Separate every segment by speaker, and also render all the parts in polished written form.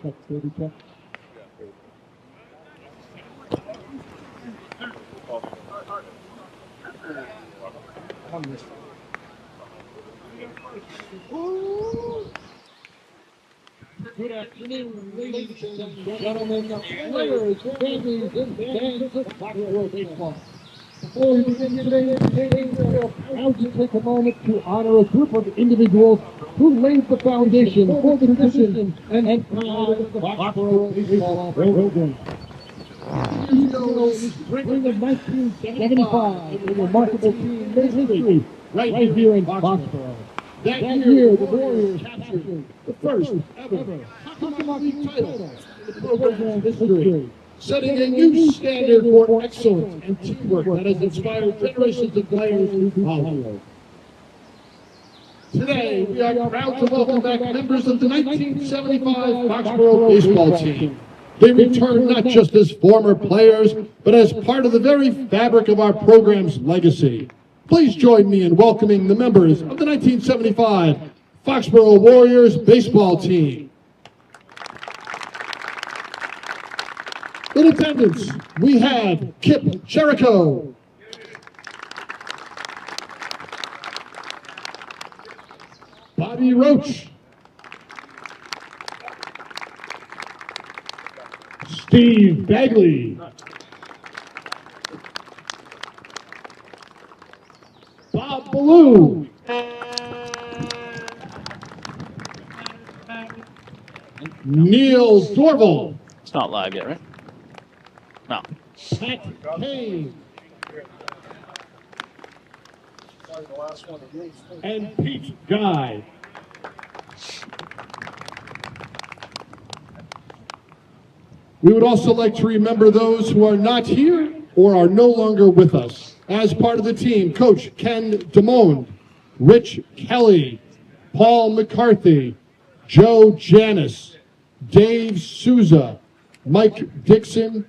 Speaker 1: Check, 30 check. Good afternoon, ladies and gentlemen, players, families, and fans of Foxboro baseball. Before we begin today's game, we are proud to take a moment to honor a group of individuals who laid the foundation for the tradition and pride of the Foxboro baseball program. Years ago, in the spring of 1975, a remarkable team made history right here in Foxboro. That year, the Warriors captured the first ever Hockey League title in the program's history, setting a new standard for excellence and teamwork that has inspired generations of players to follow. Today, we are proud to welcome back members of the 1975 Foxboro baseball team. They return not just as former players, but as part of the very fabric of our program's legacy. Please join me in welcoming the members of the 1975 Foxboro Warriors baseball team. In attendance, we have Kip Jericho, Bobby Roach, Steve Bagley, Bob Ballou, Neil Dorval.
Speaker 2: It's not live yet, right? No.
Speaker 1: Pat Kane, and Pete Guy. We would also like to remember those who are not here or are no longer with us. As part of the team, Coach Ken DeMond, Rich Kelly, Paul McCarthy, Joe Janis, Dave Souza, Mike Dixon,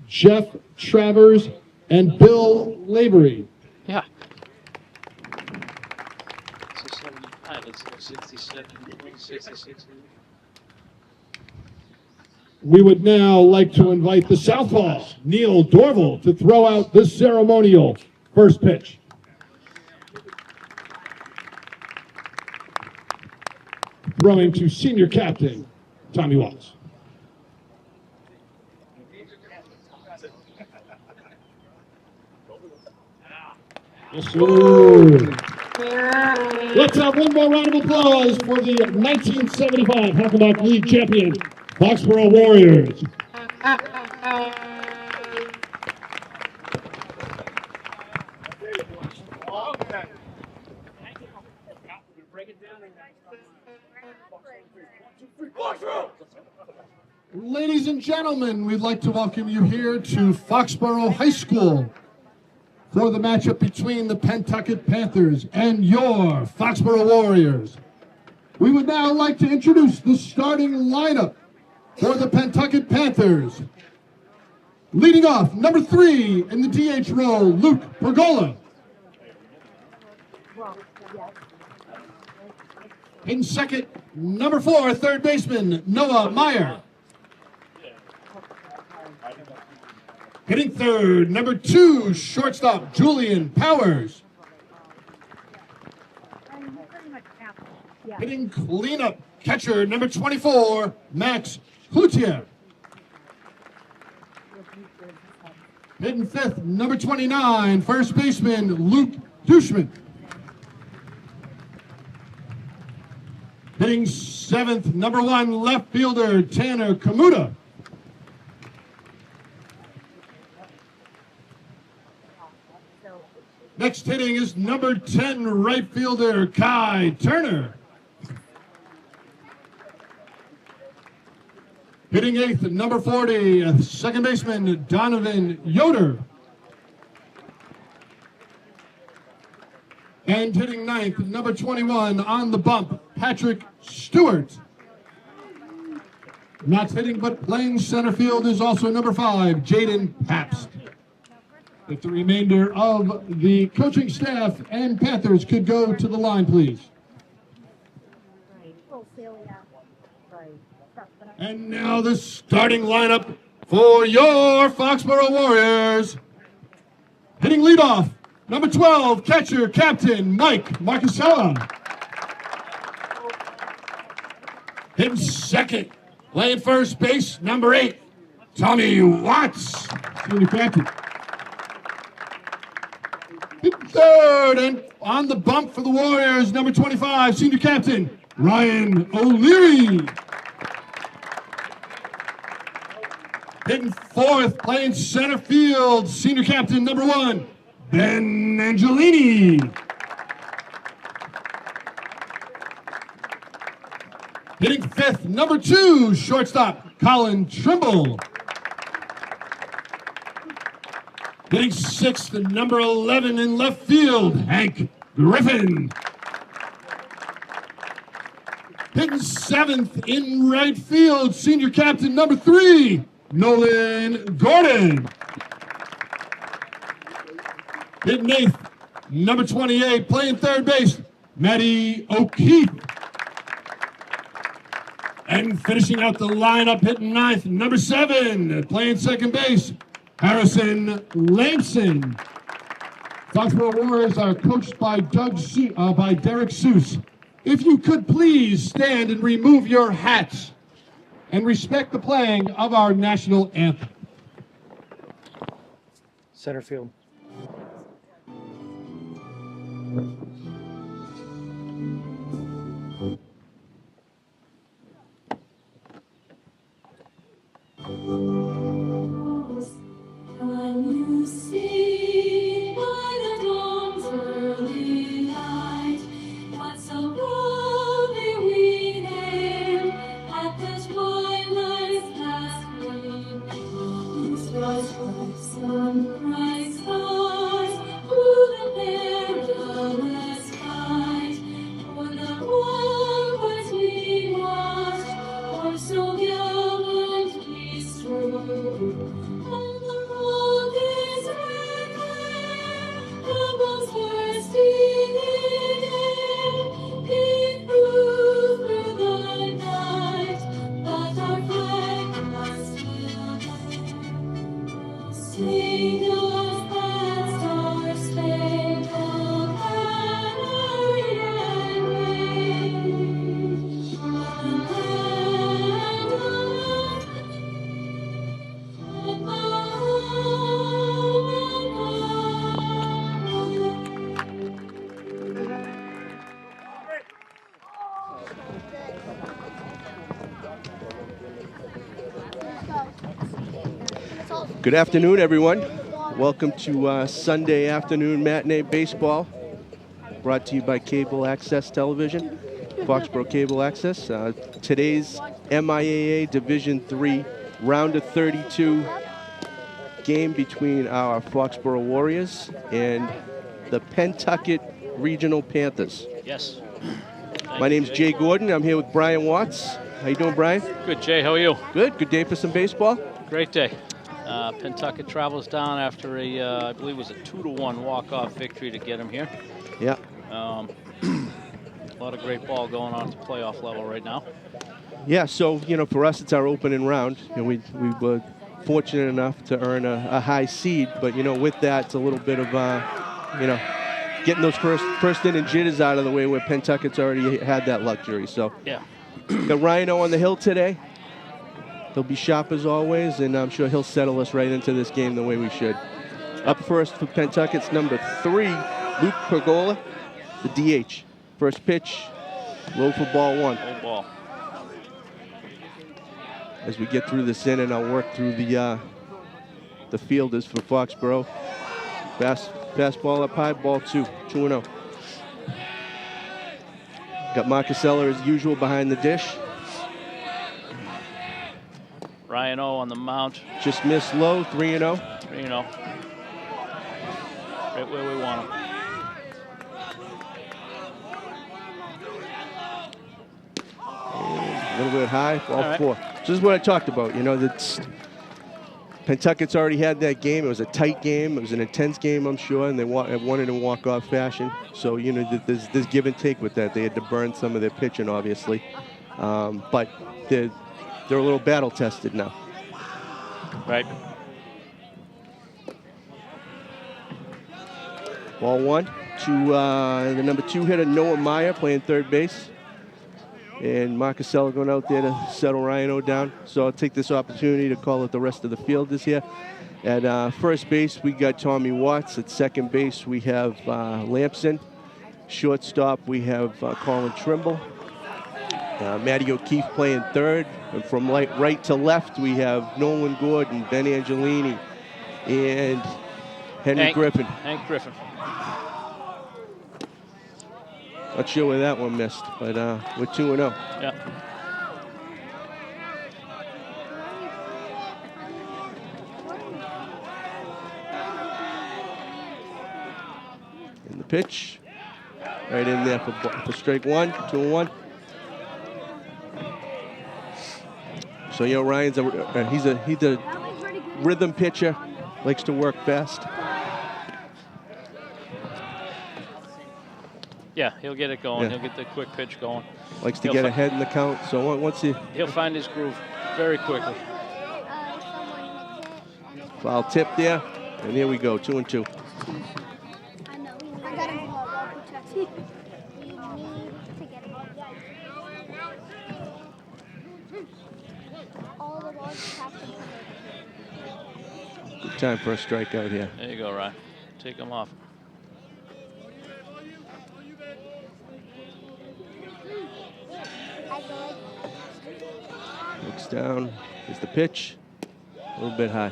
Speaker 1: Jeff Travers, and Bill Lavery.
Speaker 2: Yeah. So 75, it's 67, 66.
Speaker 1: We would now like to invite the Southpaw, Neil Dorval, to throw out this ceremonial first pitch. Throwing to senior captain, Tommy Watts. Yes, sir. Let's have one more round of applause for the 1975 Hackenbach League champion, Foxboro Warriors. Ladies and gentlemen, we'd like to welcome you here to Foxboro High School for the matchup between the Pentucket Panthers and your Foxboro Warriors. We would now like to introduce the starting lineup for the Pentucket Panthers. Leading off, number 3 in the DH role, Luke Pergola. In second, number 4, third baseman, Noah Meyer. Hitting third, number 2, shortstop, Julian Powers. Hitting cleanup, catcher, number 24, Max Cloutier. Hitting fifth, number 29, first baseman, Luke Dushman. Hitting seventh, number 1, left fielder, Tanner Kamuta. Next hitting is number 10, right fielder, Kai Turner. Hitting eighth, number 40, second baseman, Donovan Yoder. And hitting ninth, number 21, on the bump, Patrick Stewart. Not hitting but playing center field is also number 5, Jaden Pabst. If the remainder of the coaching staff and Panthers could go to the line, please. And now the starting lineup for your Foxboro Warriors. Hitting leadoff, number 12, catcher, captain, Mike Marcusella. Hitting second, playing first base, number 8, Tommy Watts, senior captain. Hitting third and on the bump for the Warriors, number 25, senior captain, Ryan O'Leary. Hitting fourth, playing center field, senior captain, number 1, Ben Angelini. Hitting fifth, number 2, shortstop, Colin Trimble. Hitting sixth, number 11 in left field, Hank Griffin. Hitting seventh in right field, senior captain, number 3, Nolan Gordon. Hitting eighth, number 28, playing third base, Matty O'Keefe. And finishing out the lineup, hitting ninth, number 7, playing second base, Harrison Lamson. Foxboro Warriors are coached by Derek Seuss. If you could please stand and remove your hats and respect the playing of our national anthem.
Speaker 3: Center field.
Speaker 4: Can you see by the dawn's early light what so proudly we hailed at the twilight's last gleam? Whose bright sunrise skies through the perilous fight, for the ramparts we watched were so gallantly strode.
Speaker 5: Good afternoon, everyone. Welcome to Sunday afternoon matinee baseball, brought to you by Cable Access Television, Foxboro Cable Access. Today's MIAA Division III round of 32 game between our Foxboro Warriors and the Pentucket Regional Panthers.
Speaker 2: Yes.
Speaker 5: My name's Jay Gordon. I'm here with Brian Watts. How you doing, Brian?
Speaker 2: Good, Jay. How are you?
Speaker 5: Good. Good day for some baseball.
Speaker 2: Great day. Pentucket travels down after a, I believe it was a 2-1 walk-off victory to get him here.
Speaker 5: Yeah.
Speaker 2: A lot of great ball going on at the playoff level right now.
Speaker 5: Yeah, so, for us, it's our opening round. We were fortunate enough to earn a high seed, but, with that, it's a little bit of, getting those first inning jitters out of the way where Pentucket's already had that luxury. So,
Speaker 2: yeah.
Speaker 5: Got Rhino on the hill today. He'll be sharp as always, and I'm sure he'll settle us right into this game the way we should. Up first for Pentucket's number 3, Luke Pergola, the DH. First pitch, low for ball 1.
Speaker 2: Low ball.
Speaker 5: As we get through this inning, I'll work through the fielders for Foxborough. Fastball up high, ball 2, 2-0. Got Marcusella as usual behind the dish.
Speaker 2: Ryan O on the mount.
Speaker 5: Just missed low, 3-0.
Speaker 2: 3-0. Right where we want him.
Speaker 5: And little bit high, ball
Speaker 2: All right.
Speaker 5: 4. So this is what I talked about. You know, that's Pentucket's already had that game. It was a tight game. It was an intense game, I'm sure, and they won it in walk-off fashion. So, you know, there's give and take with that. They had to burn some of their pitching, obviously. But they're a little battle-tested now.
Speaker 2: Right.
Speaker 5: Ball 1 to the number 2 hitter, Noah Meyer, playing third base. And Marcusella going out there to settle Ryan-O down. So I'll take this opportunity to call it the rest of the field this year. At first base, we got Tommy Watts. At second base, we have Lampson. Shortstop, we have Colin Trimble. Matty O'Keefe playing third. And from right to left, we have Nolan Gordon, Ben Angelini, and Hank Griffin.
Speaker 2: Hank Griffin.
Speaker 5: Not sure where that one missed, but we're 2-0.
Speaker 2: Yeah.
Speaker 5: And the pitch, right in there for strike 1, 2-1. So, you know, Ryan's he's a rhythm pitcher, likes to work fast.
Speaker 2: Yeah, he'll get it going.
Speaker 5: Yeah.
Speaker 2: He'll get the quick pitch going.
Speaker 5: Likes to get ahead in the count. So once
Speaker 2: he'll find his groove very quickly.
Speaker 5: Foul tip there, and here we go, 2-2. Good time for a strikeout here.
Speaker 2: There you go, Ryan. Take him off.
Speaker 5: Looks down, is the pitch, a little bit high.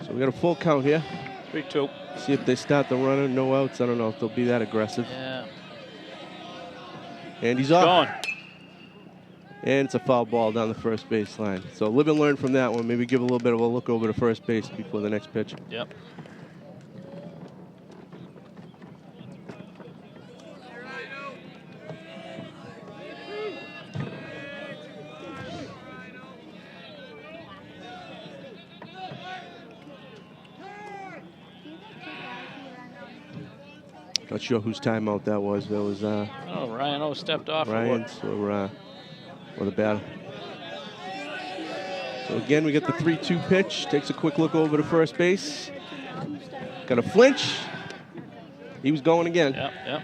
Speaker 5: So we got a full count here.
Speaker 2: 3-2.
Speaker 5: See if they start the runner, no outs. I don't know if they'll be that aggressive.
Speaker 2: Yeah.
Speaker 5: And he's off.
Speaker 2: Gone.
Speaker 5: And it's a foul ball down the first base line. So live and learn from that one. Maybe give a little bit of a look over to first base before the next pitch.
Speaker 2: Yep.
Speaker 5: Not sure whose timeout that was. That was
Speaker 2: Oh, Ryan-O stepped off.
Speaker 5: Ryan's or the battle. So again, we get the 3-2 pitch. Takes a quick look over to first base. Got a flinch. He was going again.
Speaker 2: Yep, yep.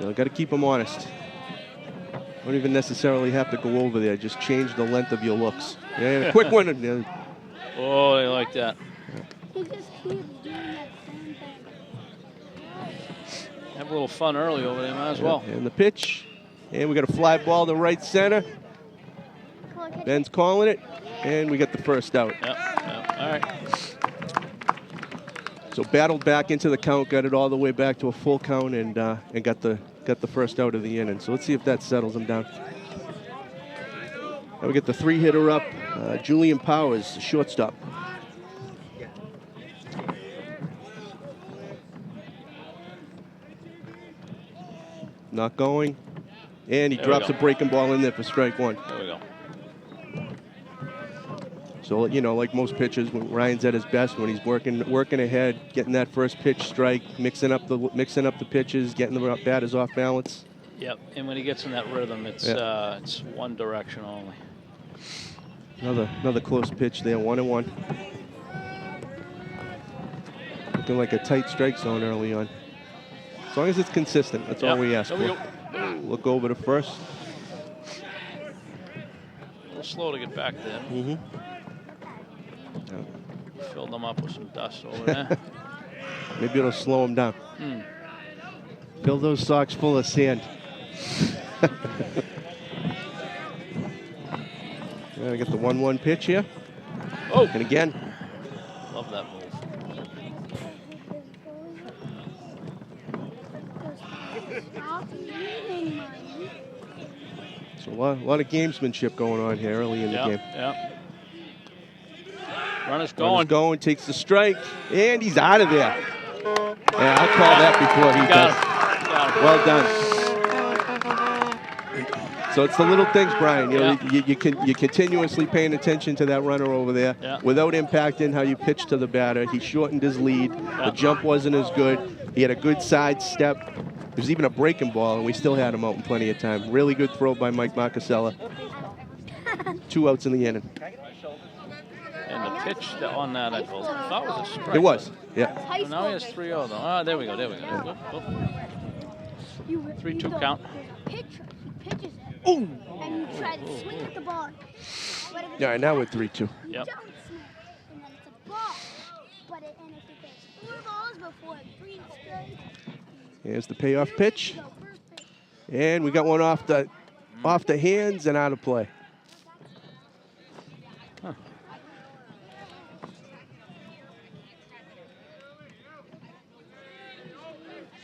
Speaker 5: So got to keep him honest. Don't even necessarily have to go over there. Just change the length of your looks. Yeah, quick one.
Speaker 2: Oh, they like that.
Speaker 4: He just keeps doing that same thing.
Speaker 2: Have a little fun early over there, might as well.
Speaker 5: And the pitch. And we got a fly ball to right center. Ben's calling it. And we got the first out.
Speaker 2: Yep, yep. All right.
Speaker 5: So battled back into the count, got it all the way back to a full count, and got the first out of the inning. So let's see if that settles him down. Now we get the 3-hitter up, Julian Powers, the shortstop. Not going, and he drops a breaking ball in there for strike 1.
Speaker 2: There we go.
Speaker 5: So, you know, like most pitchers, when Ryan's at his best, when he's working ahead, getting that first pitch strike, mixing up the pitches, getting the batters off balance.
Speaker 2: Yep, and when he gets in that rhythm, it's one direction only.
Speaker 5: Another close pitch there, 1-1. Looking like a tight strike zone early on. As long as it's consistent, that's all we ask for. Look over to first.
Speaker 2: A little slow to get back there.
Speaker 5: Mm-hmm.
Speaker 2: Filled them up with some dust over there.
Speaker 5: Maybe it'll slow him down. Fill those socks full of sand. I get the 1-1 pitch here.
Speaker 2: Oh!
Speaker 5: And again.
Speaker 2: Love that move. So a lot of gamesmanship going on here early in the game. Yeah. Runner's going.
Speaker 5: Going, takes the strike, and he's out of there. Yeah, I'll call that before he does. Well done. So it's the little things, Brian. You know, you're continuously paying attention to that runner over there without impacting how you pitch to the batter. He shortened his lead. The jump wasn't as good. He had a good side step. There was even a breaking ball, and we still had him out in plenty of time. Really good throw by Mike Marcasella. 2 outs in the inning.
Speaker 2: And the pitch on that, I thought was a strike.
Speaker 5: It was, yeah.
Speaker 2: So now he has 3-0 though. Ah, there we go. 3-2 count.
Speaker 4: He pitches it.
Speaker 5: Ooh.
Speaker 4: And you try to swing at the ball.
Speaker 5: All right, now we're 3-2.
Speaker 4: And
Speaker 2: Yep.
Speaker 4: then it's a ball. And if it gets 4 balls before 3 straight.
Speaker 5: Here's the payoff pitch. And we got one off the hands and out of play.
Speaker 2: Huh.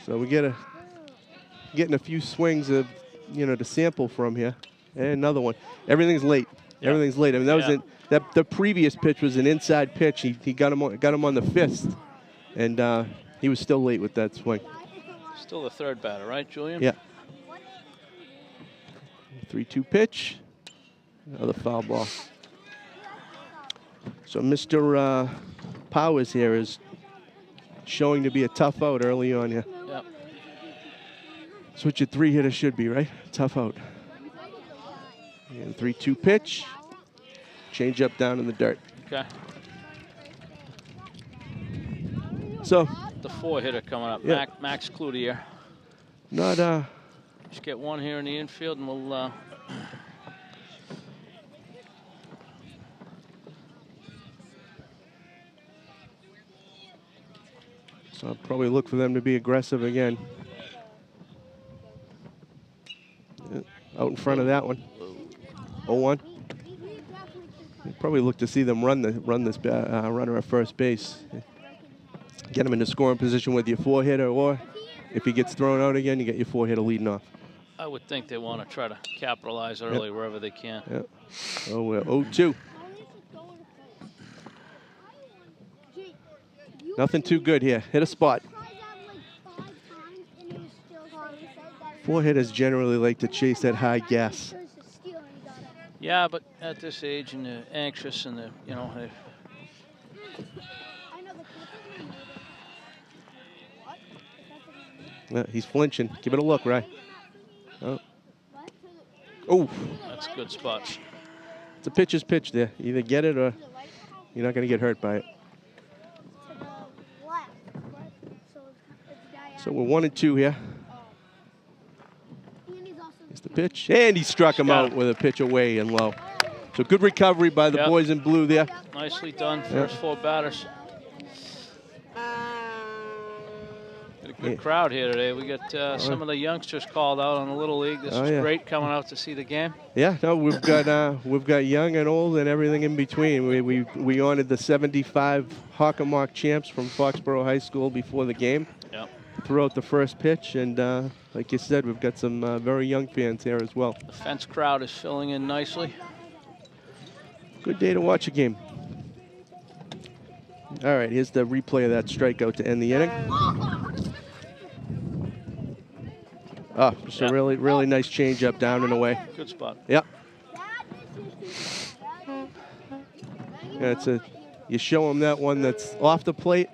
Speaker 5: So we getting a few swings of, to sample from here. And another one. Everything's late. Yep. Everything's late. I mean, that was the previous pitch was an inside pitch. He got him on the fifth, and he was still late with that swing.
Speaker 2: Still the third batter, right, Julian?
Speaker 5: Yeah. 3-2 pitch. Another foul ball. So Mr. Powers here is showing to be a tough out early on here.
Speaker 2: Yep.
Speaker 5: That's what your 3-hitter should be, right? Tough out. And 3-2 pitch. Change up down in the dirt.
Speaker 2: Okay.
Speaker 5: So
Speaker 2: the 4-hitter coming up.
Speaker 5: Yeah.
Speaker 2: Max Cloutier.
Speaker 5: Not
Speaker 2: Just get one here in the infield, and we'll.
Speaker 5: So I'll probably look for them to be aggressive again. Yeah, out in front of that one. 0-1. Probably look to see them run this runner at first base. Get him into scoring position with your 4-hitter, or if he gets thrown out again, you get your 4-hitter leading off.
Speaker 2: I would think they want to try to capitalize early wherever they can.
Speaker 5: Yep. Oh, we're 0-2. Nothing too good here. Hit a spot. 4-hitters generally like to chase that high gas.
Speaker 2: Yeah, but at this age, and they're anxious, and they're,
Speaker 5: He's flinching. Give it a look, right? Oh.
Speaker 2: That's a good spot.
Speaker 5: It's a pitcher's pitch there. Either get it or you're not going to get hurt by it. So we're 1-2 here. Here's the pitch. And he struck him out with a pitch away and low. So good recovery by the boys in blue there.
Speaker 2: Nicely done. First 4 batters. Got a good crowd here today. We got some of the youngsters called out on the Little League. This is great coming out to see the game.
Speaker 5: Yeah, no, we've got young and old and everything in between. We honored the 75 Hockomock champs from Foxborough High School before the game.
Speaker 2: Yep.
Speaker 5: Throughout the first pitch, and like you said, we've got some very young fans here as well.
Speaker 2: The fence crowd is filling in nicely.
Speaker 5: Good day to watch a game. All right, here's the replay of that strikeout to end the inning. Oh, just a really nice change-up down and away.
Speaker 2: Good spot.
Speaker 5: Yep. Yeah, you show him that one that's off the plate,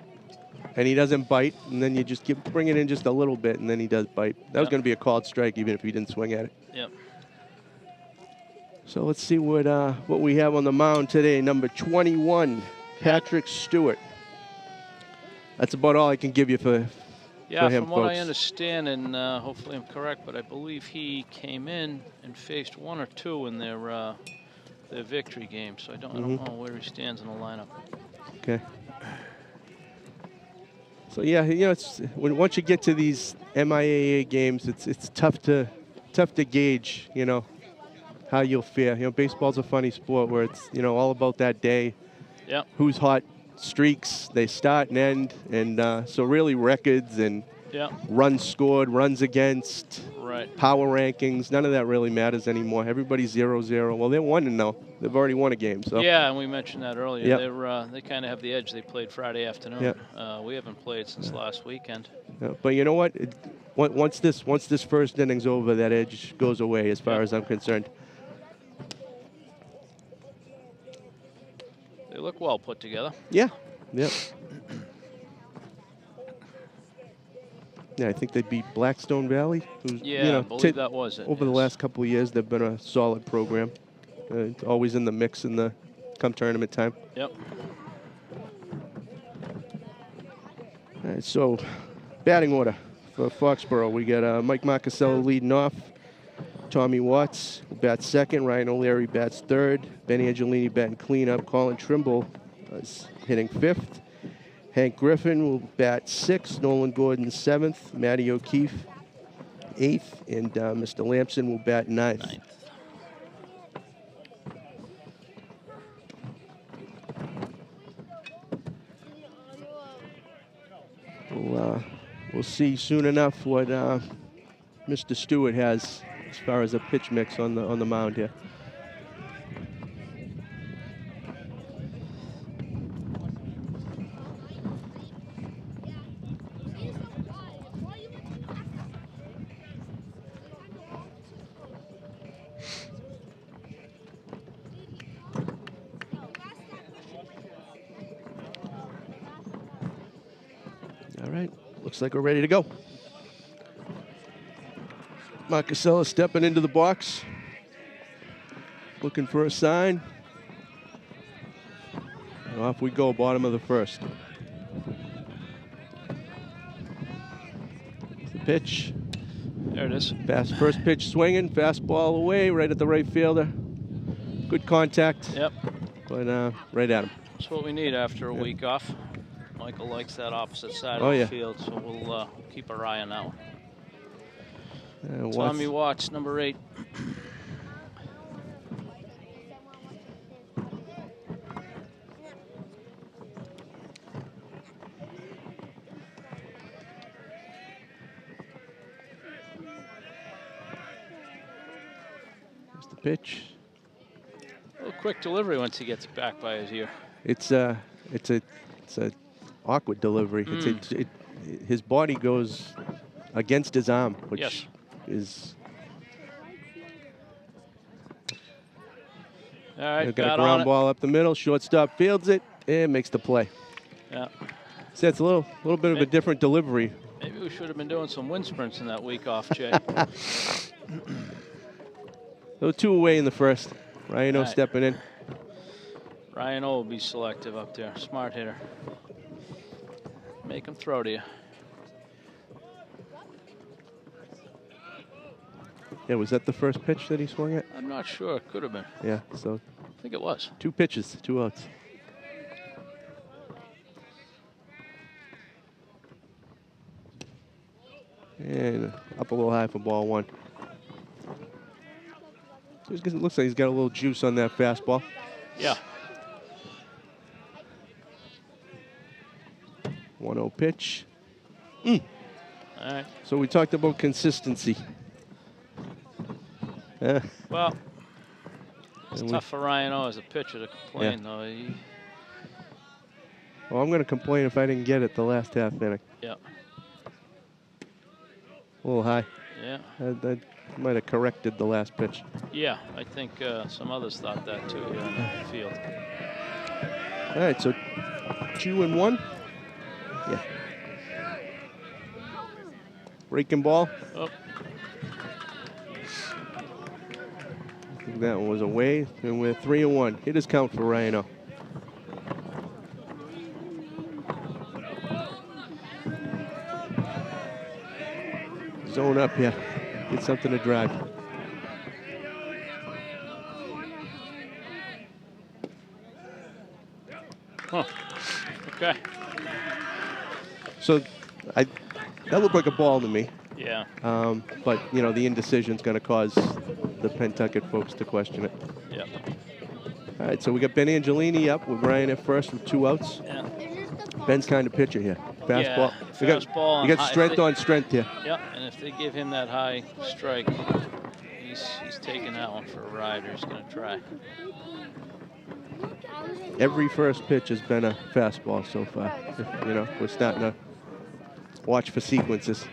Speaker 5: and he doesn't bite, and then you just bring it in just a little bit, and then he does bite. That was going to be a called strike, even if he didn't swing at it.
Speaker 2: Yep.
Speaker 5: So let's see what we have on the mound today. Number 21, Patrick Stewart. That's about all I can give you for him,
Speaker 2: from what
Speaker 5: folks.
Speaker 2: I understand, and hopefully I'm correct, but I believe he came in and faced 1 or 2 in their victory game. So I don't know where he stands in the lineup.
Speaker 5: Okay. So yeah, it's once you get to these MIAA games, it's tough to gauge, how you'll fare. Baseball's a funny sport where it's all about that day.
Speaker 2: Yep.
Speaker 5: Who's hot, streaks, they start and end, and so really records and
Speaker 2: Yeah.
Speaker 5: runs scored, runs against,
Speaker 2: Right.
Speaker 5: power rankings. None of that really matters anymore. Everybody's 0-0. Well, they're 1-0. They've already won a game. So.
Speaker 2: Yeah, and we mentioned that earlier.
Speaker 5: Yep.
Speaker 2: They kind of have the edge. They played Friday afternoon.
Speaker 5: Yep.
Speaker 2: We haven't played since last weekend.
Speaker 5: Yeah, but you know what? Once this first inning's over, that edge goes away as far as I'm concerned.
Speaker 2: They look well put together.
Speaker 5: Yeah. Yep. Yeah, I think they beat Blackstone Valley. Who's,
Speaker 2: Yeah, I believe that was it.
Speaker 5: Over the last couple of years, they've been a solid program. Always in the mix come tournament time.
Speaker 2: Yep.
Speaker 5: All right, so batting order for Foxborough. We got Mike Marcasello leading off. Tommy Watts will bat second. Ryan O'Leary bats third. Ben Angelini batting cleanup. Colin Trimble is hitting fifth. Hank Griffin will bat sixth. Nolan Gordon seventh. Matty O'Keefe eighth. And Mr. Lamson will bat ninth. We'll see soon enough what Mr. Stewart has as far as a pitch mix on the mound here. All right, looks like we're ready to go. Marcasello stepping into the box, looking for a sign. And off we go, bottom of the first. The pitch.
Speaker 2: There it is.
Speaker 5: First pitch swinging, fastball away, right at the right fielder. Good contact.
Speaker 2: Yep.
Speaker 5: But right at him.
Speaker 2: That's what we need after a week off. Michael likes that opposite side of the field, so we'll keep our eye on that one. Tommy Watts, number 8.
Speaker 5: Here's the pitch.
Speaker 2: A little quick delivery once he gets it back by his ear.
Speaker 5: It's a awkward delivery. His body goes against his arm, which is.
Speaker 2: All right,
Speaker 5: got a ground ball up the middle. Shortstop fields it and makes the play.
Speaker 2: Yeah.
Speaker 5: So it's a little bit of a different delivery.
Speaker 2: Maybe we should have been doing some wind sprints in that week off, Jay.
Speaker 5: So 2 away in the first. Ryan O stepping in.
Speaker 2: Ryan O will be selective up there. Smart hitter. Make him throw to you.
Speaker 5: Yeah, was that the first pitch that he swung at?
Speaker 2: I'm not sure. It could have been.
Speaker 5: Yeah, so.
Speaker 2: I think it was.
Speaker 5: 2 pitches, 2 outs. And up a little high for ball 1. So it looks like he's got a little juice on that fastball.
Speaker 2: Yeah.
Speaker 5: 1-0 pitch.
Speaker 2: All right.
Speaker 5: So we talked about consistency.
Speaker 2: Well, it's tough for Ryan O as a pitcher to complain, though.
Speaker 5: Well, I'm going to complain if I didn't get it the last half inning.
Speaker 2: Yeah.
Speaker 5: A little high.
Speaker 2: Yeah.
Speaker 5: That might have corrected the last pitch.
Speaker 2: Yeah, I think some others thought that too here on the field.
Speaker 5: All right, so 2-1. Yeah. Breaking ball.
Speaker 2: Oh.
Speaker 5: I think that one was away, and we're 3-1. Hitters count for Ryan O. Zone up here. Get something to drive.
Speaker 2: Huh. Okay.
Speaker 5: So that looked like a ball to me.
Speaker 2: Yeah.
Speaker 5: But, you know, the indecision's going to cause the Pentucket folks to question it.
Speaker 2: Yeah.
Speaker 5: All right, so we got Ben Angelini up with Ryan at first with 2 outs.
Speaker 2: Yeah.
Speaker 5: Ben's kind of pitcher here. Fastball.
Speaker 2: Yeah, fastball.
Speaker 5: You got strength on strength here.
Speaker 2: Yeah, and if they give him that high strike, he's taking that one for a ride, or he's going to try.
Speaker 5: Every first pitch has been a fastball so far. You know, we're starting to watch for sequences.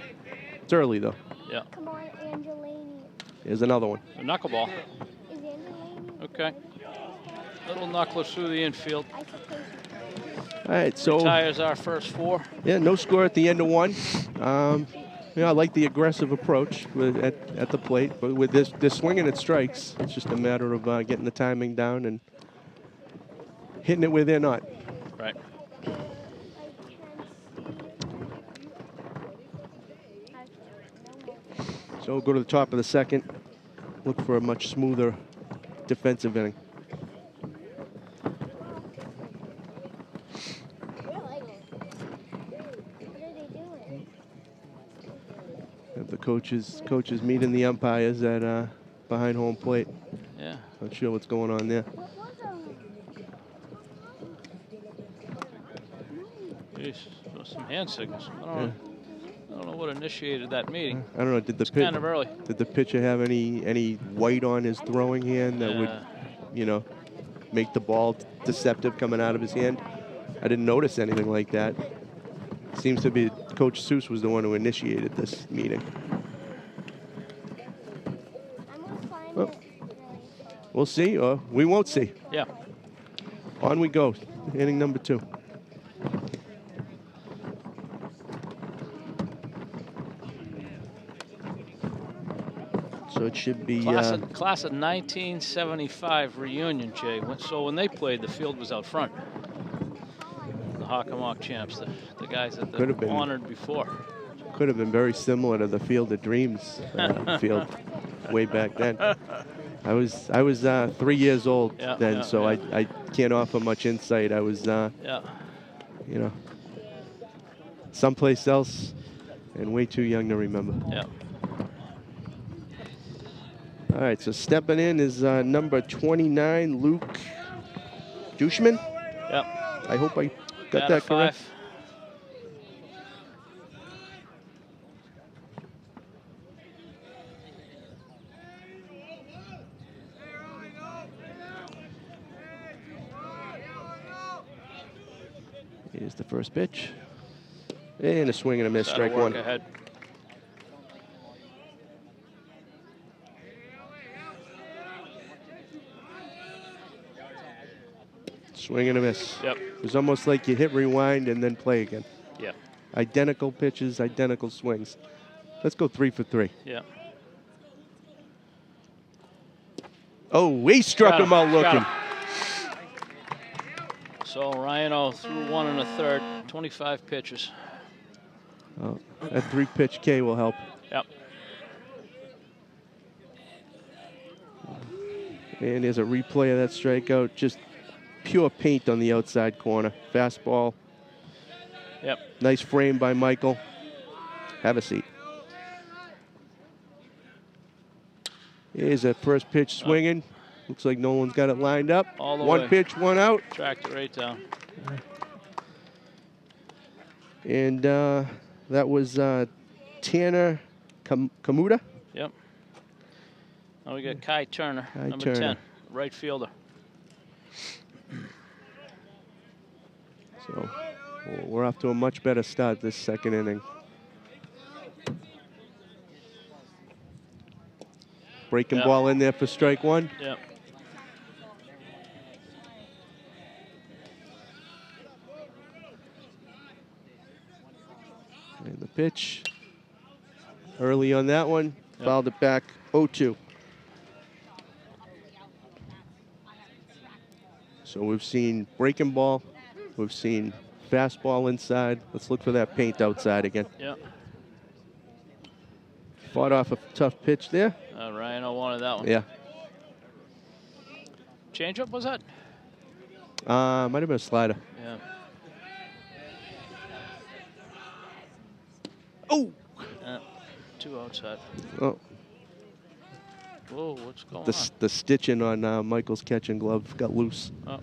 Speaker 5: It's early though.
Speaker 2: Yeah.
Speaker 4: Come on, Angelini.
Speaker 5: Here's another one.
Speaker 2: A knuckleball.
Speaker 4: Is Angelini?
Speaker 2: Okay. Little knuckler through the infield.
Speaker 5: All right, so
Speaker 2: Retires our first 4.
Speaker 5: yeah, no score at the end of 1. You know, I like the aggressive approach at the plate, but with this swinging at strikes, it's just a matter of getting the timing down and hitting it where they're not.
Speaker 2: Right.
Speaker 5: So we'll go to the top of the second. Look for a much smoother defensive inning. Have the coaches meeting the umpires at behind home plate.
Speaker 2: Yeah.
Speaker 5: Not sure what's going on there.
Speaker 2: Jeez, those some hand signals. I don't know what initiated that meeting.
Speaker 5: I don't know. Did the
Speaker 2: kind of early.
Speaker 5: Did the pitcher have any white on his throwing hand that would, you know, make the ball deceptive coming out of his hand? I didn't notice anything like that. Seems to be Coach Seuss was the one who initiated this meeting. Well, we'll see, or we won't see.
Speaker 2: Yeah.
Speaker 5: On we go. Inning number 2. So it should be
Speaker 2: class of 1975 reunion, Jay. So when they played, the field was out front. The Hockomock champs, the guys that they honored before.
Speaker 5: Could have been very similar to the Field of Dreams field way back then. I was 3 years old then, so I can't offer much insight. I was you know, someplace else and way too young to remember.
Speaker 2: Yeah.
Speaker 5: All right, so stepping in is number 29, Luke Dushman.
Speaker 2: Yep.
Speaker 5: I hope I got that correct. Here's the first pitch. And a swing and a miss, strike 1.
Speaker 2: Ahead.
Speaker 5: Swing and a miss.
Speaker 2: Yep.
Speaker 5: It was almost like you hit rewind and then play again.
Speaker 2: Yeah.
Speaker 5: Identical pitches, identical swings. Let's go 3 for 3.
Speaker 2: Yeah.
Speaker 5: Oh, he struck him out looking.
Speaker 2: So Ryan threw 1 1/3, 25 pitches.
Speaker 5: Oh, that 3-pitch K will help.
Speaker 2: Yep.
Speaker 5: And there's a replay of that strikeout. Just pure paint on the outside corner. Fastball.
Speaker 2: Yep.
Speaker 5: Nice frame by Michael. Have a seat. Here's that first pitch swinging. Looks like no one's got it lined up.
Speaker 2: All the
Speaker 5: way. 1 pitch, 1 out.
Speaker 2: Tracked it right down.
Speaker 5: And that was Tanner Kamuta.
Speaker 2: Yep. Now we got Kai Turner, number
Speaker 5: Turner.
Speaker 2: 10, right fielder.
Speaker 5: So we're off to a much better start this second inning. Breaking ball in there for strike 1.
Speaker 2: Yep.
Speaker 5: And the pitch early on that one, fouled it back 0-2. So we've seen breaking ball, we've seen fastball inside. Let's look for that paint outside again.
Speaker 2: Yeah.
Speaker 5: Fought off a tough pitch there.
Speaker 2: Ryan wanted that one.
Speaker 5: Yeah.
Speaker 2: Changeup was that?
Speaker 5: Might have been a slider.
Speaker 2: Yeah.
Speaker 5: Oh.
Speaker 2: 2 outside.
Speaker 5: Oh.
Speaker 2: Whoa, what's going on?
Speaker 5: The stitching on Michael's catching glove got loose.
Speaker 2: Oh.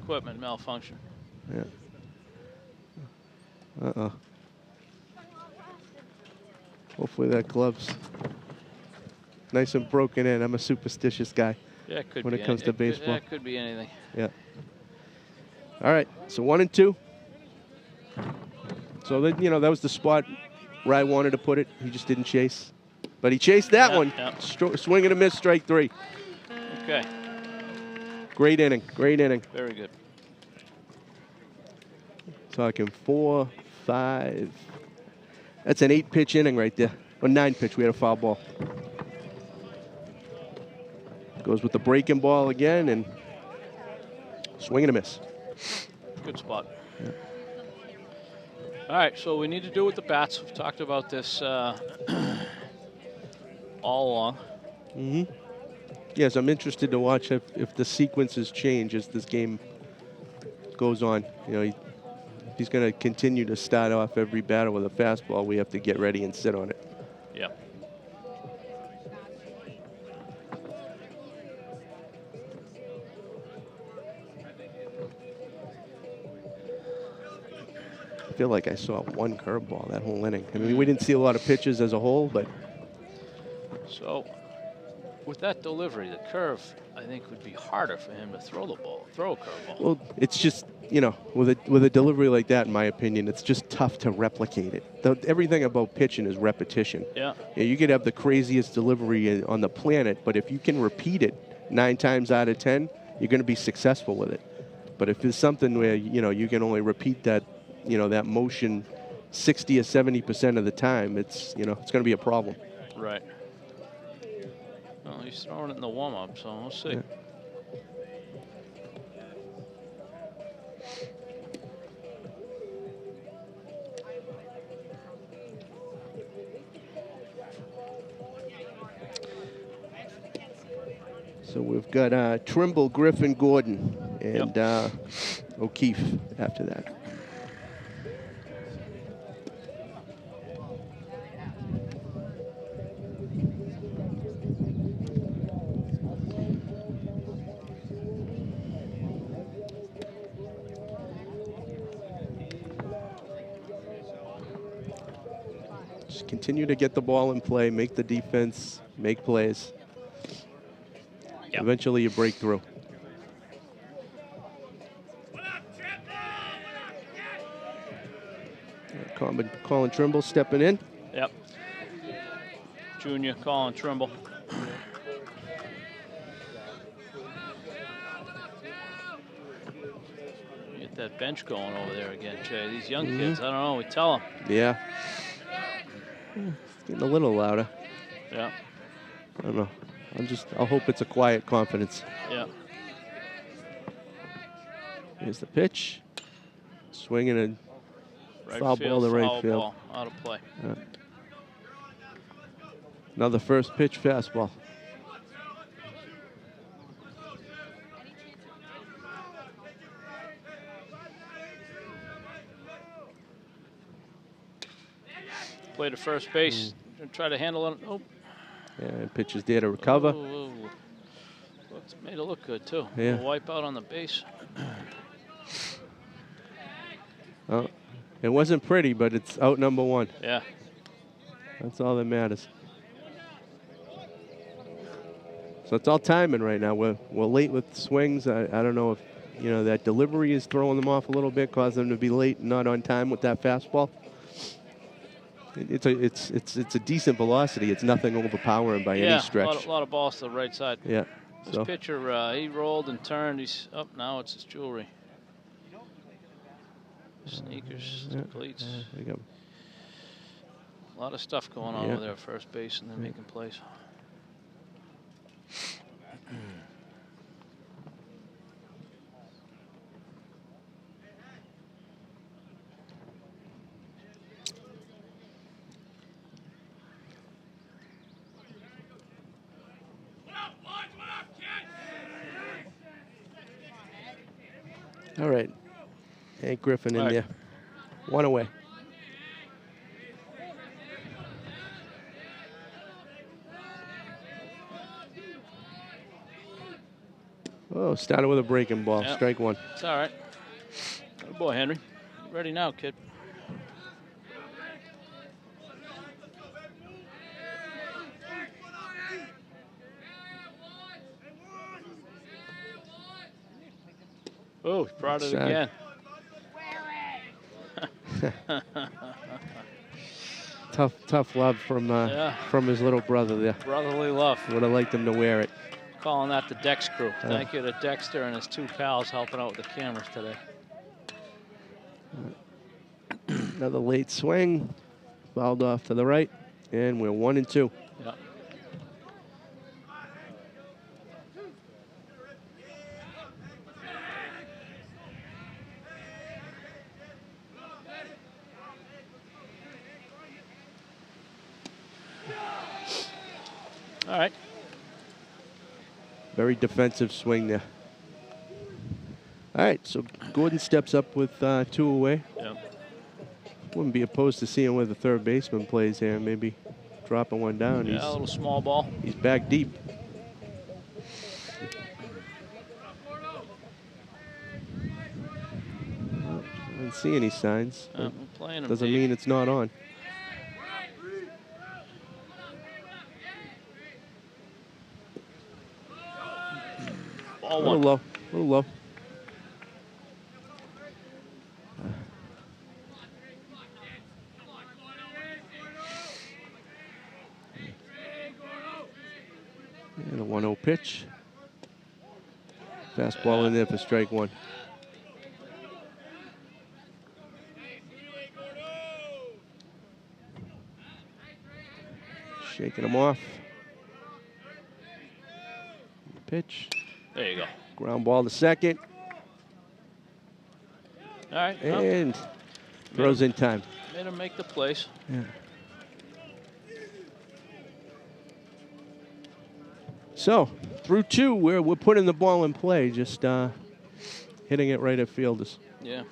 Speaker 2: Equipment malfunction.
Speaker 5: Yeah. Uh-oh. Hopefully that glove's nice and broken in. I'm a superstitious guy
Speaker 2: Yeah, it could
Speaker 5: when
Speaker 2: be
Speaker 5: it comes to baseball.
Speaker 2: It could be anything.
Speaker 5: Yeah. All right, so 1-2. So, that, you know, that was the spot where I wanted to put it. He just didn't chase. But he chased that one.
Speaker 2: Yep.
Speaker 5: Swing and a miss, strike 3.
Speaker 2: Okay.
Speaker 5: Great inning. Great inning.
Speaker 2: Very good.
Speaker 5: Talking 4, 5. That's an 8-pitch inning right there. Or 9-pitch. We had a foul ball. Goes with the breaking ball again and swing and a miss.
Speaker 2: Good spot.
Speaker 5: Yeah.
Speaker 2: All right, so we need to do with the bats. We've talked about this all along.
Speaker 5: Mm-hmm. Yes, I'm interested to watch if the sequences change as this game goes on. You know, he's going to continue to start off every batter with a fastball. We have to get ready and sit on it.
Speaker 2: Yeah.
Speaker 5: I feel like I saw one curveball that whole inning. I mean, we didn't see a lot of pitches as a whole, but.
Speaker 2: So, with that delivery, the curve, I think, would be harder for him to throw a curveball.
Speaker 5: Well, it's just, you know, with a delivery like that, in my opinion, it's just tough to replicate it. Everything about pitching is repetition.
Speaker 2: Yeah.
Speaker 5: You could have the craziest delivery on the planet, but if you can repeat it 9 times out of 10, you're going to be successful with it. But if it's something where, you know, you can only repeat that, you know, that motion 60 or 70% of the time, it's, you know, it's going to be a problem.
Speaker 2: Right. Well, he's throwing it in the warm-up, so we'll see.
Speaker 5: Yeah. So we've got Trimble, Griffin, Gordon, and O'Keefe after that. Just continue to get the ball in play, make the defense, make plays. Yep. Eventually you break through. Colin Trimble stepping in.
Speaker 2: Yep. Junior Colin Trimble. Get that bench going over there again, Jay. These young kids, I don't know, we tell them.
Speaker 5: Yeah. It's getting a little louder.
Speaker 2: Yeah.
Speaker 5: I don't know. I'll hope it's a quiet confidence.
Speaker 2: Yeah.
Speaker 5: Here's the pitch. Swinging a foul ball to right field.
Speaker 2: Ball, out of play.
Speaker 5: Yeah. Another first pitch fastball.
Speaker 2: Play to first base. Try to handle it. Oh.
Speaker 5: Yeah, and pitcher's there to recover.
Speaker 2: Ooh. Made it look good, too.
Speaker 5: Yeah.
Speaker 2: A wipe out on the base.
Speaker 5: Oh, it wasn't pretty, but it's out number 1.
Speaker 2: Yeah.
Speaker 5: That's all that matters. So it's all timing right now. We're late with swings. I don't know if, you know, that delivery is throwing them off a little bit, causing them to be late and not on time with that fastball. It's a decent velocity. It's nothing overpowering by any stretch.
Speaker 2: A lot of balls to the right side.
Speaker 5: Yeah.
Speaker 2: This pitcher, he rolled and turned. He's up now. It's his jewelry. Sneakers, cleats.
Speaker 5: There you go.
Speaker 2: A lot of stuff going on over there at first base, and they're making plays.
Speaker 5: All right. Hank Griffin in there. 1 away. Oh, started with a breaking ball. Strike 1.
Speaker 2: It's all right. Good boy, Henry. Ready now, kid. Oh, he brought it again.
Speaker 5: Tough love from his little brother there.
Speaker 2: Brotherly love.
Speaker 5: Would have liked him to wear it.
Speaker 2: Calling that the Dex crew. Thank you to Dexter and his 2 pals helping out with the cameras today.
Speaker 5: Another late swing. Fouled off to the right, and we're 1-2.
Speaker 2: Yeah. All right.
Speaker 5: Very defensive swing there. All right, so Gordon steps up with 2 away.
Speaker 2: Yeah.
Speaker 5: Wouldn't be opposed to seeing where the third baseman plays here, maybe dropping one down.
Speaker 2: Yeah, a little small ball.
Speaker 5: He's back deep. I didn't see any signs.
Speaker 2: Playing him
Speaker 5: doesn't
Speaker 2: deep.
Speaker 5: mean it's not on.
Speaker 2: Ball
Speaker 5: A little
Speaker 2: one.
Speaker 5: low, a little low. And a 1-0 pitch. Fastball in there for strike 1. Shaking him off. Pitch.
Speaker 2: There you go.
Speaker 5: Ground ball to second.
Speaker 2: All right.
Speaker 5: And throws in time.
Speaker 2: Made him make the place.
Speaker 5: Yeah. So, through 2, we're putting the ball in play, just hitting it right at fielders.
Speaker 2: Yeah.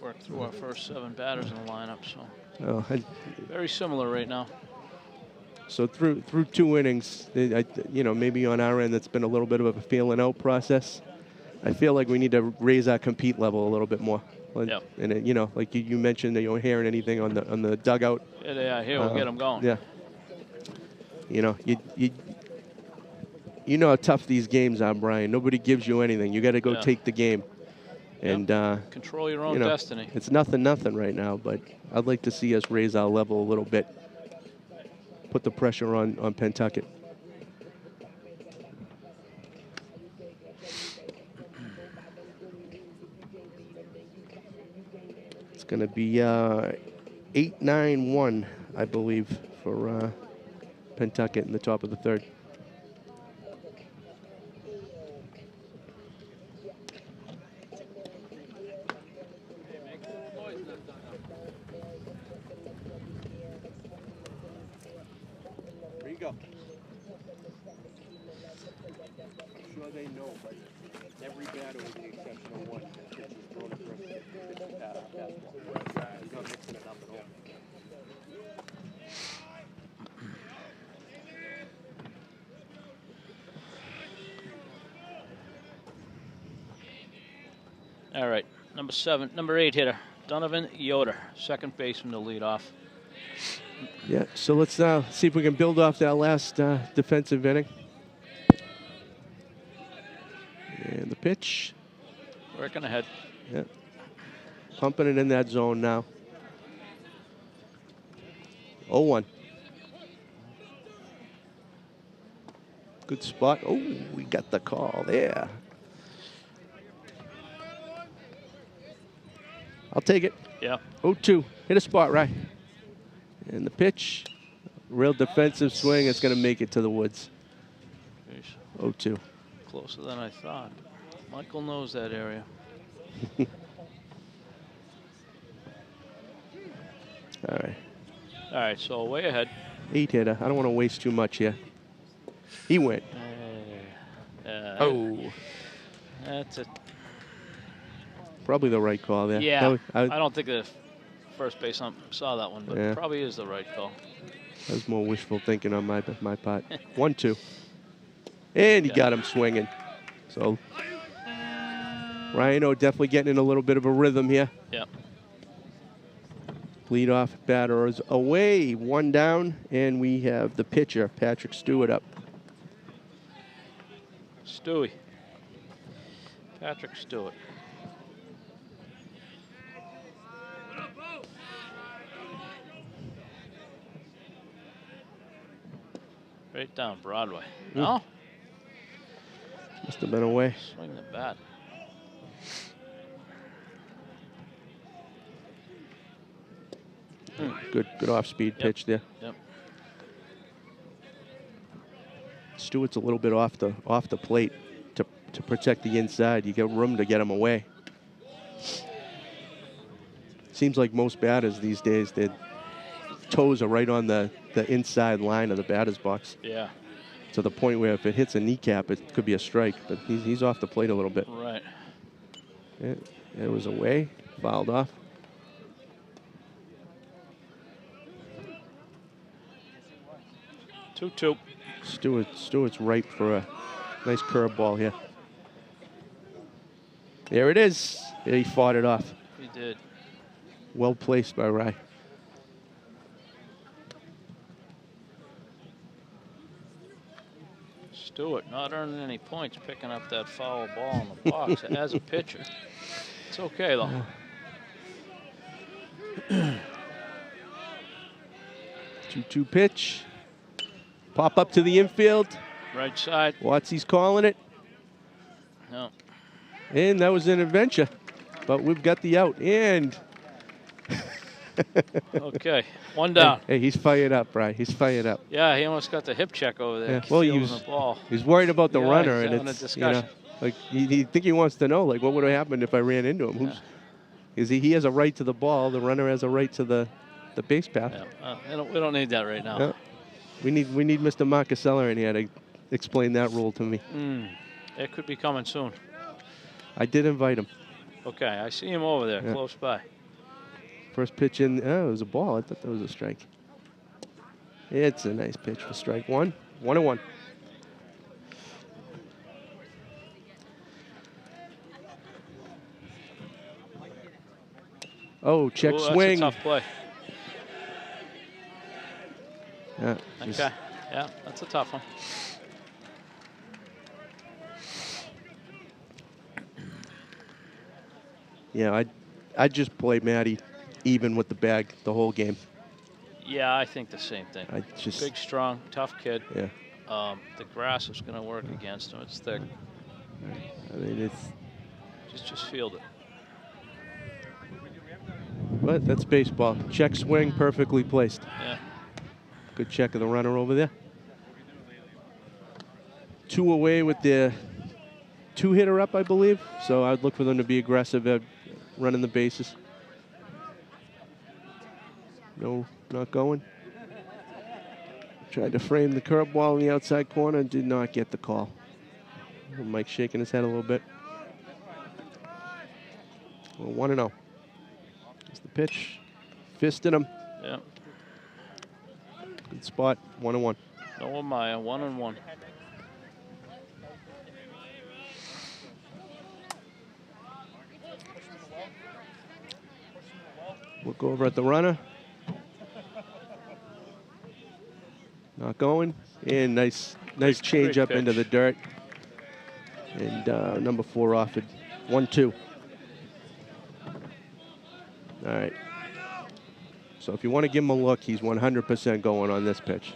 Speaker 2: Worked through our first 7 batters in the lineup, so
Speaker 5: Oh,
Speaker 2: very similar right now.
Speaker 5: so through 2 innings, maybe on our end that's been a little bit of a feeling out process. I feel like we need to raise our compete level a little bit more.
Speaker 2: Yep.
Speaker 5: And like you mentioned, that you weren't hearing anything on the dugout.
Speaker 2: Yeah, here we'll get them going.
Speaker 5: Yeah. You know how tough these games are, Brian. Nobody gives you anything. You got to go take the game. And
Speaker 2: control your own destiny.
Speaker 5: It's nothing right now, but I'd like to see us raise our level a little bit. Put the pressure on Pentucket. It's going to be 8-9-1, I believe, for Pentucket in the top of the 3rd. There you go. I'm sure they know, but every batter with the exception of one pitch is thrown at first. He's not mixing it up at all.
Speaker 2: All right, number 8 hitter, Donovan Yoder, second baseman to lead off.
Speaker 5: Yeah, so let's see if we can build off that last defensive inning. And the pitch.
Speaker 2: Working ahead.
Speaker 5: Yeah. Pumping it in that zone now. 0-1. Good spot. Oh, we got the call there. I'll take it.
Speaker 2: Yeah.
Speaker 5: 0-2. Hit a spot right. And the pitch. Real defensive swing. It's going to make it to the woods. 0-2.
Speaker 2: Closer than I thought. Michael knows that area.
Speaker 5: All right.
Speaker 2: All right, so way ahead.
Speaker 5: 8 hitter. I don't want to waste too much here. He went. Oh.
Speaker 2: That's it.
Speaker 5: Probably the right call there.
Speaker 2: Yeah. I don't think the first base saw that one, but
Speaker 5: Yeah.
Speaker 2: it probably is the right call.
Speaker 5: That was more wishful thinking on my part. 1-2. And he got him swinging. So Ryan definitely getting in a little bit of a rhythm here.
Speaker 2: Yep.
Speaker 5: Leadoff batter is away, 1 down, and we have the pitcher, Patrick Stewart, up.
Speaker 2: Stewie. Patrick Stewart. Straight down Broadway. No?
Speaker 5: Must have been away.
Speaker 2: Swing the bat.
Speaker 5: Good off-speed pitch there.
Speaker 2: Yep.
Speaker 5: Stewart's a little bit off the plate to protect the inside. You get room to get him away. Seems like most batters these days, their toes are right on the inside line of the batter's box.
Speaker 2: Yeah.
Speaker 5: To the point where if it hits a kneecap, it could be a strike. But he's off the plate a little bit.
Speaker 2: Right.
Speaker 5: It was away, fouled off.
Speaker 2: Two.
Speaker 5: Stewart's ripe for a nice curveball here. There it is. He fought it off.
Speaker 2: He did.
Speaker 5: Well placed by Rye.
Speaker 2: Stewart not earning any points picking up that foul ball in the box as a pitcher. It's okay, though.
Speaker 5: 2-2 pitch. Pop up to the infield.
Speaker 2: Right side.
Speaker 5: Watsy's calling it.
Speaker 2: No.
Speaker 5: And that was an adventure. But we've got the out. And
Speaker 2: Okay, one down.
Speaker 5: Hey, he's fired up, right? He's fired up.
Speaker 2: Yeah, he almost got the hip check over there.
Speaker 5: Yeah. Well,
Speaker 2: the ball.
Speaker 5: he's worried about the runner,
Speaker 2: he's
Speaker 5: and
Speaker 2: having a
Speaker 5: it's
Speaker 2: discussion.
Speaker 5: like he think he wants to know like what would have happened if I ran into him. Because he has a right to the ball. The runner has a right to the base path.
Speaker 2: Yeah. We don't need that right now.
Speaker 5: Yeah. We need Mr. Marcasella in here to explain that rule to me.
Speaker 2: It could be coming soon.
Speaker 5: I did invite him.
Speaker 2: Okay, I see him over there, close by.
Speaker 5: First pitch in, it was a ball. I thought that was a strike. It's a nice pitch for strike one. 1-1. Oh, check swing.
Speaker 2: That's a tough play.
Speaker 5: Yeah,
Speaker 2: okay, yeah, that's a tough one.
Speaker 5: Yeah, I'd just play Matty even with the bag the whole game.
Speaker 2: Yeah, I think the same thing. Big, strong, tough kid.
Speaker 5: Yeah.
Speaker 2: The grass is going to work against him. It's thick.
Speaker 5: I mean, it's
Speaker 2: just field it.
Speaker 5: But that's baseball. Check swing, perfectly placed.
Speaker 2: Yeah.
Speaker 5: Good check of the runner over there. 2 away with the 2-hitter up, I believe. So I'd look for them to be aggressive at running the bases. No, not going. Tried to frame the curveball in the outside corner, did not get the call. Mike shaking his head a little bit. Well, 1-0. That's the pitch. Fisted him.
Speaker 2: Yeah.
Speaker 5: Good spot. 1-1.
Speaker 2: Noah Maya, 1-1.
Speaker 5: Look over at the runner. Not going. And nice change up into the dirt. And number 4 off it. 1-2. All right. So if you want to give him a look, he's 100% going on this pitch.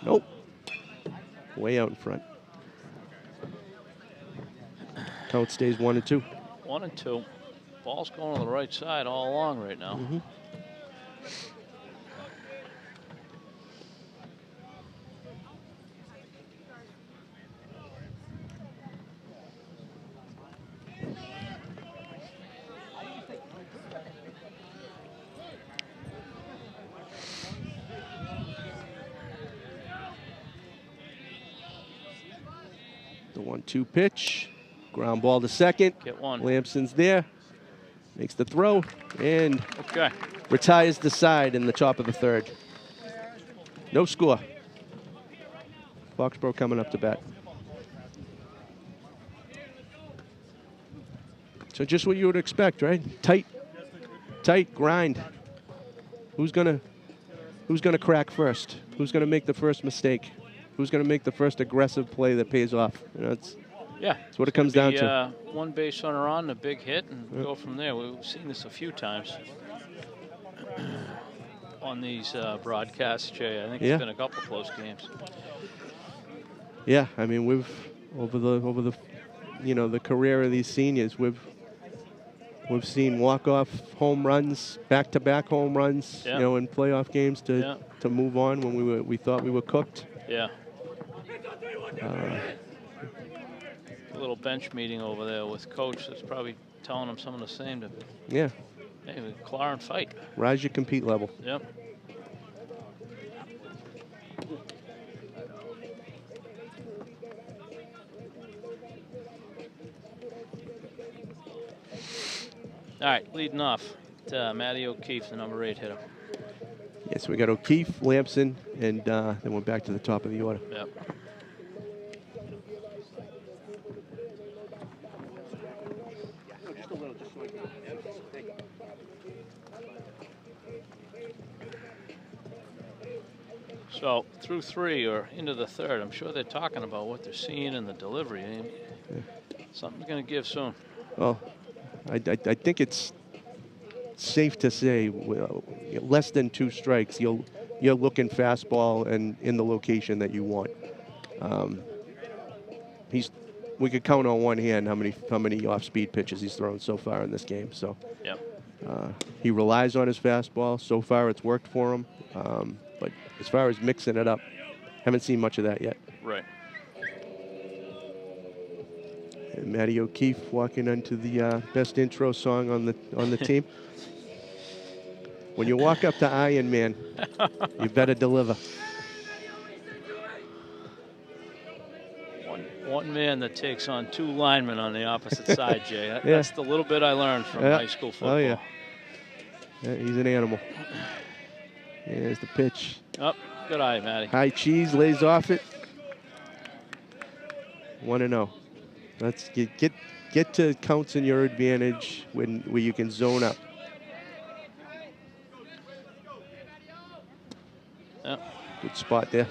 Speaker 5: Nope. Way out in front. Count stays 1-2.
Speaker 2: 1-2. Ball's going to the right side all along right now.
Speaker 5: Mm-hmm. The 1-2 pitch. Ground ball to second.
Speaker 2: Get one.
Speaker 5: Lampson's there. Makes the throw and
Speaker 2: okay.
Speaker 5: Retires the side in the top of the 3rd. No score. Foxborough coming up to bat. So just what you would expect, right? Tight grind. Who's gonna crack first? Who's gonna make the first mistake? Who's gonna make the first aggressive play that pays off? You know, that's what it comes down to.
Speaker 2: One base runner on, a big hit, and go from there. We've seen this a few times. on these broadcasts, Jay. I think
Speaker 5: Yeah.
Speaker 2: it's been a couple close games.
Speaker 5: Yeah, I mean, we've over the the career of these seniors, we've seen walk-off home runs, back-to-back home runs,
Speaker 2: Yeah.
Speaker 5: in playoff games to move on when we thought we were cooked.
Speaker 2: Yeah. A little bench meeting over there with coach that's probably telling him some of the same to
Speaker 5: Yeah.
Speaker 2: hey, claw and fight.
Speaker 5: Rise your compete level.
Speaker 2: Yep. All right, leading off to Matty O'Keefe, the number 8 hitter.
Speaker 5: Yes, we got O'Keefe, Lamson, and then we're back to the top of the order.
Speaker 2: Yep. So through 3 or into the 3rd, I'm sure they're talking about what they're seeing in the delivery. I mean, something's going to give soon.
Speaker 5: Well, I think it's safe to say less than 2 strikes, you're looking fastball and in the location that you want. We could count on one hand how many off-speed pitches he's thrown so far in this game. So
Speaker 2: yep.
Speaker 5: He relies on his fastball. So far, it's worked for him. But as far as mixing it up, haven't seen much of that yet.
Speaker 2: Right.
Speaker 5: And Matty O'Keefe walking into the best intro song on the team. When you walk up to Iron Man, you better deliver.
Speaker 2: One man that takes on 2 linemen on the opposite side, Jay. That's the little bit I learned from high school football.
Speaker 5: Oh, yeah. He's an animal. Here's the pitch.
Speaker 2: Oh, good eye, Matty.
Speaker 5: High cheese, lays off it. 1-0. Let's get to counts in your advantage where you can zone up.
Speaker 2: Yep.
Speaker 5: Good spot there.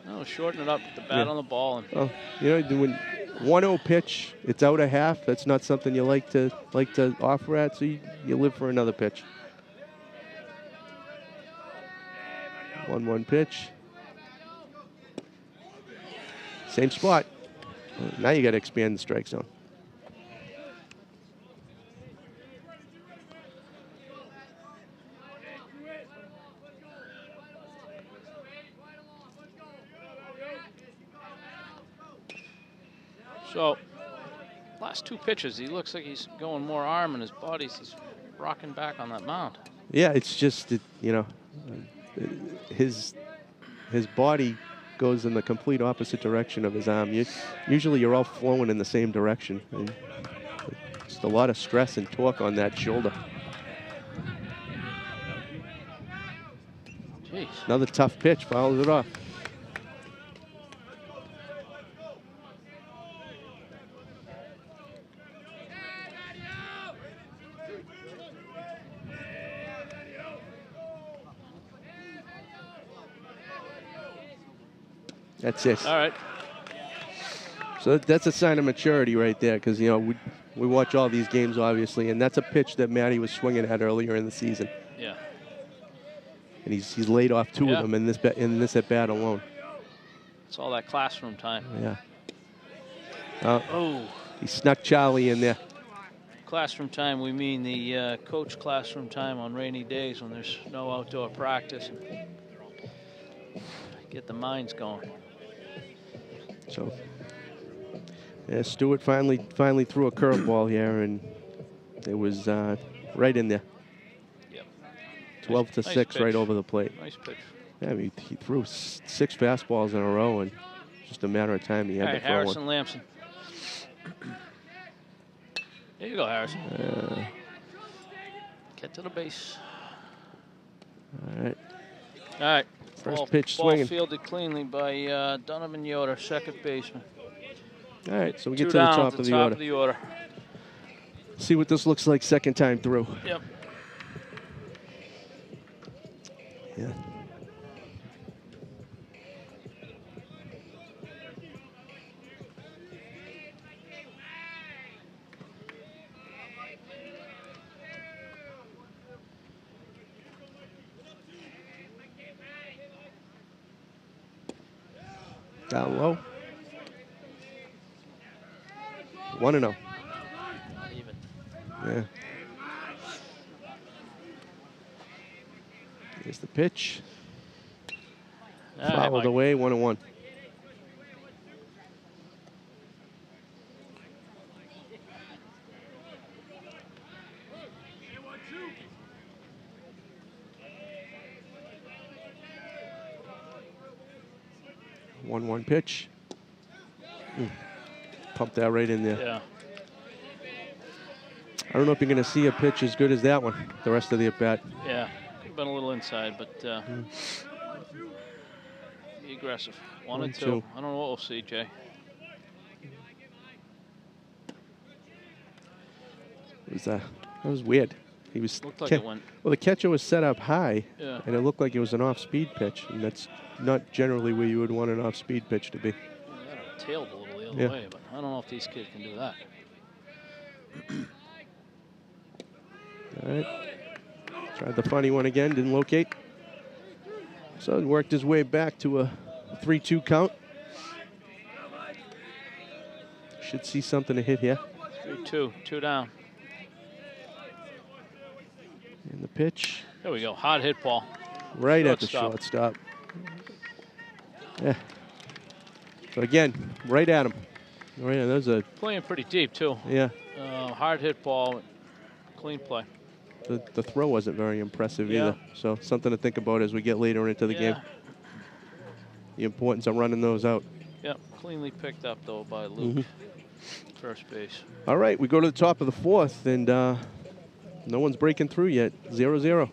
Speaker 2: No, shorten it up, the bat on the ball. And
Speaker 5: when 1-0 pitch, it's out a half. That's not something you like to offer at, so you live for another pitch. 1-1 pitch. Same spot. Now you got to expand the strike zone.
Speaker 2: So, last 2 pitches, he looks like he's going more arm, and his body's rocking back on that mound.
Speaker 5: Yeah, it's just his body goes in the complete opposite direction of his arm. Usually you're all flowing in the same direction. And just a lot of stress and torque on that shoulder.
Speaker 2: Jeez.
Speaker 5: Another tough pitch, fouls it off. That's it.
Speaker 2: All right.
Speaker 5: So that's a sign of maturity right there, because we watch all these games obviously, and that's a pitch that Matty was swinging at earlier in the season.
Speaker 2: Yeah.
Speaker 5: And he's laid off 2 of them in this at bat alone.
Speaker 2: It's all that classroom time.
Speaker 5: Yeah.
Speaker 2: Oh.
Speaker 5: He snuck Charlie in there.
Speaker 2: Classroom time, we mean the coach classroom time on rainy days when there's no outdoor practice. Get the minds going.
Speaker 5: So, Stewart finally threw a curveball here, and it was right in there.
Speaker 2: Yep.
Speaker 5: 12-6
Speaker 2: nice
Speaker 5: right over the plate.
Speaker 2: Nice pitch.
Speaker 5: Yeah, I mean, he threw 6 fastballs in a row, and just a matter of time he had to throw
Speaker 2: Harrison
Speaker 5: one.
Speaker 2: Lamson. There you go, Harrison. Get to the base.
Speaker 5: All right.
Speaker 2: All right.
Speaker 5: First pitch
Speaker 2: ball
Speaker 5: swinging.
Speaker 2: Fielded cleanly by Donovan Yoder, second baseman.
Speaker 5: All right, so we
Speaker 2: 2
Speaker 5: get to the
Speaker 2: down
Speaker 5: top of the order. See what this looks like second time through.
Speaker 2: Yep.
Speaker 5: Yeah. Down low. 1-0.
Speaker 2: Even.
Speaker 5: Yeah. Here's the pitch. Fouled away, 1-1. One pitch. Pump that right in there.
Speaker 2: Yeah.
Speaker 5: I don't know if you're going to see a pitch as good as that one the rest of the at-bat.
Speaker 2: Yeah. Could have been a little inside, but be aggressive. 1 and 2. I don't know what we'll see, Jay.
Speaker 5: That was weird. He was
Speaker 2: looked like it went.
Speaker 5: Well, the catcher was set up high,
Speaker 2: Yeah.
Speaker 5: and it looked like it was an off-speed pitch, and that's not generally where you would want an off-speed pitch to be.
Speaker 2: Well, that tailed a little the other way, but I don't know if these kids can do that.
Speaker 5: All right. Tried the funny one again, didn't locate. So he worked his way back to a 3-2 count. Should see something to hit here.
Speaker 2: 3-2, 2 down.
Speaker 5: And the pitch.
Speaker 2: There we go. Hard hit ball.
Speaker 5: Right at the shortstop. Yeah. So again, right at him. Right, there's a
Speaker 2: playing pretty deep too.
Speaker 5: Yeah.
Speaker 2: Hard hit ball. Clean play.
Speaker 5: The throw wasn't very impressive either. So something to think about as we get later into the game. The importance of running those out.
Speaker 2: Yep. Cleanly picked up though by Luke. First base.
Speaker 5: All right, we go to the top of the 4th, and no one's breaking through yet. 0-0.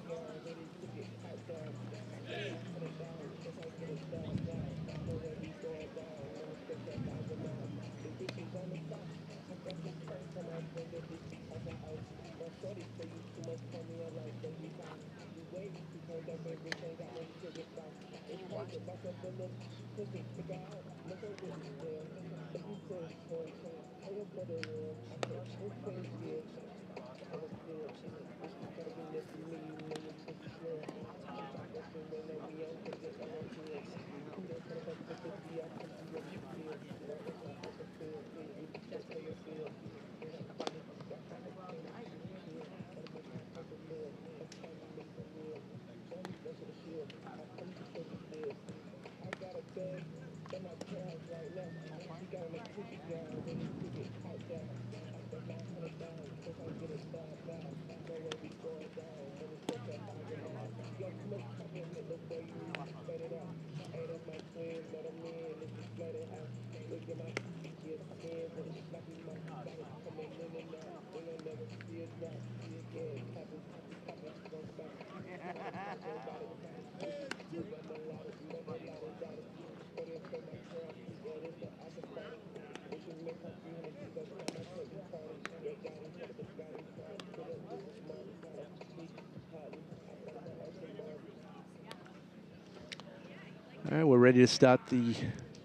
Speaker 5: All right, we're ready to start the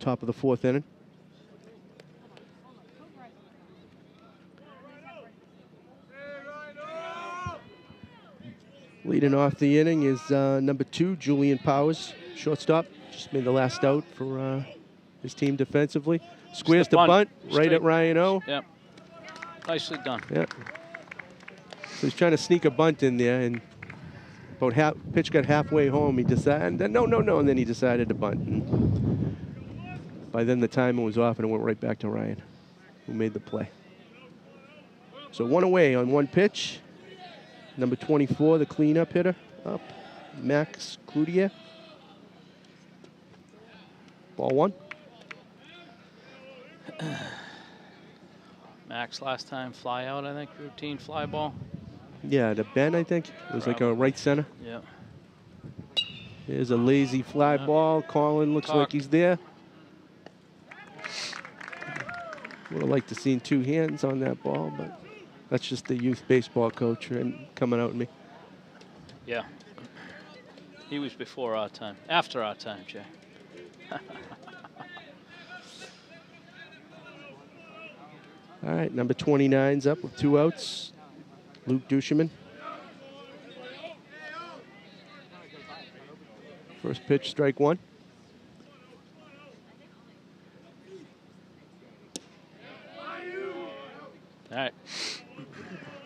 Speaker 5: top of the 4th inning. Leading off the inning is number 2, Julian Powers, shortstop. Just made the last out for his team defensively. Squares the bunt right at Ryan O.
Speaker 2: Yep. Nicely done.
Speaker 5: Yep. So he's trying to sneak a bunt in there, and about pitch got halfway home. He decided, no, and then he decided to bunt. And by then the timer was off, and it went right back to Ryan, who made the play. So 1 away on 1 pitch. Number 24, the cleanup hitter, up, Max Cloutier. Ball 1.
Speaker 2: Max last time fly out, I think, routine fly ball.
Speaker 5: Yeah, to Ben, I think. It was like a right center.
Speaker 2: Yeah.
Speaker 5: Here's a lazy fly ball. Colin looks like he's there. Would have liked to seen 2 hands on that ball, but that's just the youth baseball coach coming out at me.
Speaker 2: Yeah. He was before our time. After our time, Jay.
Speaker 5: All right, number 29's up with 2 outs. Luke Duchemin. First pitch, strike 1.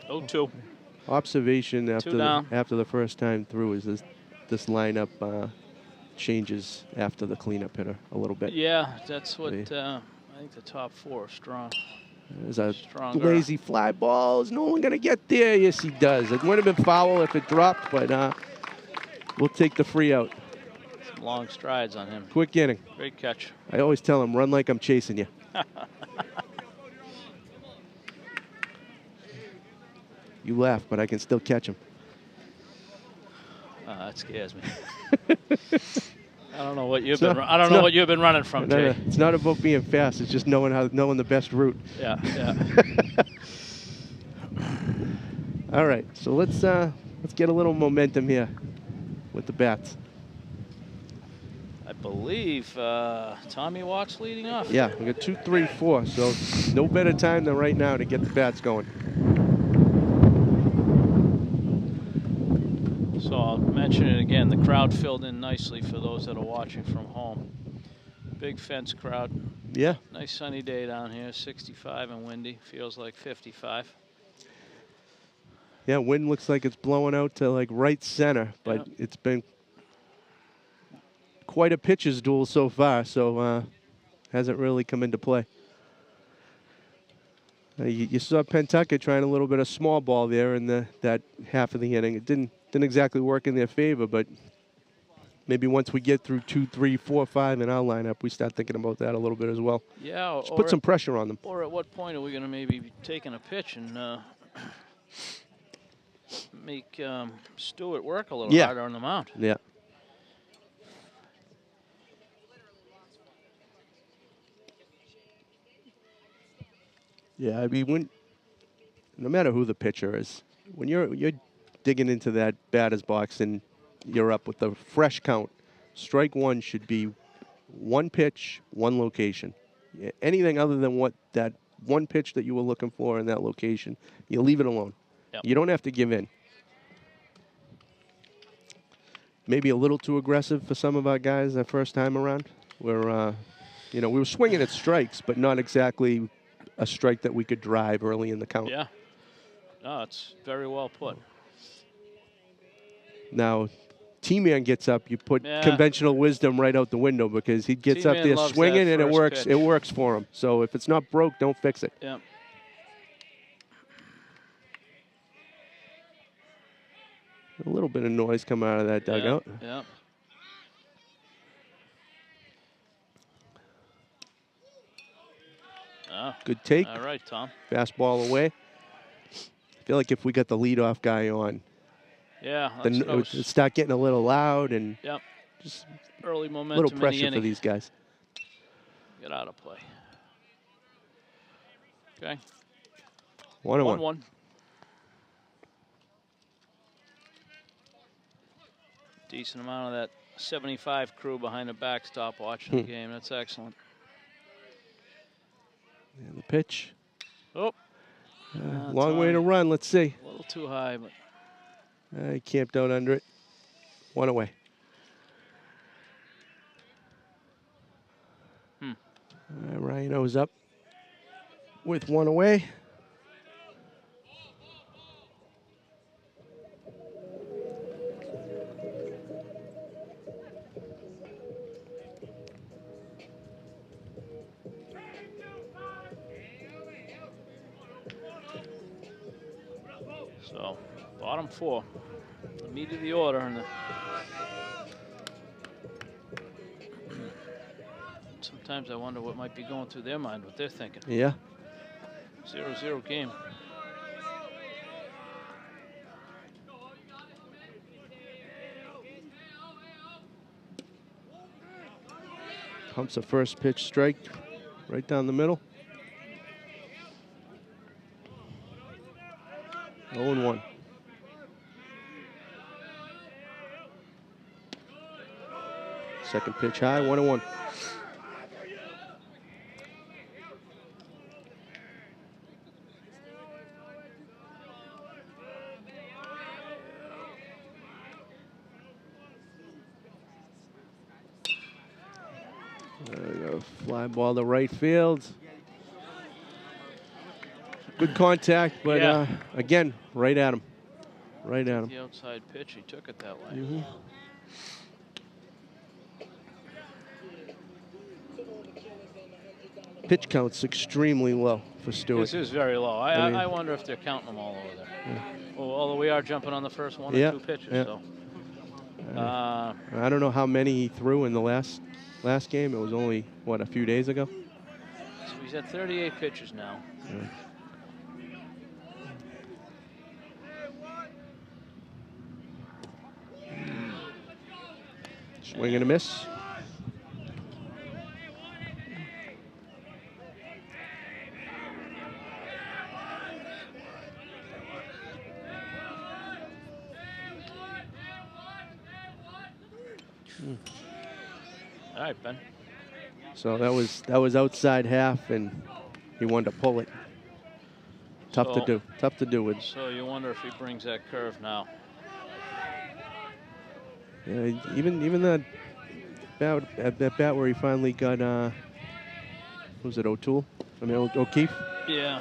Speaker 2: 0-2.
Speaker 5: Observation after
Speaker 2: down.
Speaker 5: after the first time through is this lineup changes after the cleanup hitter a little bit.
Speaker 2: Yeah, that's what I think the top 4 are strong.
Speaker 5: There's a
Speaker 2: Stronger.
Speaker 5: lazy fly ball. Is no one going to get there? Yes, he does. It would have been foul if it dropped, but we'll take the free out.
Speaker 2: Some long strides on him.
Speaker 5: Quick inning.
Speaker 2: Great catch.
Speaker 5: I always tell him, run like I'm chasing you. You laugh, but I can still catch him.
Speaker 2: That scares me. I don't know what you've been. I don't know what you've been running from, Jay.
Speaker 5: It's not about being fast. It's just knowing the best route.
Speaker 2: Yeah, yeah.
Speaker 5: All right, so let's get a little momentum here with the bats.
Speaker 2: I believe Tommy Watts leading off.
Speaker 5: Yeah, we got 2, 3, 4. So no better time than right now to get the bats going.
Speaker 2: So I'll mention it again. The crowd filled in nicely for those that are watching from home. Big fence crowd.
Speaker 5: Yeah.
Speaker 2: Nice sunny day down here. 65 and windy. Feels like 55.
Speaker 5: Yeah, wind looks like it's blowing out to like right center, but it's been quite a pitcher's duel so far, so hasn't really come into play. You saw Pentucket trying a little bit of small ball there in that half of the inning. It didn't exactly work in their favor, but maybe once we get through 2, 3, 4, 5 in our lineup, we start thinking about that a little bit as well.
Speaker 2: Yeah,
Speaker 5: just put some pressure on them.
Speaker 2: Or at what point are we going to maybe be taking a pitch and make Stewart work a little harder on the mound?
Speaker 5: Yeah. Yeah, I mean, no matter who the pitcher is, when you're digging into that batter's box and you're up with a fresh count, strike one should be one pitch, one location. Anything other than what that one pitch that you were looking for in that location, you leave it alone.
Speaker 2: Yep.
Speaker 5: You don't have to give in. Maybe a little too aggressive for some of our guys that first time around, where we were swinging at strikes, but not exactly a strike that we could drive early in the count.
Speaker 2: Yeah. No, it's very well put.
Speaker 5: Now, T-Man gets up, you put conventional wisdom right out the window because he gets up there swinging and it works. Pitch. It works for him. So if it's not broke, don't fix it.
Speaker 2: Yeah.
Speaker 5: A little bit of noise coming out of that dugout.
Speaker 2: Yeah.
Speaker 5: Good take.
Speaker 2: All right, Tom.
Speaker 5: Fastball away. I feel like if we got the leadoff guy on, then it would start getting a little loud and
Speaker 2: just early momentum.
Speaker 5: Little pressure
Speaker 2: in the
Speaker 5: for these guys.
Speaker 2: Get out of play. Okay.
Speaker 5: 1-1.
Speaker 2: Decent amount of that 75 crew behind the backstop watching the game. That's excellent.
Speaker 5: And the pitch.
Speaker 2: Oh.
Speaker 5: Long way to run. Let's see.
Speaker 2: A little too high, but
Speaker 5: he camped out under it. 1 away. Rhino's up with 1 away.
Speaker 2: So, bottom 4, the meat of the order, and sometimes I wonder what might be going through their mind, what they're thinking.
Speaker 5: Yeah.
Speaker 2: 0-0 game.
Speaker 5: Pumps a first pitch strike right down the middle. 0-1. Second pitch high, 1-1. There we go. Fly ball to right field. Good contact, but
Speaker 2: Yeah.
Speaker 5: again, right at him. Right at him.
Speaker 2: The outside pitch, he took it that way.
Speaker 5: Mm-hmm. Pitch count's extremely low for Stewart.
Speaker 2: This is very low.
Speaker 5: I mean-
Speaker 2: I wonder if they're counting them all over there. Well, although we are jumping on the first one
Speaker 5: Yeah,
Speaker 2: or two pitches,
Speaker 5: yeah.
Speaker 2: so.
Speaker 5: I don't know how many he threw in the last game. It was only, what, a few days ago?
Speaker 2: So he's at 38 pitches now.
Speaker 5: Yeah. Swing and a miss.
Speaker 2: All right, Ben.
Speaker 5: So that was outside half, and he wanted to pull it. Tough to do. Tough to do with.
Speaker 2: So you wonder if he brings that curve now.
Speaker 5: Yeah, even that bat where he finally got was it O'Toole? I mean O'Keefe.
Speaker 2: Yeah.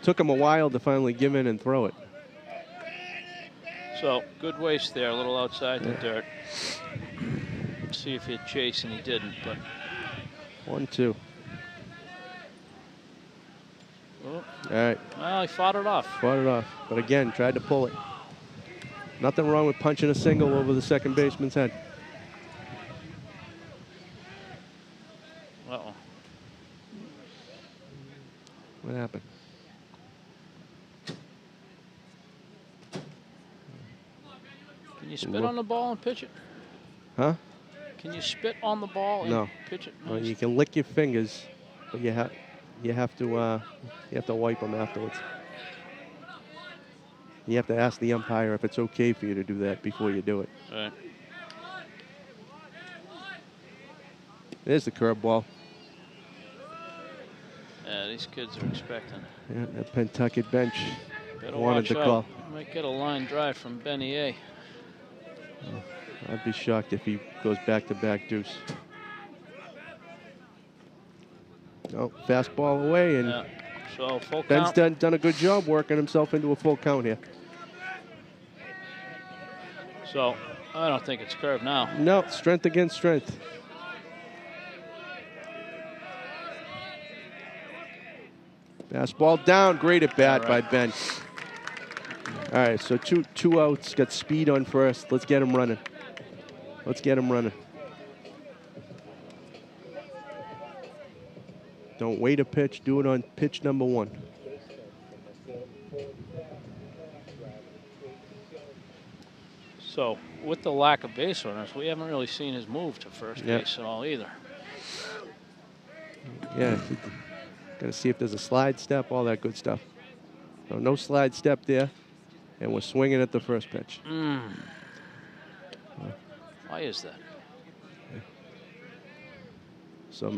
Speaker 5: Took him a while to finally give in and throw it.
Speaker 2: So good waste there, a little outside the dirt. See if he'd chase, and he didn't. But
Speaker 5: 1-2.
Speaker 2: oh,
Speaker 5: All right.
Speaker 2: well, he fought it off.
Speaker 5: Fought it off, but again tried to pull it. Nothing wrong with punching a single over the second baseman's head.
Speaker 2: Uh-oh.
Speaker 5: What happened?
Speaker 2: Can you spit on the ball and pitch it?
Speaker 5: Huh?
Speaker 2: Can you spit on the ball and
Speaker 5: No.
Speaker 2: pitch it?
Speaker 5: Well, you can lick your fingers, but you have to wipe them afterwards. You have to ask the umpire if it's okay for you to do that before you do it.
Speaker 2: All right.
Speaker 5: There's the curveball.
Speaker 2: Yeah, these kids are expecting.
Speaker 5: Yeah, that Pentucket bench
Speaker 2: Better
Speaker 5: wanted
Speaker 2: watch
Speaker 5: the
Speaker 2: out.
Speaker 5: call.
Speaker 2: Might get a line drive from Benny A.
Speaker 5: I'd be shocked if he goes back-to-back deuce. No, fastball away, and
Speaker 2: Yeah. So full
Speaker 5: Ben's
Speaker 2: count.
Speaker 5: done a good job working himself into a full count here.
Speaker 2: So I don't think it's curved now.
Speaker 5: No, strength against strength. Fastball down, great at bat by Ben. All right, so two outs, got speed on first. Let's get him running. Let's get him running. Don't wait a pitch, do it on pitch number 1.
Speaker 2: So with the lack of base runners, we haven't really seen his move to first
Speaker 5: Yeah.
Speaker 2: base at all either.
Speaker 5: Yeah, got to see if there's a slide step, all that good stuff. So no slide step there, and we're swinging at the first pitch.
Speaker 2: Why is that?
Speaker 5: So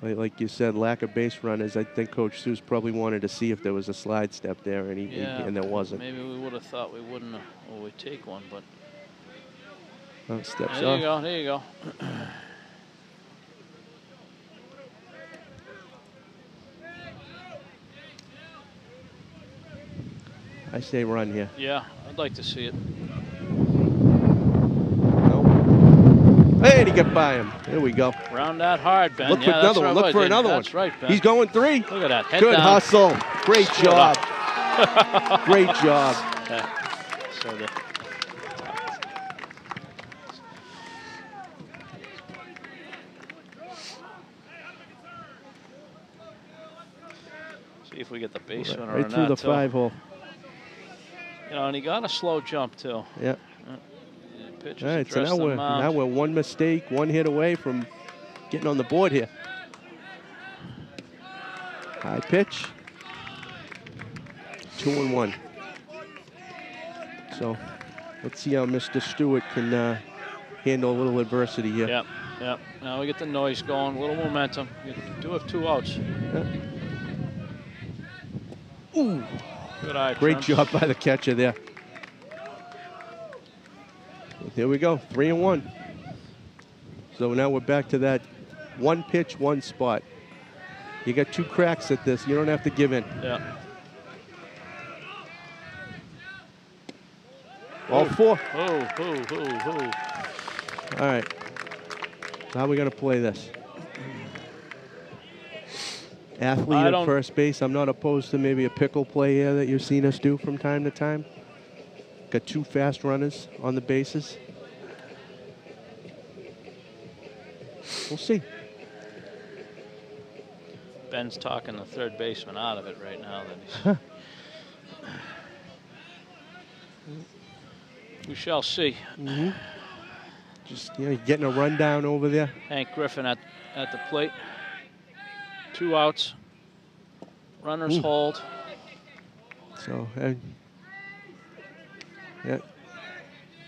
Speaker 5: like you said, lack of base runners. I think Coach Seuss probably wanted to see if there was a slide step there, and and there wasn't.
Speaker 2: Maybe we would have thought we wouldn't, or we'd take one, but
Speaker 5: Oh, steps
Speaker 2: there
Speaker 5: off.
Speaker 2: you go. There you go.
Speaker 5: I say run here.
Speaker 2: Yeah, I'd like to see it.
Speaker 5: No. Hey, he got by him. There we go.
Speaker 2: Round that hard, Ben.
Speaker 5: Look for
Speaker 2: Yeah, that's
Speaker 5: another one.
Speaker 2: right.
Speaker 5: Look for another one.
Speaker 2: That's right, Ben.
Speaker 5: He's going 3.
Speaker 2: Look at that. Head
Speaker 5: Good
Speaker 2: down.
Speaker 5: hustle. Great
Speaker 2: Stood
Speaker 5: job.
Speaker 2: up.
Speaker 5: Great job.
Speaker 2: Yeah. So see if we get the base runner
Speaker 5: Right
Speaker 2: on
Speaker 5: through
Speaker 2: that,
Speaker 5: the
Speaker 2: too.
Speaker 5: 5-hole.
Speaker 2: You know, and he got a slow jump too.
Speaker 5: Yeah.
Speaker 2: Pitches
Speaker 5: All right, so
Speaker 2: addressed the mound.
Speaker 5: now we're one mistake, one hit away from getting on the board here. High pitch. 2-1. So let's see how Mr. Stewart can handle a little adversity here.
Speaker 2: Yep, yep. Now we get the noise going, a little momentum. You do have 2 outs.
Speaker 5: Yeah. Ooh.
Speaker 2: Good eye.
Speaker 5: Great
Speaker 2: Trump.
Speaker 5: job by the catcher there. Here we go, 3-1. So now we're back to that 1 pitch, 1 spot. You got 2 cracks at this. You don't have to give in.
Speaker 2: Yeah.
Speaker 5: All four.
Speaker 2: All
Speaker 5: right. How are we going to play this? Athlete at first base. I'm not opposed to maybe a pickle play here that you've seen us do from time to time. Got 2 fast runners on the bases. We'll see.
Speaker 2: Ben's talking the third baseman out of it right now. That he's we shall see.
Speaker 5: Just getting a rundown over there.
Speaker 2: Hank Griffin at the plate. 2 outs. Runners hold.
Speaker 5: So, yeah.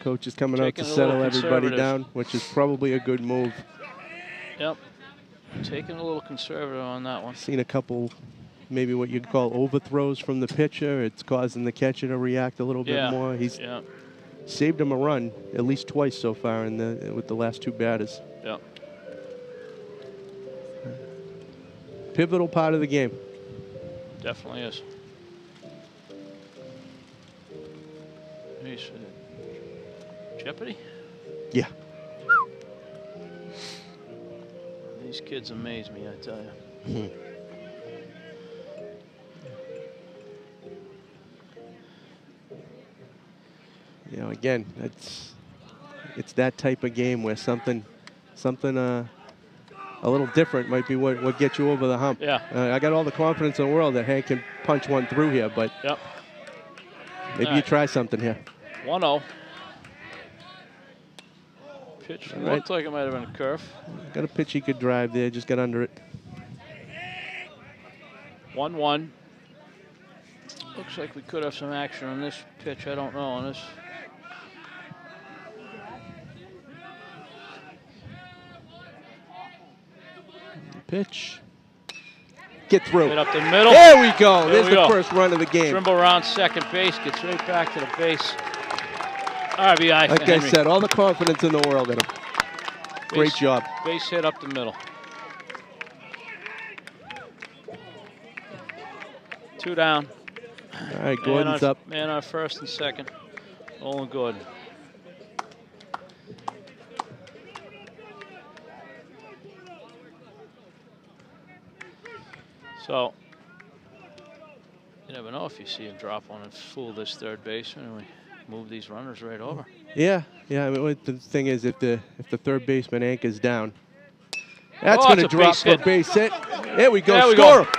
Speaker 5: Coach is coming out to settle everybody down, which is probably a good move.
Speaker 2: Yep. Taking a little conservative on that one.
Speaker 5: Seen a couple, maybe what you'd call overthrows from the pitcher. It's causing the catcher to react a little bit more. He's saved him a run at least twice so far with the last 2 batters.
Speaker 2: Yeah.
Speaker 5: Pivotal part of the game.
Speaker 2: Definitely is. Jeopardy?
Speaker 5: Yeah.
Speaker 2: These kids amaze me, I tell you.
Speaker 5: Again, it's that type of game where something a little different might be what gets you over the hump.
Speaker 2: Yeah.
Speaker 5: I got all the confidence in the world that Hank can punch one through here, but maybe you try something here.
Speaker 2: 1-0. Pitch looked like it might have been a curve.
Speaker 5: Got a pitch he could drive there, just got under it.
Speaker 2: 1-1. Looks like we could have some action on this pitch. I don't know on this.
Speaker 5: Pitch. Get through.
Speaker 2: Right up the middle.
Speaker 5: There we go. There's the first run of the game.
Speaker 2: Trimble around second base, gets right back to the base. RBI.
Speaker 5: Like I said, all the confidence in the world in him. Great job.
Speaker 2: Base hit up the middle. 2 down.
Speaker 5: All right, Gordon's up.
Speaker 2: Man on first and second. Olin Gordon. So, you never know if you see a drop on and fool this third baseman, and we move these runners right over.
Speaker 5: Yeah. I mean, the thing is, if the third baseman anchors down, that's going to drop for a base hit. There we go.
Speaker 2: There we
Speaker 5: Score.
Speaker 2: go.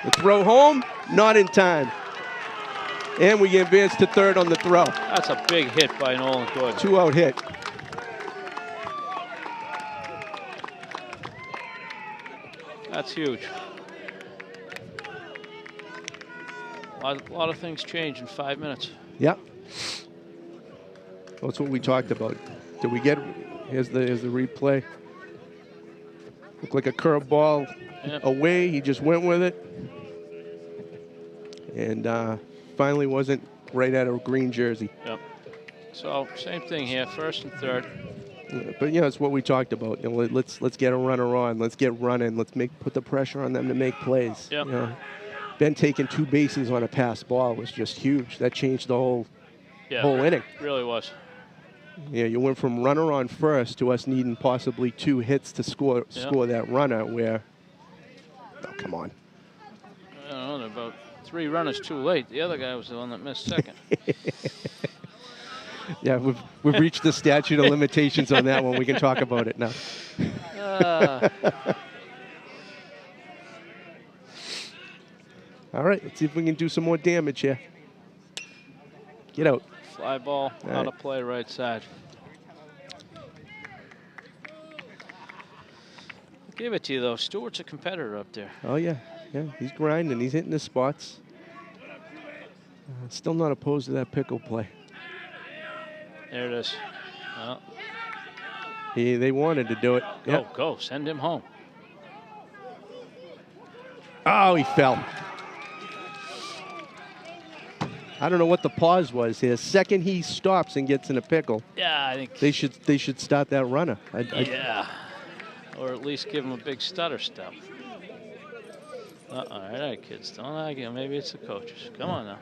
Speaker 5: The throw home, not in time. And we advance to third on the throw.
Speaker 2: That's a big hit by Nolan Gordon.
Speaker 5: 2-out hit.
Speaker 2: That's huge. A lot of things change in 5 minutes.
Speaker 5: Yep. That's what we talked about. Did we get? Here's the replay. Looked like a curveball away. He just went with it, and finally wasn't right at a green jersey.
Speaker 2: Yep. So same thing here, first and third.
Speaker 5: Yeah, but it's what we talked about. Let's get a runner on. Let's get running. Let's put the pressure on them to make plays.
Speaker 2: Yep.
Speaker 5: Ben taking 2 bases on a pass ball was just huge. That changed the whole inning.
Speaker 2: Really was.
Speaker 5: Yeah, you went from runner on first to us needing possibly 2 hits to score that runner. Where, oh, come on.
Speaker 2: I don't know, about 3 runners too late. The other guy was the one that missed second.
Speaker 5: Yeah, we've reached the statute of limitations on that one. We can talk about it now. All right, let's see if we can do some more damage here. Get out.
Speaker 2: Fly ball, out of play, right side. I'll give it to you, though. Stewart's a competitor up there.
Speaker 5: Oh, yeah. Yeah, he's grinding. He's hitting the spots. Still not opposed to that pickle play.
Speaker 2: There it is. Well,
Speaker 5: they wanted to do it.
Speaker 2: Go. Send him home.
Speaker 5: Oh, he fell. I don't know what the pause was here. Second he stops and gets in a pickle.
Speaker 2: Yeah, I think
Speaker 5: they should start that runner.
Speaker 2: Yeah, or at least give him a big stutter step. All right, kids, don't argue. Maybe it's the coaches. Come on now.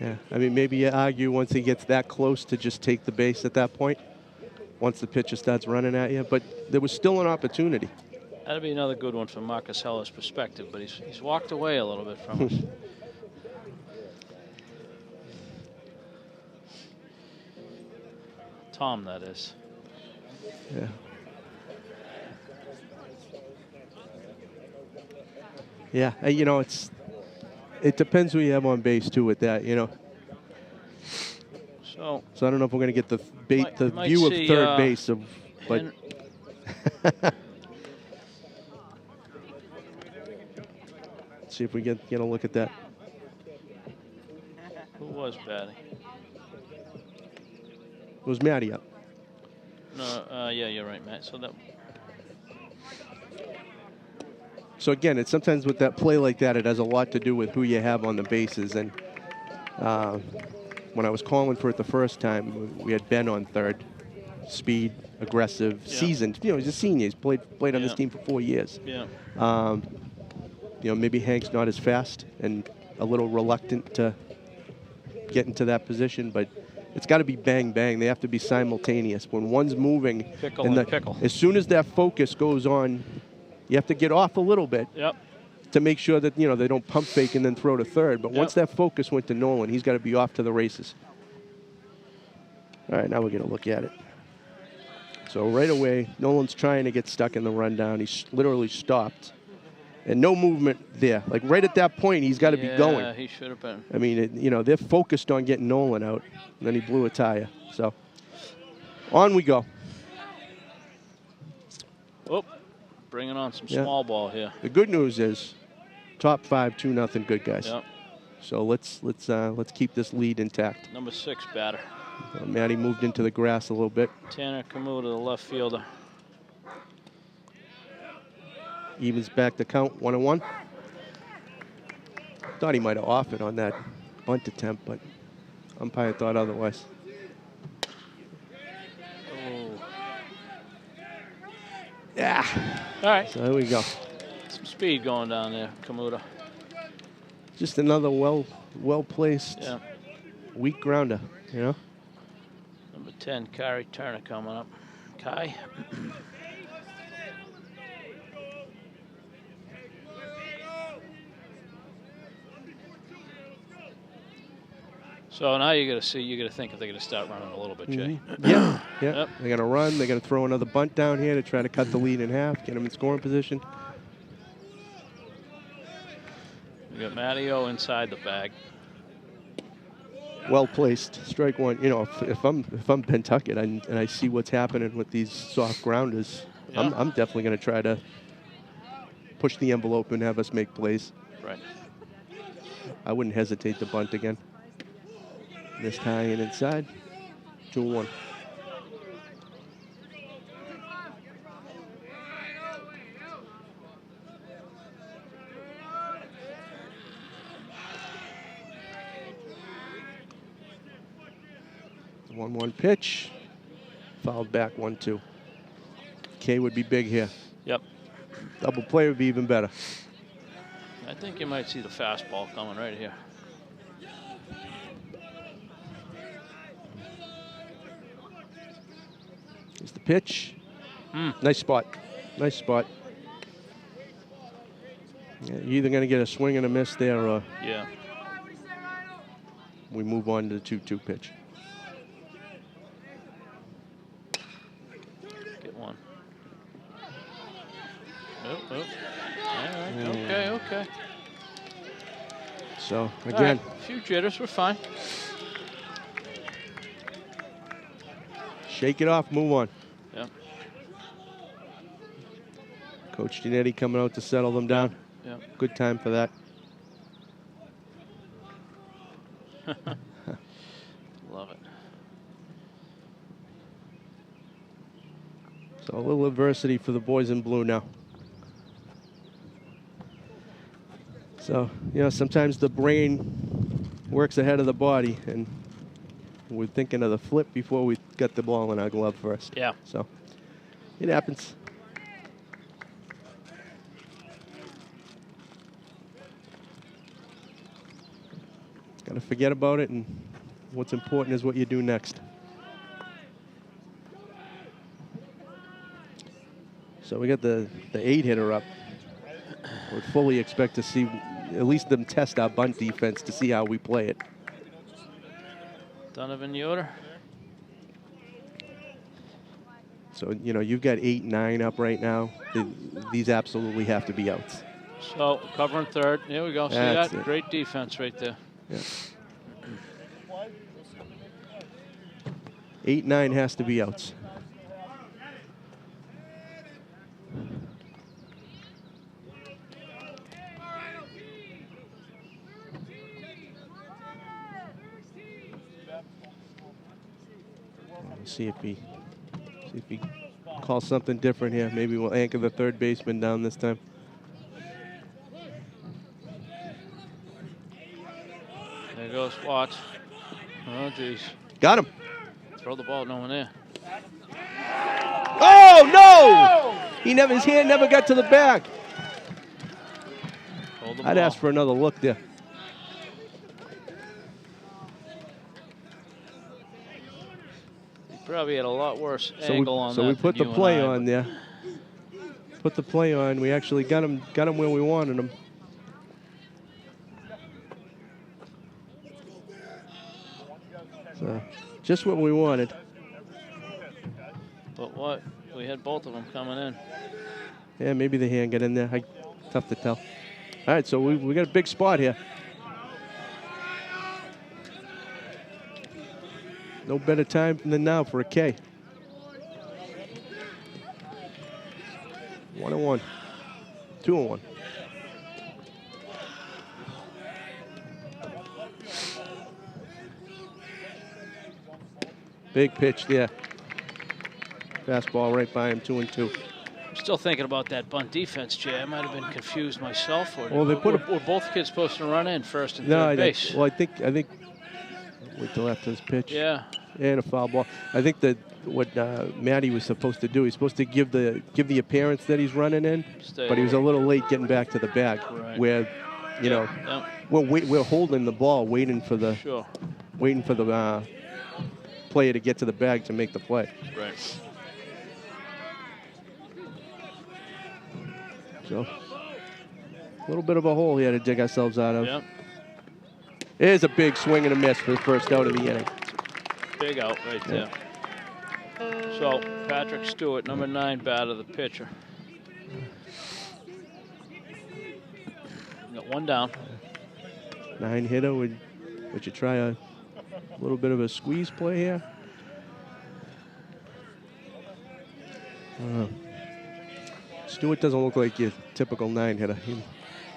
Speaker 5: Yeah, I mean, maybe you argue once he gets that close to just take the base at that point, once the pitcher starts running at you. But there was still an opportunity.
Speaker 2: That'd be another good one from Marcus Heller's perspective, but he's walked away a little bit from us. Tom, that is.
Speaker 5: Yeah. Yeah, you know, it depends who you have on base too with that, you know.
Speaker 2: So
Speaker 5: I don't know if we're going to get the
Speaker 2: might
Speaker 5: view of
Speaker 2: see,
Speaker 5: third base of, but see if we get a look at that.
Speaker 2: Who was batting?
Speaker 5: It was Matty up.
Speaker 2: No, yeah, you're right, Matt.
Speaker 5: So again, it's sometimes with that play like that, it has a lot to do with who you have on the bases. And when I was calling for it the first time, we had Ben on third. Speed, aggressive, seasoned. You know, he's a senior. He's played on this team for 4 years.
Speaker 2: Yeah.
Speaker 5: You know, maybe Hank's not as fast and a little reluctant to get into that position, but it's got to be bang, bang. They have to be simultaneous. When one's moving,
Speaker 2: pickle.
Speaker 5: As soon as that focus goes on, you have to get off a little bit to make sure that, you know, they don't pump fake and then throw to third. But once that focus went to Nolan, he's got to be off to the races. All right, now we're going to look at it. So right away, Nolan's trying to get stuck in the rundown. He's literally stopped. And no movement there. Like right at that point, he's got to be going.
Speaker 2: Yeah, he should have been.
Speaker 5: I mean, you know, they're focused on getting Nolan out. And then he blew a tire. So on we go.
Speaker 2: Oh, bringing on some small ball here.
Speaker 5: The good news is top 5, 2-0 good guys.
Speaker 2: Yep.
Speaker 5: So let's keep this lead intact.
Speaker 2: Number 6 batter.
Speaker 5: Matty moved into the grass a little bit.
Speaker 2: Tanner Kamuta, the left fielder.
Speaker 5: Evens back to count 1-1. Thought he might have offered on that bunt attempt, but umpire thought otherwise.
Speaker 2: Oh.
Speaker 5: Yeah.
Speaker 2: All right.
Speaker 5: So there we go.
Speaker 2: Some speed going down there, Kamuta.
Speaker 5: Just another well-placed, weak grounder, you know?
Speaker 2: Number 10, Kari Turner coming up. Kai. So now you're going to think if they're going to start running a little bit, Jay.
Speaker 5: Yeah. They're going to run. They're going to throw another bunt down here to try to cut the lead in half, get them in scoring position.
Speaker 2: We got Matteo inside the bag.
Speaker 5: Well placed, strike one. You know, if I'm Pentucket and I see what's happening with these soft grounders, I'm definitely going to try to push the envelope and have us make plays.
Speaker 2: Right.
Speaker 5: I wouldn't hesitate to bunt again. Missed high and inside. 2-1. The 1-1 pitch. Fouled back 1-2. K would be big here.
Speaker 2: Yep.
Speaker 5: Double play would be even better.
Speaker 2: I think you might see the fastball coming right here.
Speaker 5: Here's the pitch. Nice spot. Nice spot. Yeah, you're either going to get a swing and a miss there or we move on to the 2-2 pitch.
Speaker 2: Get one. Oh. All right. Okay.
Speaker 5: So, again.
Speaker 2: Right. A few jitters, we're fine.
Speaker 5: Shake it off, move on.
Speaker 2: Yep.
Speaker 5: Coach Giannetti coming out to settle them down.
Speaker 2: Yep.
Speaker 5: Good time for that.
Speaker 2: Love it.
Speaker 5: So a little adversity for the boys in blue now. So, you know, sometimes the brain works ahead of the body, and we're thinking of the flip before we got the ball in our glove first.
Speaker 2: Yeah.
Speaker 5: So it happens. Got to forget about it, and what's important is what you do next. So we got the 8-hitter up. Would fully expect to see at least them test our bunt defense to see how we play it.
Speaker 2: Donovan Yoder.
Speaker 5: So, you know, you've got 8, 9 up right now. These absolutely have to be outs.
Speaker 2: So covering third. Here we go. See
Speaker 5: That's
Speaker 2: that?
Speaker 5: it.
Speaker 2: Great defense right there.
Speaker 5: Yeah. 8, 9 has to be outs. See if he calls something different here. Maybe we'll anchor the third baseman down this time.
Speaker 2: There goes Watts. Oh, geez.
Speaker 5: Got him.
Speaker 2: Throw the ball, no one there.
Speaker 5: Oh, no! His hand never got to the bag.
Speaker 2: Hold the
Speaker 5: I'd
Speaker 2: ball.
Speaker 5: ask for another look there.
Speaker 2: Probably had a lot worse angle on that.
Speaker 5: So we put
Speaker 2: than
Speaker 5: the
Speaker 2: you
Speaker 5: play
Speaker 2: and I,
Speaker 5: on there. Put the play on. We actually got him where we wanted him. So just what we wanted.
Speaker 2: But what? We had both of them coming in.
Speaker 5: Yeah, maybe the hand got in there. Tough to tell. All right, so we got a big spot here. No better time than now for a K. 1-1. 2-1. Big pitch there. Fastball right by him, 2-2.
Speaker 2: I'm still thinking about that bunt defense, Jay. I might have been confused myself. Or
Speaker 5: Well, they put
Speaker 2: were both kids supposed to run in first and third base?
Speaker 5: Well, I think. Wait till after this pitch.
Speaker 2: Yeah.
Speaker 5: And a foul ball. I think that what Matty was supposed to do, he's supposed to give the appearance that he's running in, but he was a little late getting back to the bag.
Speaker 2: Right.
Speaker 5: Where, you know, we're holding the ball, waiting for the player to get to the bag to make the play.
Speaker 2: Right.
Speaker 5: So, a little bit of a hole here to dig ourselves out of.
Speaker 2: Yep.
Speaker 5: There's a big swing and a miss for the first out of the inning.
Speaker 2: Big out right there. So, Patrick Stewart, number 9 batter, the pitcher. Got one down.
Speaker 5: 9-hitter. Would you try a little bit of a squeeze play here? Stewart doesn't look like your typical 9-hitter. He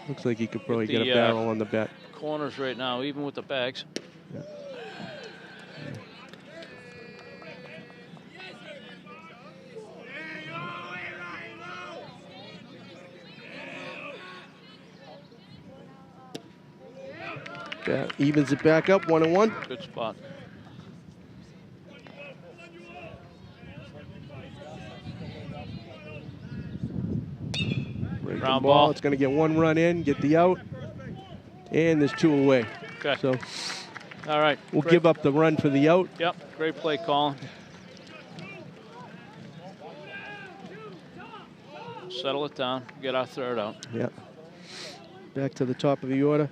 Speaker 5: looks like he could probably get a barrel on the bat.
Speaker 2: Corners right now, even with the bags.
Speaker 5: Yeah. Evens it back up, 1-1.
Speaker 2: Good spot. Ground ball.
Speaker 5: It's going to get 1 run in, get the out, and there's 2 away.
Speaker 2: Okay.
Speaker 5: So,
Speaker 2: all right.
Speaker 5: We'll give up the run for the out.
Speaker 2: Yep. Great play calling. Settle it down. Get our third out.
Speaker 5: Yep. Back to the top of the order,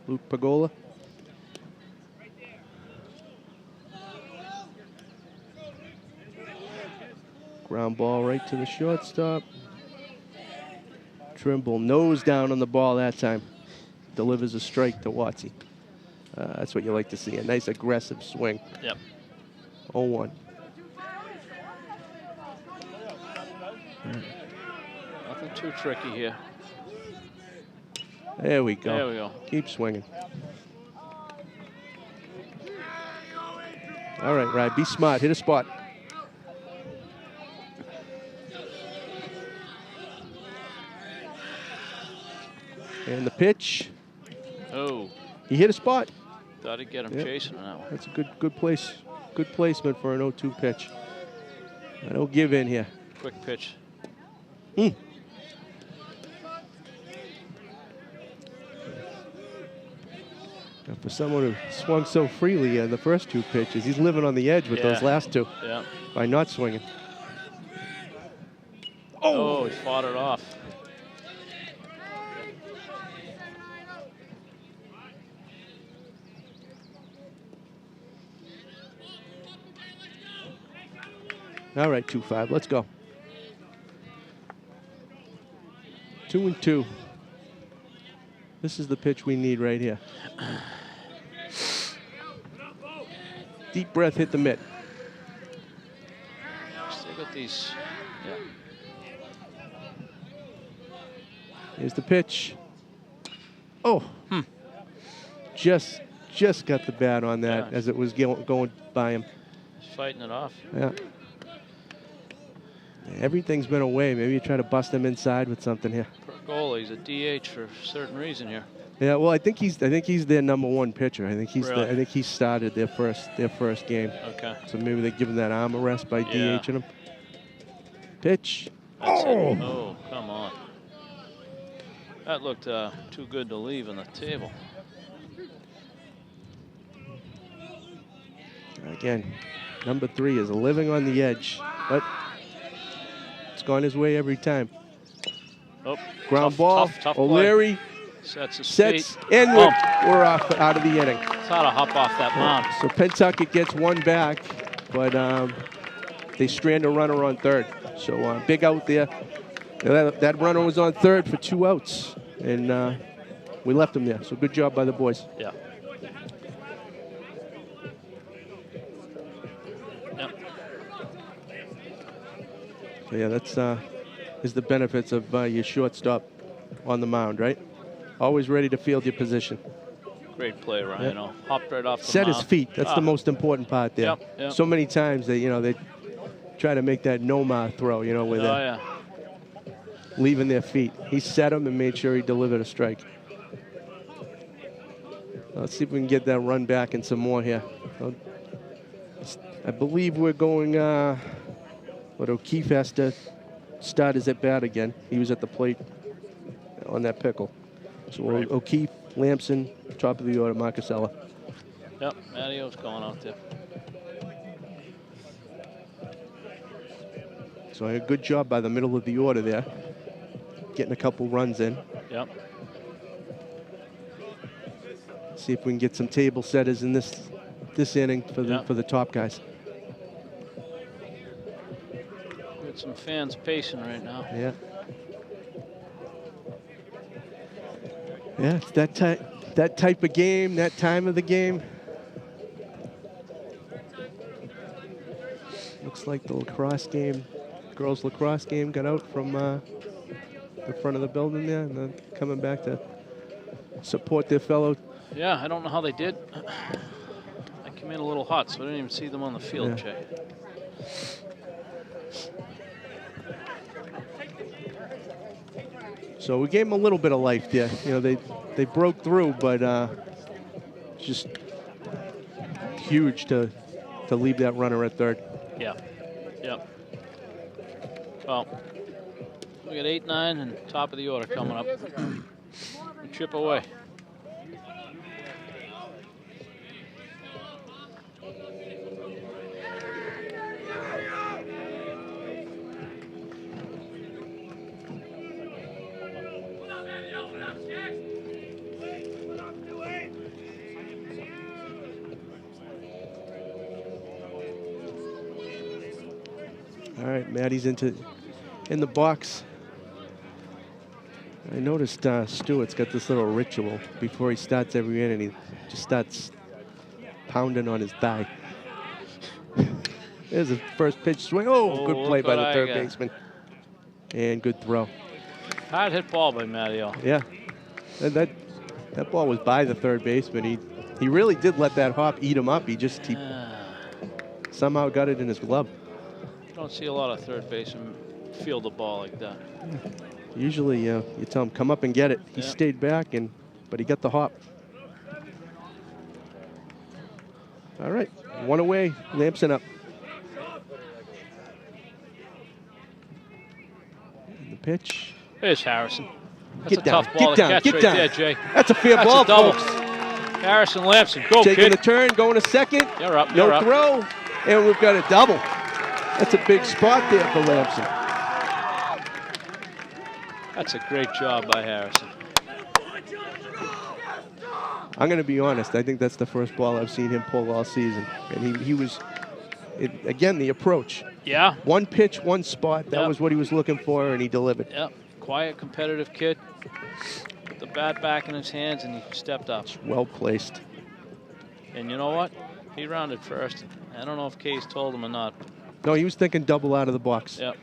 Speaker 5: Luke Pagola. Ground ball right to the shortstop. Trimble nose down on the ball that time. Delivers a strike to Watsy. That's what you like to see, a nice aggressive swing.
Speaker 2: Yep.
Speaker 5: 0-1.
Speaker 2: Nothing too tricky here.
Speaker 5: There we go.
Speaker 2: There we go.
Speaker 5: Keep swinging. All right, Ryan, be smart. Hit a spot. And the pitch.
Speaker 2: Oh.
Speaker 5: He hit a spot.
Speaker 2: Thought he'd get him chasing on that one.
Speaker 5: That's a good place. Good placement for an 0-2 pitch. I don't give in here.
Speaker 2: Quick pitch.
Speaker 5: And for someone who swung so freely in the first 2 pitches, he's living on the edge with those last 2 by not swinging.
Speaker 2: Oh, he fought it off.
Speaker 5: All right, 2-5. Let's go. 2-2. This is the pitch we need right here. Deep breath, hit the mitt.
Speaker 2: Still got these. Yeah.
Speaker 5: Here's the pitch. Oh, just got the bat on that as it was going by him.
Speaker 2: He's fighting it off.
Speaker 5: Yeah. Everything's been away. Maybe you try to bust him inside with something here.
Speaker 2: Goalie, he's a DH for a certain reason here.
Speaker 5: Yeah, well, I think he's their #1 pitcher. I think
Speaker 2: Really?
Speaker 5: I think he started their first game.
Speaker 2: Okay.
Speaker 5: So maybe they give him that arm arrest by DHing him. Pitch.
Speaker 2: That's it. Oh, come on. That looked too good to leave on the table.
Speaker 5: Again, #3 is living on the edge, but it's gone his way every time.
Speaker 2: Oh,
Speaker 5: ground ball.
Speaker 2: Tough
Speaker 5: O'Leary
Speaker 2: sets
Speaker 5: and we're off out of the inning.
Speaker 2: It's how to hop off that mound.
Speaker 5: So Pentucket gets 1 back, but they strand a runner on 3rd. So big out there. That runner was on 3rd for 2 outs, and we left him there. So good job by the boys.
Speaker 2: Yeah. Yep.
Speaker 5: So yeah, that's is the benefits of your shortstop on the mound, right? Always ready to field your position.
Speaker 2: Great play, Ryan. Hopped right off the
Speaker 5: Set
Speaker 2: mound.
Speaker 5: his feet. That's the most important part there.
Speaker 2: Yep.
Speaker 5: So many times they try to make that no-ma throw, where they're leaving their feet. He set him and made sure he delivered a strike. Let's see if we can get that run back and some more here. I believe we're going, but O'Keefe has to start his at-bat again. He was at the plate on that pickle. So O'Keefe, Lamson, top of the order, Marcusella.
Speaker 2: Yep, Mattio's going out there.
Speaker 5: So a good job by the middle of the order there, getting a couple runs in.
Speaker 2: Yep.
Speaker 5: See if we can get some table setters in this inning for the top guys.
Speaker 2: Got some fans pacing right now.
Speaker 5: Yeah. Yeah, it's that type of game, that time of the game. Looks like the lacrosse game, girls lacrosse game, got out from the front of the building there, and then coming back to support their fellow.
Speaker 2: Yeah, I don't know how they did. I came in a little hot, so I didn't even see them on the field, Jay.
Speaker 5: So we gave them a little bit of life there. They broke through, but just huge to leave that runner at 3rd.
Speaker 2: Yeah. Yep. Well, we got 8-9 and top of the order coming up. We chip away.
Speaker 5: All right, Maddie's in the box. I noticed Stewart's got this little ritual before he starts every inning. He just starts pounding on his thigh. There's the first pitch swing. Oh, good play by the 3rd baseman. And good throw.
Speaker 2: Hard hit ball by Mattio.
Speaker 5: Yeah, and that ball was by the 3rd baseman. He really did let that hop eat him up. He somehow got it in his glove.
Speaker 2: Don't see a lot of third basemen field the ball like that.
Speaker 5: Usually, you tell him come up and get it. He stayed back, but he got the hop. All right, 1 away. Lamson up. And the pitch.
Speaker 2: There's Harrison. That's
Speaker 5: Get
Speaker 2: a
Speaker 5: down,
Speaker 2: tough ball
Speaker 5: get
Speaker 2: to
Speaker 5: down,
Speaker 2: catch
Speaker 5: get
Speaker 2: right
Speaker 5: down.
Speaker 2: there, Jay.
Speaker 5: That's a fair
Speaker 2: That's
Speaker 5: ball,
Speaker 2: a double.
Speaker 5: folks.
Speaker 2: Harrison Lamson, go,
Speaker 5: Taking
Speaker 2: kid.
Speaker 5: the turn, going to second.
Speaker 2: You're up,
Speaker 5: No
Speaker 2: you're up.
Speaker 5: throw, and we've got a double. That's a big spot there for Lamson.
Speaker 2: That's a great job by Harrison.
Speaker 5: I'm going to be honest. I think that's the first ball I've seen him pull all season. And he was, again, the approach.
Speaker 2: Yeah.
Speaker 5: One pitch, one spot. That was what he was looking for, and he delivered.
Speaker 2: Yep. Quiet, competitive kid. Put the bat back in his hands, and he stepped up.
Speaker 5: Well placed.
Speaker 2: And you know what? He rounded first. I don't know if Case told him or not.
Speaker 5: No, he was thinking double out of the box.
Speaker 2: Yep.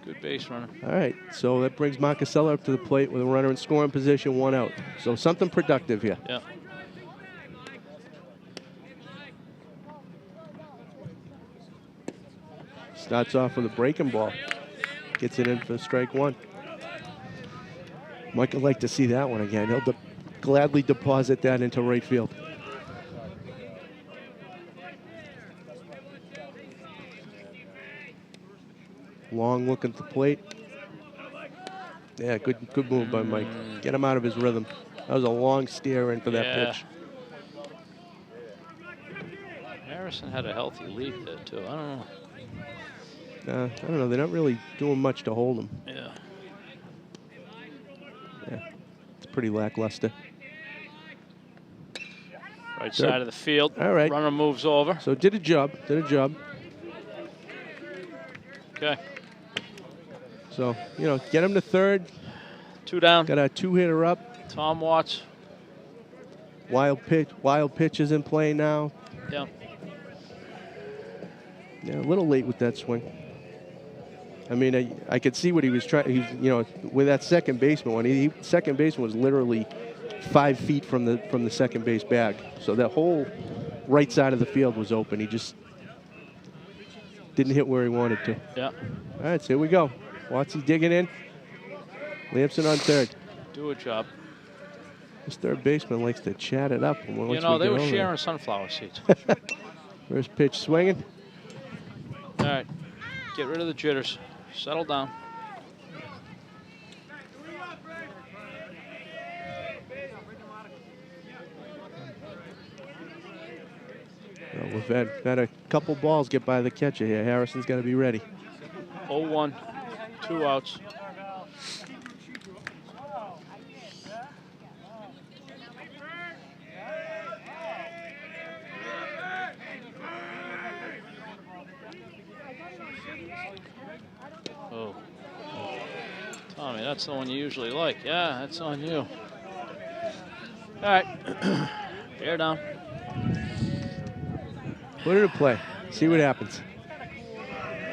Speaker 2: Good base runner.
Speaker 5: All right, so that brings Marcasella up to the plate with a runner in scoring position, 1 out. So something productive here.
Speaker 2: Yeah.
Speaker 5: Starts off with a breaking ball. Gets it in for strike 1. Mike would like to see that one again. He'll gladly deposit that into right field. Long look at the plate. Yeah, good move by Mike. Get him out of his rhythm. That was a long steer in for that pitch.
Speaker 2: Harrison had a healthy lead there, too. I don't know.
Speaker 5: I don't know. They're not really doing much to hold him.
Speaker 2: Yeah.
Speaker 5: Yeah, it's pretty lackluster.
Speaker 2: Right side of the field.
Speaker 5: All right.
Speaker 2: Runner moves over.
Speaker 5: So did a job.
Speaker 2: Okay.
Speaker 5: So, get him to third.
Speaker 2: 2 down.
Speaker 5: Got a 2-hitter up.
Speaker 2: Tom Watts.
Speaker 5: Wild pitch is in play now.
Speaker 2: Yep.
Speaker 5: Yeah, a little late with that swing. I mean, I could see what he was trying. With that second baseman one, second baseman was literally 5 feet from the second base bag. So that whole right side of the field was open. He just didn't hit where he wanted to.
Speaker 2: Yeah.
Speaker 5: All right, so here we go. Watsy digging in. Lamson on third.
Speaker 2: Do a job.
Speaker 5: This third baseman likes to chat it up.
Speaker 2: They were sharing sunflower seeds.
Speaker 5: First pitch swinging.
Speaker 2: All right. Get rid of the jitters. Settle down.
Speaker 5: Well, we've had a couple balls get by the catcher here. Harrison's got to be ready.
Speaker 2: 0-1. 2 outs. Oh. Tommy, that's the one you usually like. Yeah, that's on you. All right. Bear down.
Speaker 5: Put it in play. See what happens.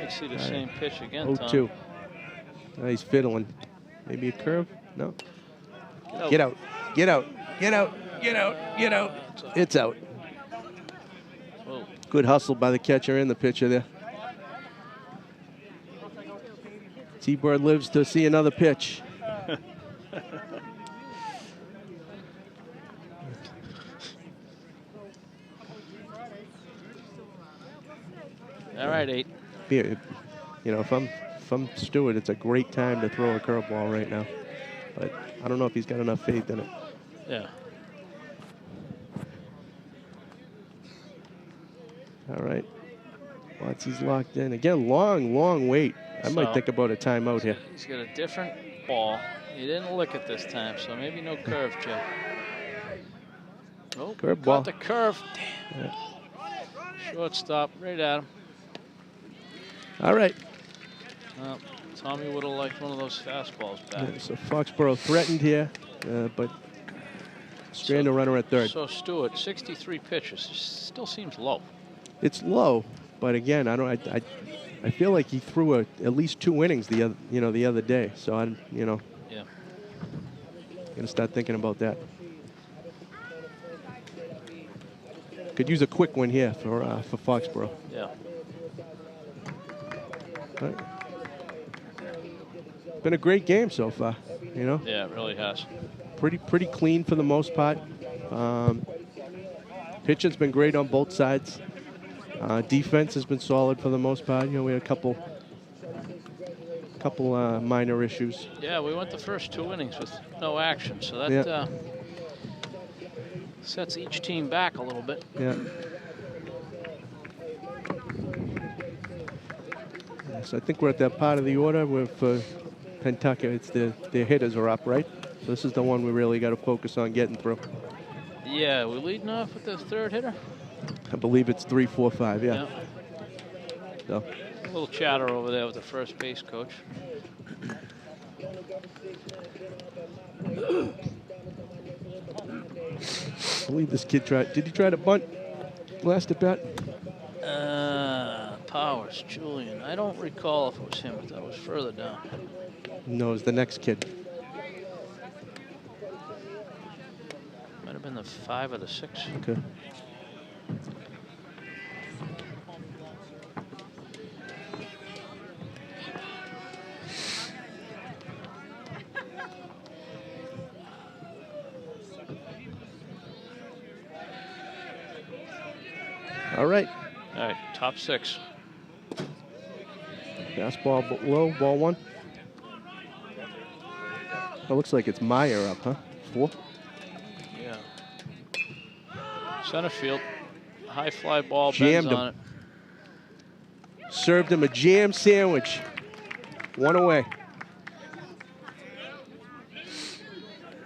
Speaker 2: Might see the same pitch again,
Speaker 5: 0-2. Now he's fiddling. Maybe a curve? No. Get out. Get out. Get out. Get out. Get out. It's out.
Speaker 2: Whoa.
Speaker 5: Good hustle by the catcher and the pitcher there. T-Bird lives to see another pitch.
Speaker 2: All right, 8.
Speaker 5: If I'm Stewart, it's a great time to throw a curveball right now. But I don't know if he's got enough faith in it.
Speaker 2: Yeah.
Speaker 5: All right. Watsy's locked in. Again, long wait. I might think about a timeout here.
Speaker 2: He's got a different ball. He didn't lick it this time, so maybe no curve, Jim. Oh,
Speaker 5: curve
Speaker 2: got
Speaker 5: ball.
Speaker 2: The curve. Damn. Yeah. Shortstop, right at him.
Speaker 5: All right.
Speaker 2: Well, Tommy would have liked one of those fastballs back.
Speaker 5: Yeah, so Foxborough threatened here, but strand a runner at third.
Speaker 2: So Stewart, 63 pitches, still seems low.
Speaker 5: It's low, but again, I feel like he threw at least 2 innings the other day. So
Speaker 2: Yeah.
Speaker 5: Gonna start thinking about that. Could use a quick one here for Foxborough.
Speaker 2: Yeah.
Speaker 5: Right. Been a great game so far,
Speaker 2: Yeah, it really has.
Speaker 5: Pretty clean for the most part. Pitching's been great on both sides. Defense has been solid for the most part. We had a couple minor issues.
Speaker 2: Yeah, we went the first 2 innings with no action, so that Sets each team back a little bit.
Speaker 5: Yeah. So I think we're at that part of the order where for Pentucket, it's their hitters are up, right? So this is the one we really got to focus on getting through.
Speaker 2: Yeah, we're leading off with the third hitter.
Speaker 5: I believe it's 3, 4, 5. Yeah. So.
Speaker 2: A little chatter over there with the first base coach.
Speaker 5: I believe this kid tried. Did he try to bunt last at bat?
Speaker 2: Powers, Julian. I don't recall if it was him, but that was further down.
Speaker 5: No, it was the next kid.
Speaker 2: Might have been the 5 or the 6.
Speaker 5: Okay. All right.
Speaker 2: All right, top 6.
Speaker 5: Fastball low, ball 1. It looks like it's Meyer up, huh? 4.
Speaker 2: Yeah. Center field. High fly ball,
Speaker 5: Jammed
Speaker 2: bends on
Speaker 5: him.
Speaker 2: it.
Speaker 5: Served him a jam sandwich. 1 away.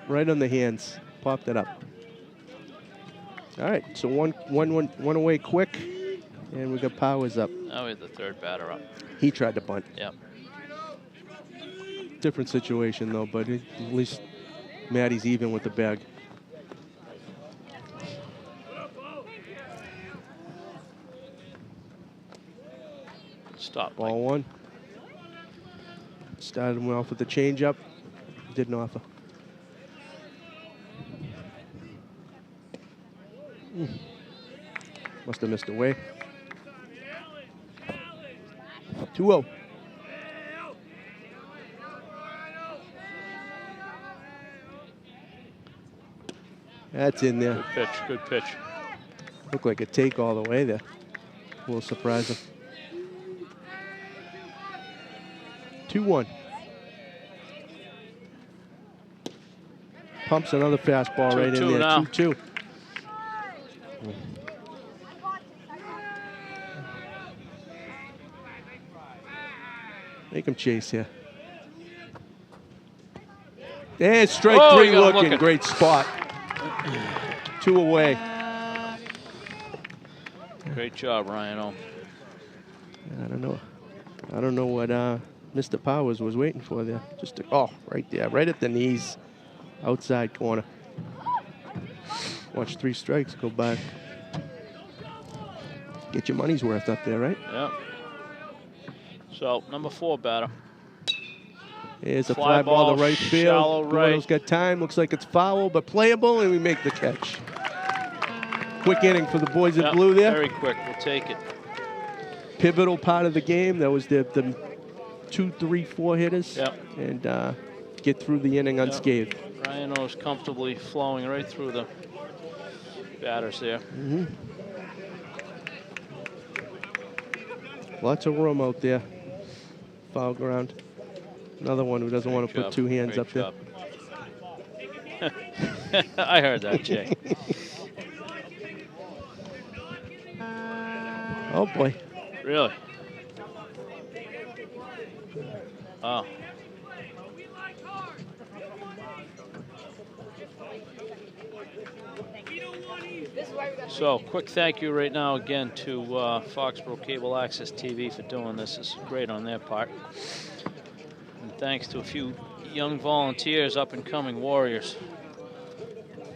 Speaker 5: Right on the hands. Popped it up. All right, so one away quick, and we got Powers up.
Speaker 2: Now we have the third batter up.
Speaker 5: He tried to bunt.
Speaker 2: Yep.
Speaker 5: Different situation, though, but at least Maddie's even with the bag.
Speaker 2: Stop.
Speaker 5: Ball 1. Started him off with the changeup. Didn't offer. Must have missed away. 2-0. That's in there.
Speaker 2: Good pitch, good pitch.
Speaker 5: Looked like a take all the way there. A little surprising. 2-1. Pumps another fastball right in there. 2-2. Make him chase here. There's strike 3 looking. Great spot. 2 away.
Speaker 2: Great job, Ryan.
Speaker 5: I don't know what Mr. Powers was waiting for there. Just right there, right at the knees, outside corner. Watch 3 strikes go by. Get your money's worth up there, right?
Speaker 2: Yep. So, number 4 batter.
Speaker 5: Here's a fly ball to right field.
Speaker 2: Shallow right.
Speaker 5: Gordo's got time. Looks like it's foul, but playable, and we make the catch. Quick inning for the boys in blue there.
Speaker 2: Very quick. We'll take it.
Speaker 5: Pivotal part of the game. That was the 2, 3, 4 hitters.
Speaker 2: Yep.
Speaker 5: And get through the inning unscathed.
Speaker 2: Ryan is comfortably flowing right through the batters there.
Speaker 5: Mm-hmm. Lots of room out there. Foul ground. Another one who doesn't want to put 2 hands up there.
Speaker 2: I heard that, Jay.
Speaker 5: Oh, boy.
Speaker 2: Really? Oh. So, quick thank you right now again to Foxboro Cable Access TV for doing this. It's great on their part. And thanks to a few young volunteers, up-and-coming warriors.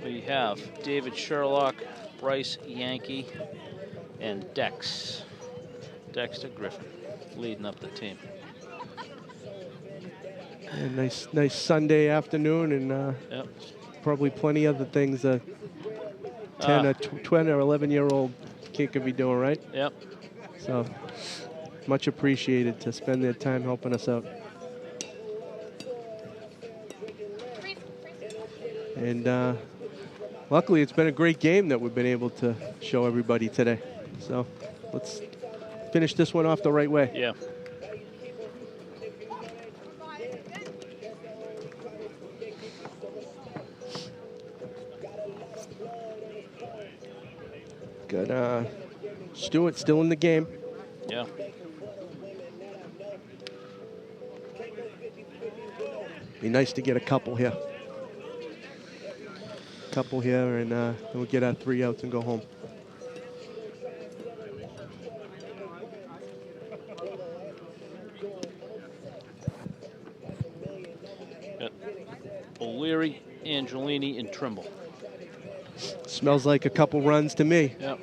Speaker 2: We have David Sherlock, Bryce Yankee, and Dexter Griffin leading up the team.
Speaker 5: And nice Sunday afternoon, and
Speaker 2: yep.
Speaker 5: Probably plenty other things 10 or 20 or 11-year-old kid could be doing, right?
Speaker 2: Yep.
Speaker 5: So much appreciated to spend their time helping us out. And luckily, it's been a great game that we've been able to show everybody today. So let's finish this one off the right way.
Speaker 2: Yeah.
Speaker 5: Got Stewart still in the game.
Speaker 2: Yeah.
Speaker 5: Be nice to get a couple here. Couple here, and then we'll get our 3 outs and go home.
Speaker 2: Got O'Leary, Angelini, and Trimble.
Speaker 5: Smells like a couple runs to me.
Speaker 2: Yep.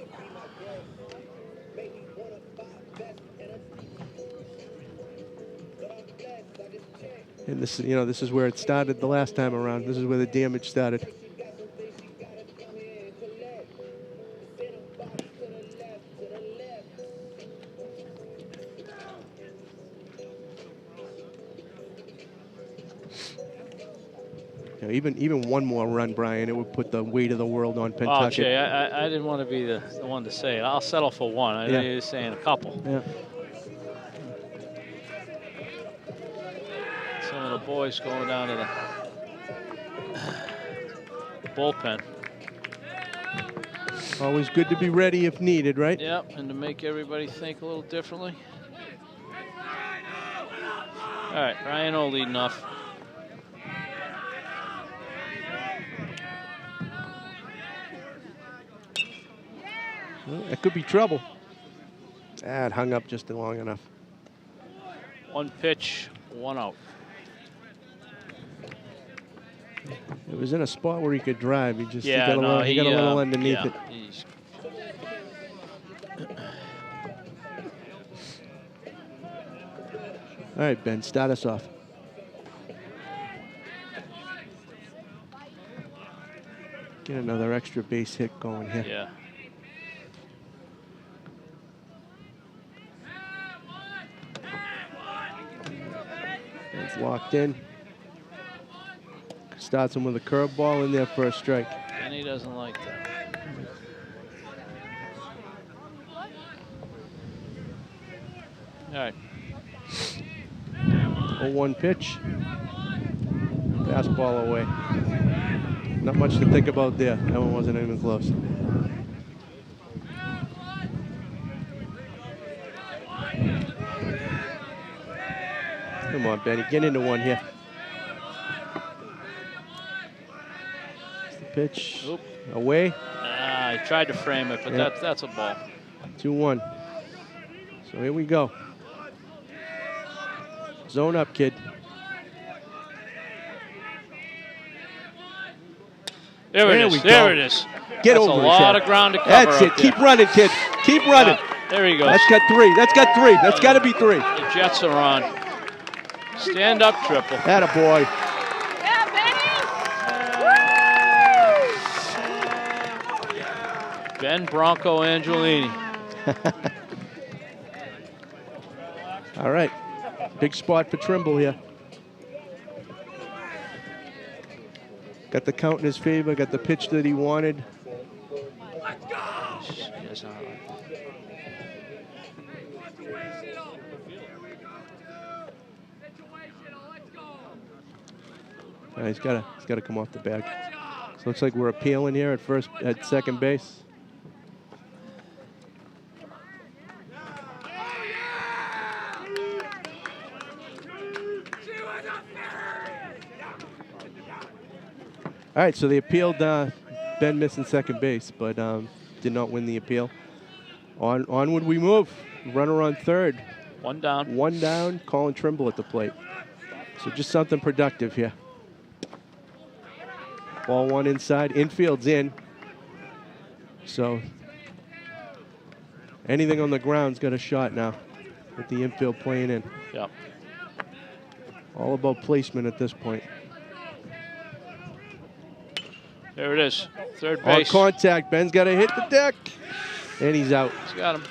Speaker 5: And this, this is where it started the last time around. This is where the damage started. Even one more run, Brian, it would put the weight of the world on Pentucket.
Speaker 2: Oh, Jay, I didn't want to be the one to say it. I'll settle for one. I know you're saying a couple.
Speaker 5: Yeah.
Speaker 2: Some of the boys going down to the bullpen.
Speaker 5: Always good to be ready if needed, right?
Speaker 2: Yep, and to make everybody think a little differently. All right, Ryan O leading off.
Speaker 5: Well, that could be trouble. It hung up just long enough.
Speaker 2: 1 pitch, 1 out.
Speaker 5: It was in a spot where he could drive. He just
Speaker 2: Yeah,
Speaker 5: he got a little underneath it. All right, Ben, start us off. Get another extra base hit going here.
Speaker 2: Yeah.
Speaker 5: It's locked in. Starts him with a curveball in there for a strike.
Speaker 2: And he doesn't like that. All right.
Speaker 5: 0-1 pitch. Fastball away. Not much to think about there. That one wasn't even close. Come on, Benny, get into one here. Pitch.
Speaker 2: Oop.
Speaker 5: Away.
Speaker 2: He tried to frame it, but that's a ball.
Speaker 5: 2-1. So here we go. Zone up, kid.
Speaker 2: There it is. There it is.
Speaker 5: Get
Speaker 2: that's
Speaker 5: over
Speaker 2: a
Speaker 5: his
Speaker 2: lot
Speaker 5: head.
Speaker 2: of ground to cover.
Speaker 5: That's it. Keep running, kid. Keep running.
Speaker 2: There he goes.
Speaker 5: That's got 3. That's got 3. That's got to be 3.
Speaker 2: The Jets are on. Stand up triple.
Speaker 5: Attaboy.
Speaker 2: Ben Bronco Angelini.
Speaker 5: All right. Big spot for Trimble here. Got the count in his favor. Got the pitch that he wanted. He's got to come off the bag. So looks like we're appealing here at second base. All right, so they appealed Ben missing second base, but did not win the appeal. Onward we move. Runner on third.
Speaker 2: 1 down.
Speaker 5: 1 down. Colin Trimble at the plate. So just something productive here. Ball 1 inside. Infield's in. So anything on the ground's got a shot now with the infield playing in.
Speaker 2: Yep.
Speaker 5: All about placement at this point.
Speaker 2: There it is. Third base.
Speaker 5: On contact. Ben's got to hit the deck. And he's out.
Speaker 2: He's got him.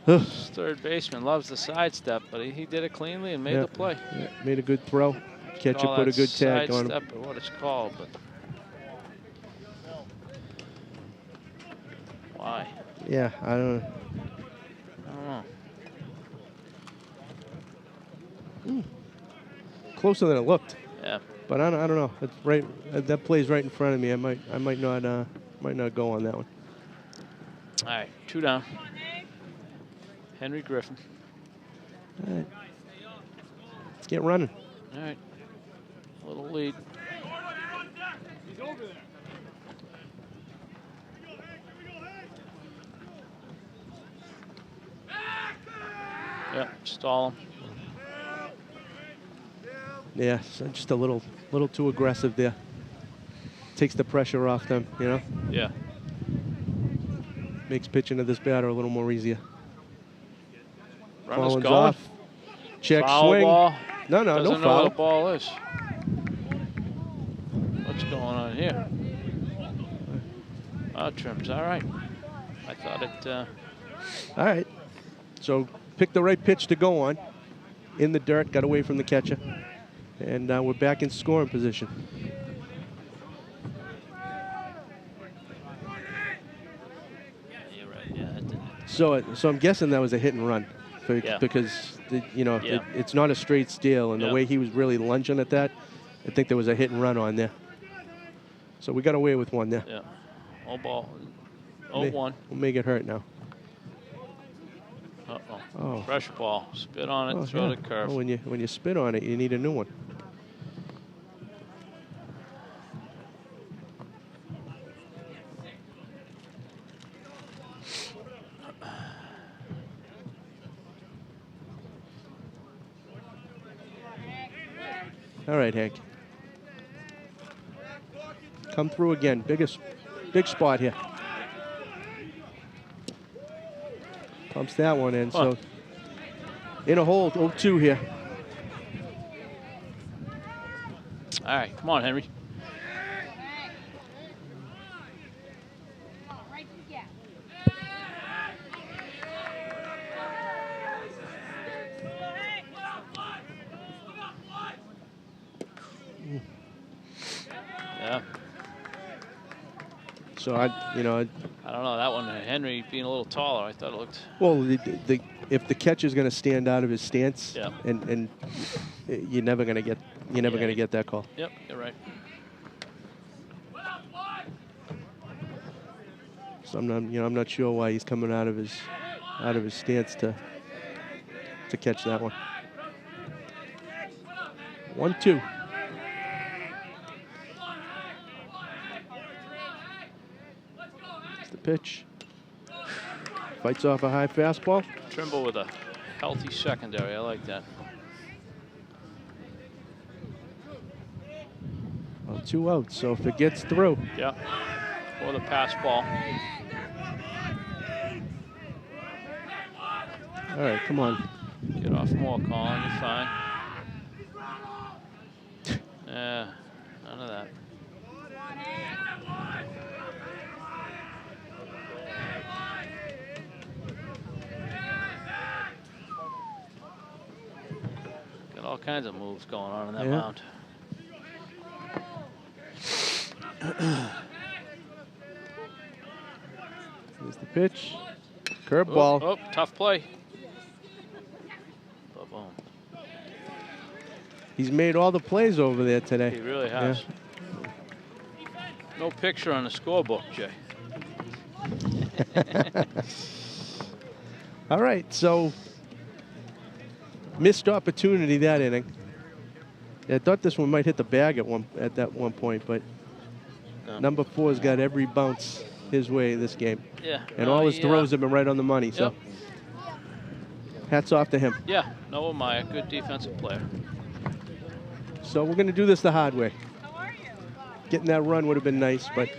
Speaker 2: Third baseman loves the sidestep, but he did it cleanly and made the play.
Speaker 5: Yeah, made a good throw. Catcher put a good tag on him.
Speaker 2: Sidestep or what it's called, but why?
Speaker 5: Yeah, I don't know. Closer than it looked.
Speaker 2: Yeah.
Speaker 5: But I don't know. It's right. That play's right in front of me. I might not go on that one.
Speaker 2: All right, 2 down. Henry Griffin.
Speaker 5: All right. Let's get running.
Speaker 2: All right. A little lead. Yep, stall him.
Speaker 5: Yeah, so just a little too aggressive there. Takes the pressure off them, you know?
Speaker 2: Yeah.
Speaker 5: Makes pitching to this batter a little more easier.
Speaker 2: Runner's
Speaker 5: Collins
Speaker 2: going.
Speaker 5: off. Check
Speaker 2: Foul
Speaker 5: swing.
Speaker 2: Ball.
Speaker 5: No
Speaker 2: Doesn't know
Speaker 5: foul.
Speaker 2: what a ball is. What's going on here? Oh, trims. All right. I thought it.
Speaker 5: All right. So pick the right pitch to go on. In the dirt, got away from the catcher. And we're back in scoring position.
Speaker 2: You're right. Yeah, that didn't.
Speaker 5: So I'm guessing that was a hit and run,
Speaker 2: Yeah.
Speaker 5: because
Speaker 2: Yeah.
Speaker 5: it's not a straight steal, and
Speaker 2: Yeah.
Speaker 5: the way he was really lunging at that, I think there was a hit and run on there. So we got away with one there.
Speaker 2: Yeah. All ball.
Speaker 5: May-
Speaker 2: 0-1.
Speaker 5: We'll make it hurt now.
Speaker 2: Uh-oh.
Speaker 5: Oh.
Speaker 2: Fresh ball. Spit on it. Throw
Speaker 5: yeah.
Speaker 2: the curve.
Speaker 5: Oh, when you spit on it, you need a new one. All right, Hank. Come through again. Big spot here. Pumps that one in. So in a hole, 0-2 here.
Speaker 2: All right, come on, Henry. Yeah.
Speaker 5: So I don't know
Speaker 2: that one. Henry being a little taller, I thought it looked.
Speaker 5: Well, if the catcher's going to stand out of his stance,
Speaker 2: Yeah.
Speaker 5: and you're never going to get that call.
Speaker 2: Yep, you're right.
Speaker 5: So I'm not sure why he's coming out of his stance to catch that one. 1-2. It's the pitch. Fights off a high fastball.
Speaker 2: Trimble with a healthy secondary. I like that.
Speaker 5: Oh, 2 outs. So if it gets through.
Speaker 2: Yep. Or the pass ball.
Speaker 5: All right, come on.
Speaker 2: Get off more, Colin. You're fine. Yeah, none of that. Got all kinds of moves going on in that mound.
Speaker 5: Here's the pitch. Curveball.
Speaker 2: Oh, tough play. Boom.
Speaker 5: He's made all the plays over there today.
Speaker 2: He really has.
Speaker 5: Yeah.
Speaker 2: No picture on the scorebook, Jay.
Speaker 5: All right, so missed opportunity that inning. I thought this one might hit the bag at that one point, but number 4's got every bounce his way this game.
Speaker 2: Yeah.
Speaker 5: And all his throws have been right on the money. So hats off to him.
Speaker 2: Yeah, Noah Meyer, good defensive player.
Speaker 5: So we're going to do this the hard way. Getting that run would have been nice, but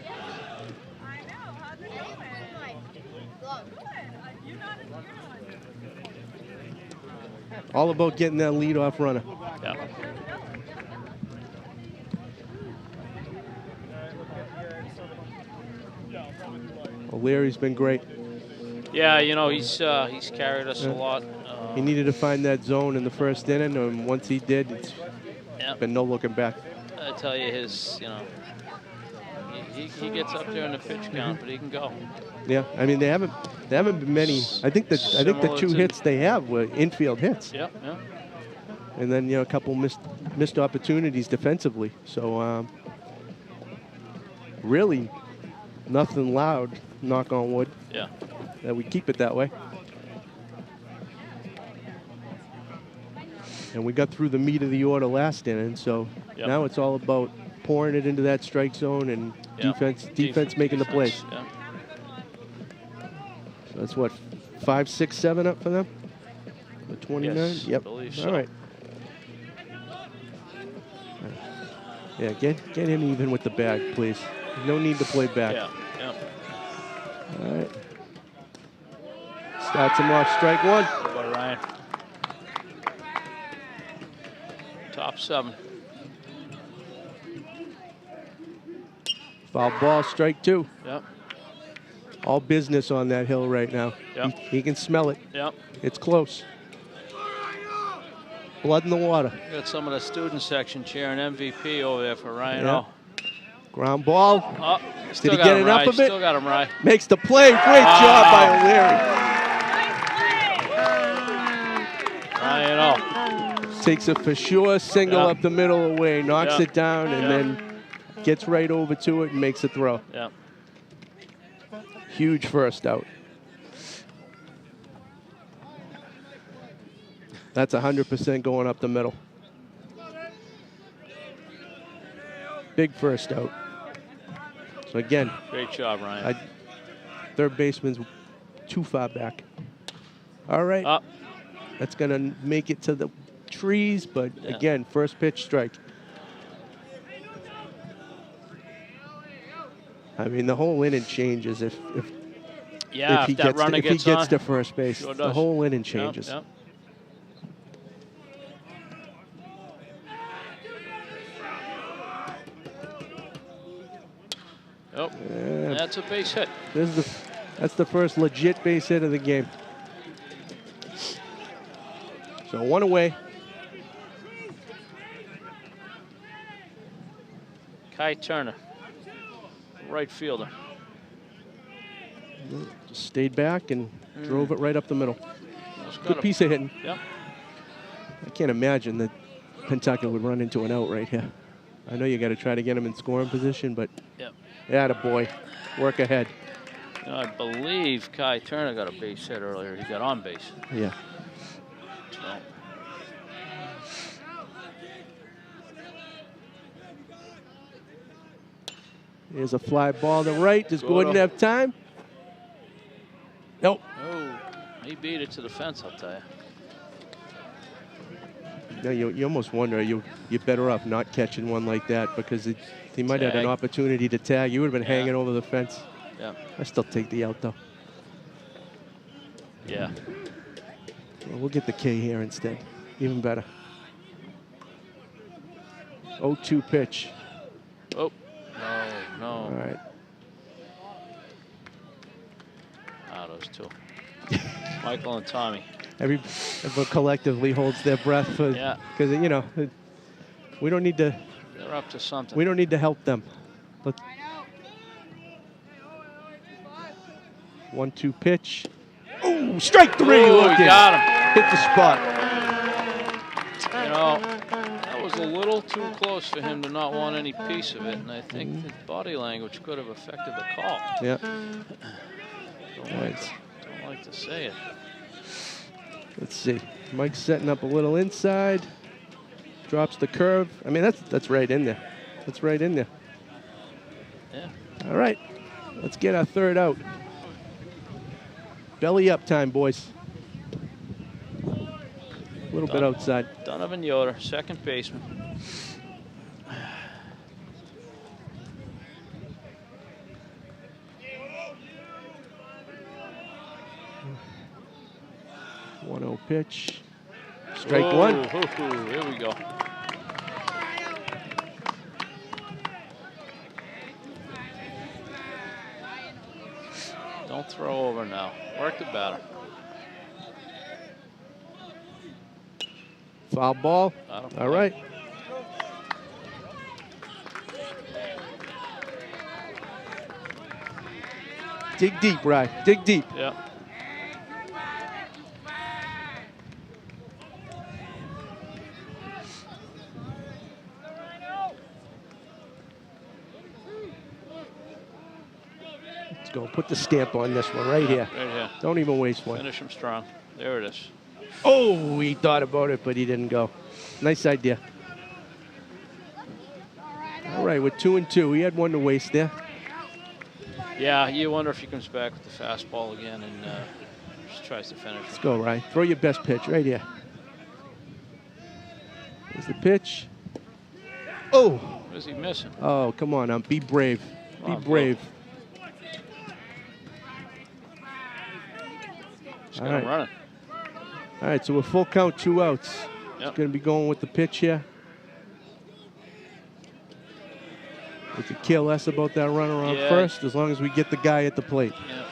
Speaker 5: all about getting that leadoff runner.
Speaker 2: Yeah.
Speaker 5: O'Leary's been great.
Speaker 2: Yeah, he's carried us a lot.
Speaker 5: He needed to find that zone in the first inning, and once he did, it's been no looking back.
Speaker 2: I tell you, he gets up there in the pitch count, but he can go.
Speaker 5: Yeah, I mean they haven't been many. I think the 2 hits they have were infield hits.
Speaker 2: Yeah, yeah.
Speaker 5: And then, you know, a couple missed opportunities defensively. So really nothing loud, knock on wood.
Speaker 2: Yeah.
Speaker 5: That we keep it that way. And we got through the meat of the order last inning, so now it's all about pouring it into that strike zone and defense making the plays.
Speaker 2: Yeah.
Speaker 5: So that's what, 5, 6, 7 up for them? The 29?
Speaker 2: Yes,
Speaker 5: Yep.
Speaker 2: I believe so.
Speaker 5: All right. Yeah, get him even with the bag, please. No need to play back.
Speaker 2: Yeah.
Speaker 5: All right. Starts him off strike one.
Speaker 2: Good boy, Ryan. Top 7.
Speaker 5: Foul ball, strike 2.
Speaker 2: Yep.
Speaker 5: All business on that hill right now.
Speaker 2: Yep.
Speaker 5: He can smell it.
Speaker 2: Yep.
Speaker 5: It's close. Blood in the water.
Speaker 2: Got some of the student section cheering MVP over there for Ryan.
Speaker 5: Yeah. Ground ball.
Speaker 2: Oh,
Speaker 5: Did he get enough of it?
Speaker 2: Still got him right.
Speaker 5: Makes the play. Great job by O'Leary.
Speaker 2: Ryan,
Speaker 5: takes a for sure single up the middle away, knocks it down, and then gets right over to it and makes a throw.
Speaker 2: Yeah.
Speaker 5: Huge first out. That's 100% going up the middle. Big first out. So again,
Speaker 2: great job, Ryan.
Speaker 5: Third baseman's too far back. All right.
Speaker 2: Up.
Speaker 5: That's going to make it to the trees, but again, first pitch strike. I mean, the whole inning changes if he gets to first base.
Speaker 2: Sure
Speaker 5: the whole inning changes.
Speaker 2: Yep. Oh, that's a base hit.
Speaker 5: That's the first legit base hit of the game. So one away.
Speaker 2: Kai Turner, right fielder.
Speaker 5: Just stayed back and drove it right up the middle. Good piece of hitting.
Speaker 2: Yep.
Speaker 5: I can't imagine that Pentucket would run into an out right here. I know you got to try to get him in scoring position, but attaboy. Work ahead.
Speaker 2: You know, I believe Kai Turner got a base hit earlier. He got on base.
Speaker 5: Yeah.
Speaker 2: So.
Speaker 5: Here's a fly ball to right. Does Gordon have time? Nope.
Speaker 2: Oh, he beat it to the fence, I'll tell you.
Speaker 5: No, you almost wonder you're better off not catching one like that because he might have an opportunity to tag. You would have been hanging over the fence.
Speaker 2: Yeah.
Speaker 5: I still take the out though.
Speaker 2: Yeah.
Speaker 5: Well, we'll get the K here instead. Even better. 0-2 pitch.
Speaker 2: Oh, no.
Speaker 5: All right.
Speaker 2: Those two. Michael and Tommy.
Speaker 5: Everyone collectively holds their breath for because you know we don't need to.
Speaker 2: They're up to something.
Speaker 5: We don't need to help them. 1-2 pitch. Oh, strike 3.
Speaker 2: Ooh,
Speaker 5: Look
Speaker 2: got him.
Speaker 5: Hit the spot.
Speaker 2: You know, that was a little too close for him to not want any piece of it, and I think his body language could have affected the call.
Speaker 5: Yeah.
Speaker 2: Don't like to say it.
Speaker 5: Let's see. Mike's setting up a little inside. Drops the curve. I mean, that's right in there. That's right in there.
Speaker 2: Yeah.
Speaker 5: All right. Let's get our third out. Belly up time, boys. A little bit outside.
Speaker 2: Donovan Yoder, second baseman.
Speaker 5: Pitch. Strike one.
Speaker 2: Here we go. Don't throw over now. Work the batter.
Speaker 5: Foul ball. All right. Dig deep, Rye. Dig deep.
Speaker 2: Yeah.
Speaker 5: go. Put the stamp on this one right here.
Speaker 2: Right here.
Speaker 5: Don't even waste one.
Speaker 2: Finish him strong. There it is.
Speaker 5: Oh, he thought about it, but he didn't go. Nice idea. All right, we're 2-2. He had one to waste there.
Speaker 2: Yeah, you wonder if he comes back with the fastball again and just tries to finish.
Speaker 5: Let's go, Ryan. Throw your best pitch right here. Here's the pitch. Oh!
Speaker 2: What is he missing?
Speaker 5: Oh, come on. Be brave. Be brave.
Speaker 2: Just got him running.
Speaker 5: All right, so we're full count, 2 outs.
Speaker 2: Yep.
Speaker 5: He's going to be going with the pitch here. We could care less about that runner on first as long as we get the guy at the plate.
Speaker 2: Yeah.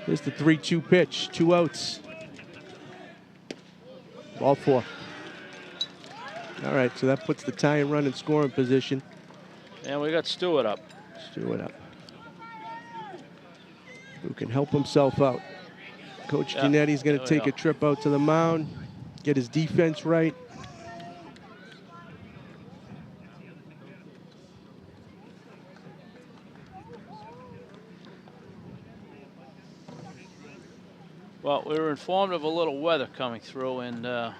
Speaker 5: Here's the 3-2 pitch, 2 outs. Ball 4. All right, so that puts the tying run in scoring position.
Speaker 2: And we got Stewart up.
Speaker 5: Stewart up. Who can help himself out. Coach Giannetti's going to take a trip out to the mound, get his defense right.
Speaker 2: Well, we were informed of a little weather coming through, and I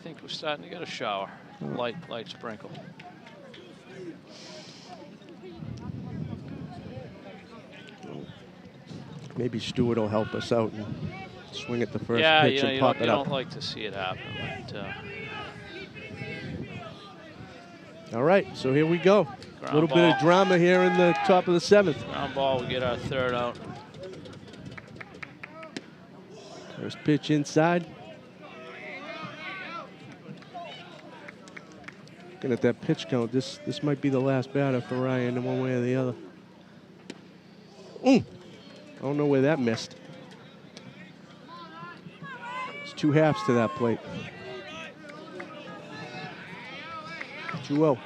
Speaker 2: think we're starting to get a shower, light sprinkle.
Speaker 5: Maybe Stewart will help us out and swing at the first
Speaker 2: Yeah,
Speaker 5: pitch and pop it up.
Speaker 2: you don't like to see it happen, but
Speaker 5: all right, so here we go. A little
Speaker 2: ball.
Speaker 5: bit of drama here in the top of the 7th.
Speaker 2: Ground ball, we get our 3rd out.
Speaker 5: First pitch inside. Looking at that pitch count, this might be the last batter for Ryan in one way or the other. I don't know where that missed. It's 2 halves to that plate. 2-0.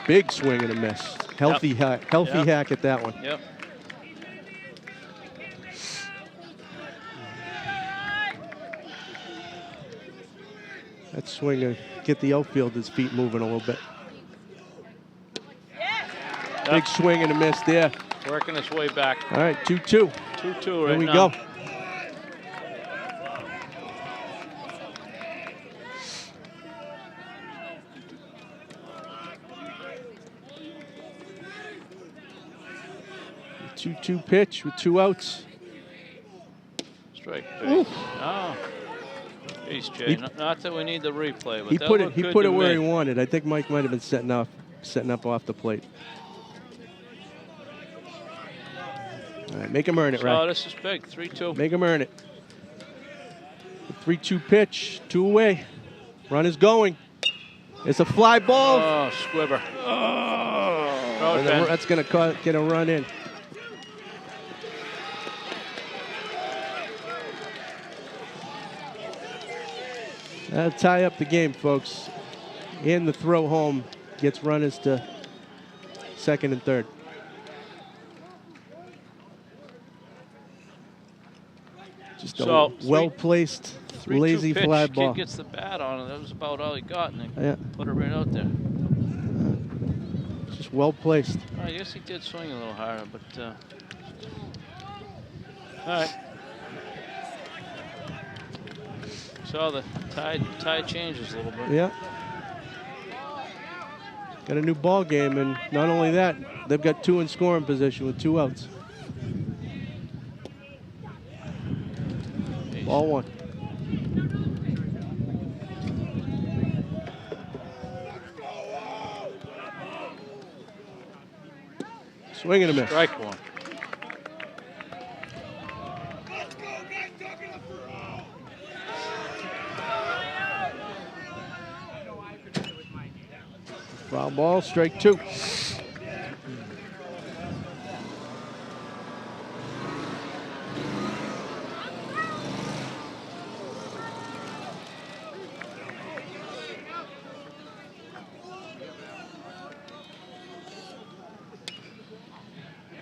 Speaker 5: Big swing and a miss. Healthy hack at that one.
Speaker 2: Yep.
Speaker 5: That swing will get the outfielder's feet moving a little bit. Big swing and a miss there.
Speaker 2: Working its way back.
Speaker 5: All right, 2-2.
Speaker 2: 2-2 right
Speaker 5: Here we
Speaker 2: now.
Speaker 5: go. The 2-2 pitch with 2 outs.
Speaker 2: Strike 3. Oh. Jeez, Jay. Not that we need the replay, but
Speaker 5: He put it where he wanted. I think Mike might have been setting up off the plate. All right, make him earn it, right?
Speaker 2: Oh, this is big. 3-2.
Speaker 5: Make him earn it. The 3-2 pitch, 2 away. Run is going. It's a fly ball.
Speaker 2: Oh, squibber. Oh.
Speaker 5: That's going to get a run in. That'll tie up the game, folks. And the throw home gets runners to 2nd and 3rd. Just a well-placed, lazy fly ball.
Speaker 2: Kid gets the bat on it. That was about all he got, and he
Speaker 5: Yeah.
Speaker 2: put it right out there.
Speaker 5: Just well-placed.
Speaker 2: I guess he did swing a little harder, but all right. So the tide changes a little bit.
Speaker 5: Yeah. Got a new ball game, and not only that, they've got 2 in scoring position with 2 outs. Ball 1. Swing and a miss.
Speaker 2: Strike 1.
Speaker 5: Foul ball, strike 2.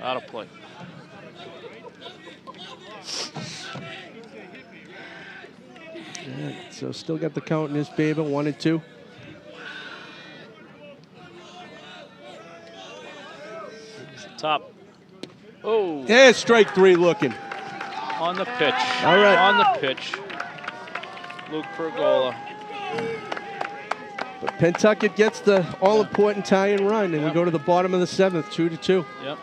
Speaker 2: Out of play.
Speaker 5: right, so still got the count in his favor, 1-2.
Speaker 2: Top. Oh.
Speaker 5: Yeah, strike 3 looking.
Speaker 2: On the pitch.
Speaker 5: All right.
Speaker 2: On the pitch. Luke Pergola.
Speaker 5: But Pentucket gets the all-important tie and run, and we go to the bottom of the 7th, 2-2.
Speaker 2: Yep.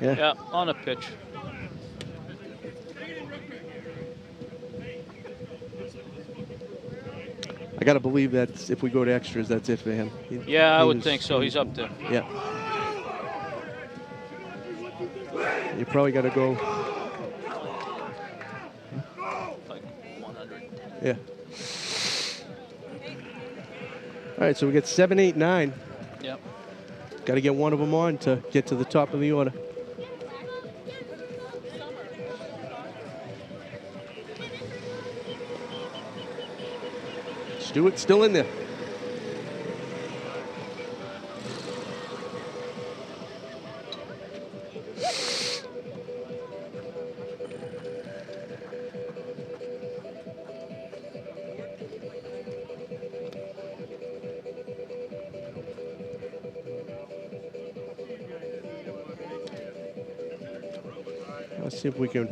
Speaker 2: Yeah, on a pitch.
Speaker 5: I got to believe that if we go to extras, that's it for him.
Speaker 2: Yeah, I would think so. He's up there.
Speaker 5: Yeah. You probably got to go.
Speaker 2: Like 100.
Speaker 5: Yeah. All right, so we get 7, 8, 9.
Speaker 2: Yep.
Speaker 5: Got to get one of them on to get to the top of the order. Stewart's still in there. Let's see if we can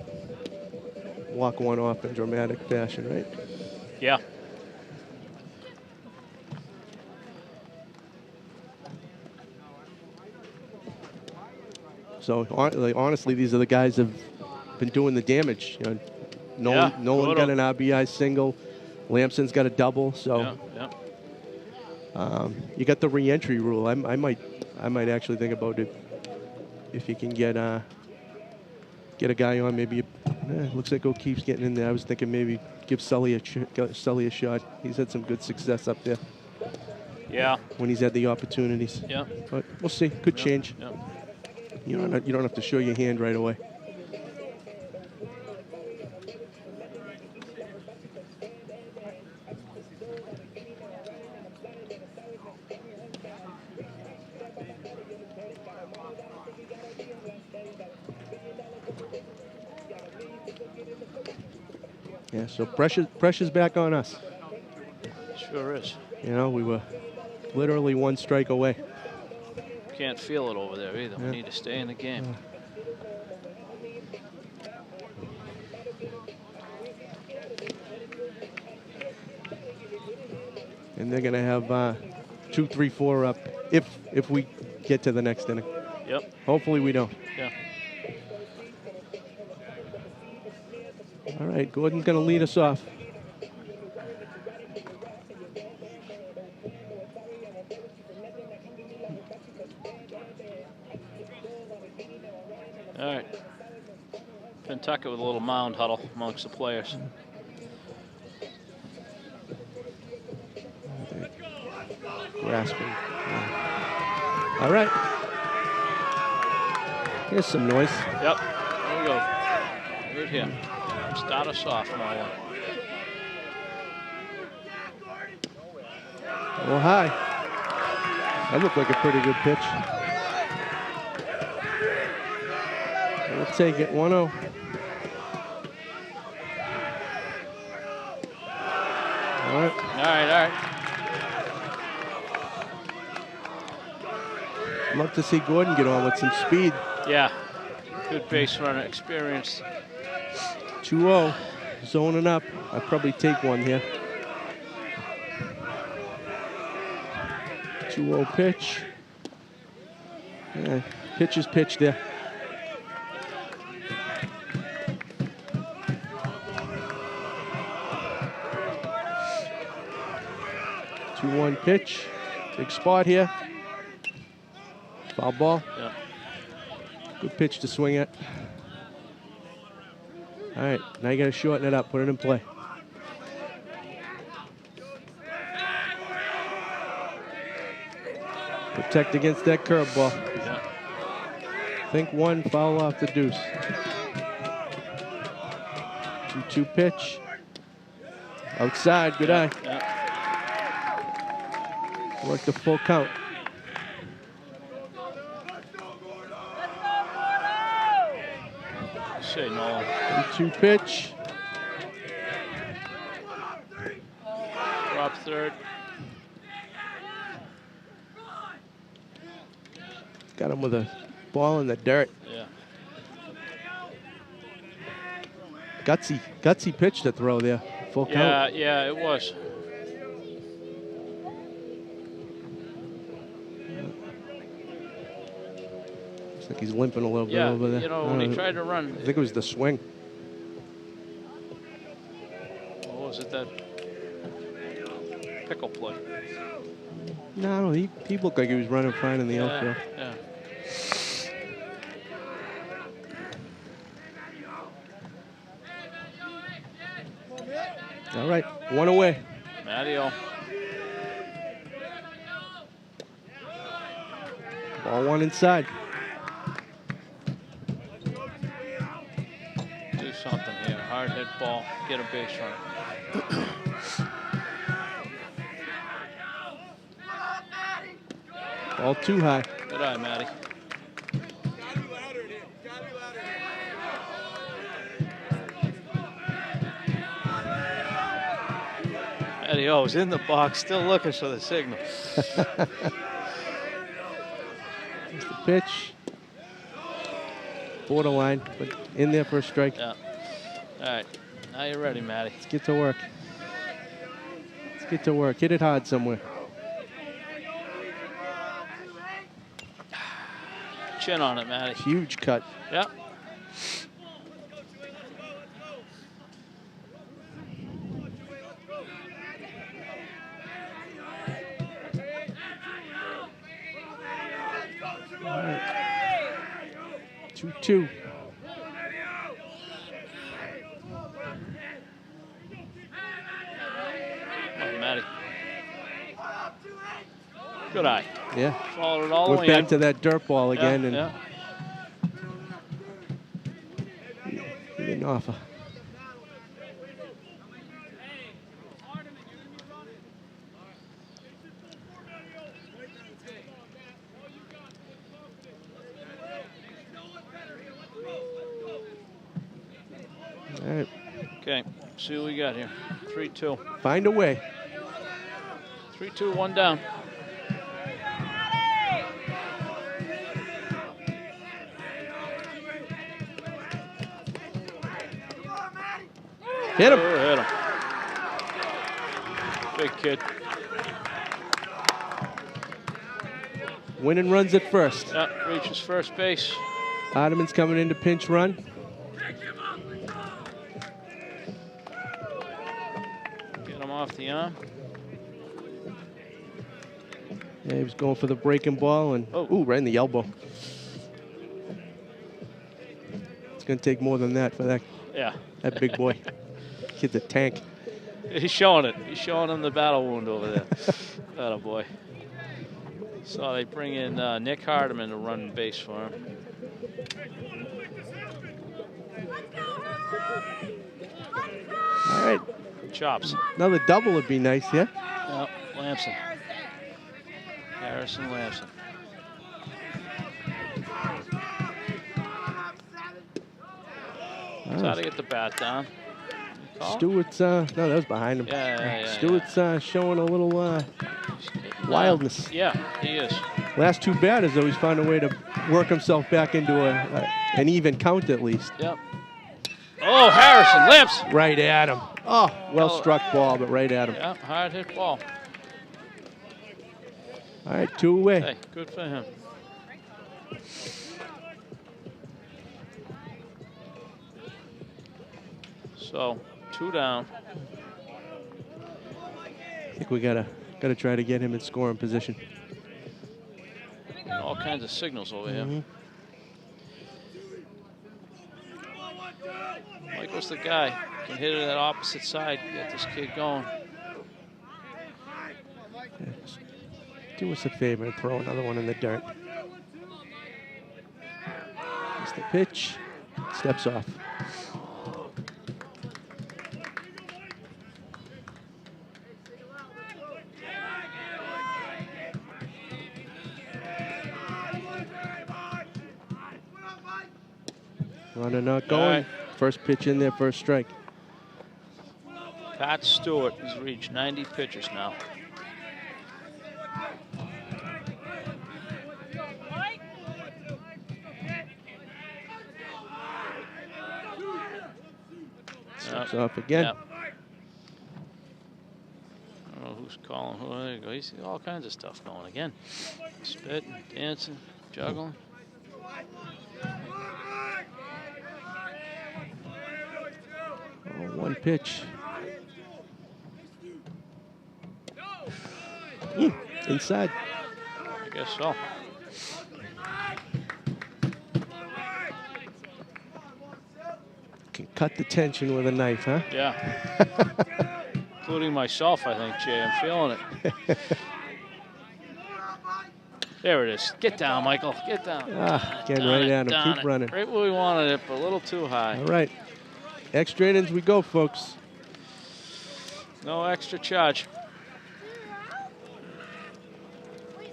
Speaker 5: walk one off in dramatic fashion, right?
Speaker 2: Yeah.
Speaker 5: So honestly, these are the guys that have been doing the damage. You know, Nolan got an RBI single, Lamson's got a double. So you got the re-entry rule. I might actually think about it if you can get a guy on. Maybe looks like O'Keefe's getting in there. I was thinking maybe give Sully a shot. He's had some good success up there.
Speaker 2: Yeah.
Speaker 5: When he's had the opportunities.
Speaker 2: Yeah.
Speaker 5: But we'll see. Could change.
Speaker 2: Yeah.
Speaker 5: You don't have to show your hand right away. Yeah, so pressure's back on us.
Speaker 2: Sure is.
Speaker 5: You know, we were literally one strike away.
Speaker 2: Can't feel it over there either. We need to stay in the game.
Speaker 5: And they're going to have 2, 3, 4 up if we get to the next inning.
Speaker 2: Yep.
Speaker 5: Hopefully we don't.
Speaker 2: Yeah.
Speaker 5: All right, Gordon's going to lead us off.
Speaker 2: All right. Pentucket with a little mound huddle amongst the players.
Speaker 5: Grasping. Yeah. All right. Here's some noise.
Speaker 2: Yep. There we go. Right here. Start us off, Marlon.
Speaker 5: Oh, high. That looked like a pretty good pitch. We'll take it, 1-0.
Speaker 2: All right.
Speaker 5: Love to see Gordon get on with some speed.
Speaker 2: Yeah. Good base runner experience.
Speaker 5: 2-0, zoning up. I'd probably take one here. 2-0 pitch. Yeah, pitch is pitch there. Two-one pitch. Big spot here. Foul ball.
Speaker 2: Yeah.
Speaker 5: Good pitch to swing at. All right, now you got to shorten it up, put it in play. Protect against that curveball.
Speaker 2: Yeah.
Speaker 5: Think one, foul off the deuce. 2-2 pitch. Outside, good eye.
Speaker 2: Yeah.
Speaker 5: Work the full count.
Speaker 2: Say no.
Speaker 5: 3-2 pitch.
Speaker 2: Drop third.
Speaker 5: Got him with a ball in the dirt.
Speaker 2: Yeah.
Speaker 5: Gutsy pitch to throw there. Full count.
Speaker 2: Yeah, it was.
Speaker 5: Looks like he's limping a little bit
Speaker 2: Yeah,
Speaker 5: over there.
Speaker 2: you know, when he tried to run.
Speaker 5: I think it was the swing.
Speaker 2: What was it, that pickle play?
Speaker 5: No, he looked like he was running fine in the outfield.
Speaker 2: Yeah.
Speaker 5: All right, one away.
Speaker 2: Matteo.
Speaker 5: Ball one inside.
Speaker 2: Do something here. Hard hit ball. Get a base run.
Speaker 5: Ball too high.
Speaker 2: Good eye, Matty. Mattio's in the box, still looking for the signal.
Speaker 5: Here's the pitch. Borderline, but in there for a strike.
Speaker 2: Yeah. All right. Now you're ready, Matty.
Speaker 5: Let's get to work. Let's get to work. Hit it hard somewhere.
Speaker 2: Chin on it, Matty.
Speaker 5: Huge cut.
Speaker 2: Yeah.
Speaker 5: All right. 2-2.
Speaker 2: Come on, Matty. Good eye.
Speaker 5: Yeah.
Speaker 2: Followed it all the way
Speaker 5: Went back
Speaker 2: in.
Speaker 5: to that dirt ball again, and
Speaker 2: Yeah.
Speaker 5: he didn't offer. All right.
Speaker 2: Okay, see what we got here. 3-2.
Speaker 5: Find a way.
Speaker 2: 3-2, one down.
Speaker 5: Hit him.
Speaker 2: Hit him. Big kid.
Speaker 5: Winning runs at first.
Speaker 2: Yeah, reaches first base.
Speaker 5: Ottoman's coming in to pinch run.
Speaker 2: Get him off the arm.
Speaker 5: Yeah, he was going for the breaking ball, and ooh, right in the elbow. It's going to take more than that for that.
Speaker 2: Yeah.
Speaker 5: That big boy. Kid's a tank.
Speaker 2: He's showing it. He's showing him the battle wound over there. Atta boy. So they bring in Nick Hardiman to run base for him.
Speaker 5: All right.
Speaker 2: Chops.
Speaker 5: Another double would be nice, yeah?
Speaker 2: Yep, Lamson. Harrison Lamson. Try to get the bat down.
Speaker 5: Stewart's, no, that was behind him.
Speaker 2: Yeah.
Speaker 5: Stewart's showing a little wildness.
Speaker 2: Yeah, he is.
Speaker 5: Last two batters, though, he's found a way to work himself back into an even count at least.
Speaker 2: Yep. Oh, Harrison, Lamson.
Speaker 5: Right at him. Oh, well struck ball, but right at him.
Speaker 2: Yeah, hard hit ball.
Speaker 5: All right, 2 away.
Speaker 2: Hey, good for him. So, 2 down.
Speaker 5: I think we gotta try to get him in scoring position.
Speaker 2: All kinds of signals over here. Michael's the guy. Can hit it at opposite side. Get this kid going.
Speaker 5: Yeah, do us a favor and throw another one in the dirt. Here's the pitch. Steps off. Runner not
Speaker 2: All
Speaker 5: going.
Speaker 2: right.
Speaker 5: First pitch in there, first strike.
Speaker 2: Pat Stewart has reached 90 pitches now.
Speaker 5: It's off again.
Speaker 2: Yep. I don't know who's calling who. There you go. You see all kinds of stuff going again. Spitting, dancing, juggling.
Speaker 5: Oh, one pitch. Inside.
Speaker 2: I guess so.
Speaker 5: Can cut the tension with a knife, huh?
Speaker 2: Yeah. Including myself, I think, Jay. I'm feeling it. There it is. Get down, Michael. Get down.
Speaker 5: Getting right at him. Keep running.
Speaker 2: Right where we wanted it, but a little too high.
Speaker 5: All right. Extra innings we go, folks.
Speaker 2: No extra charge.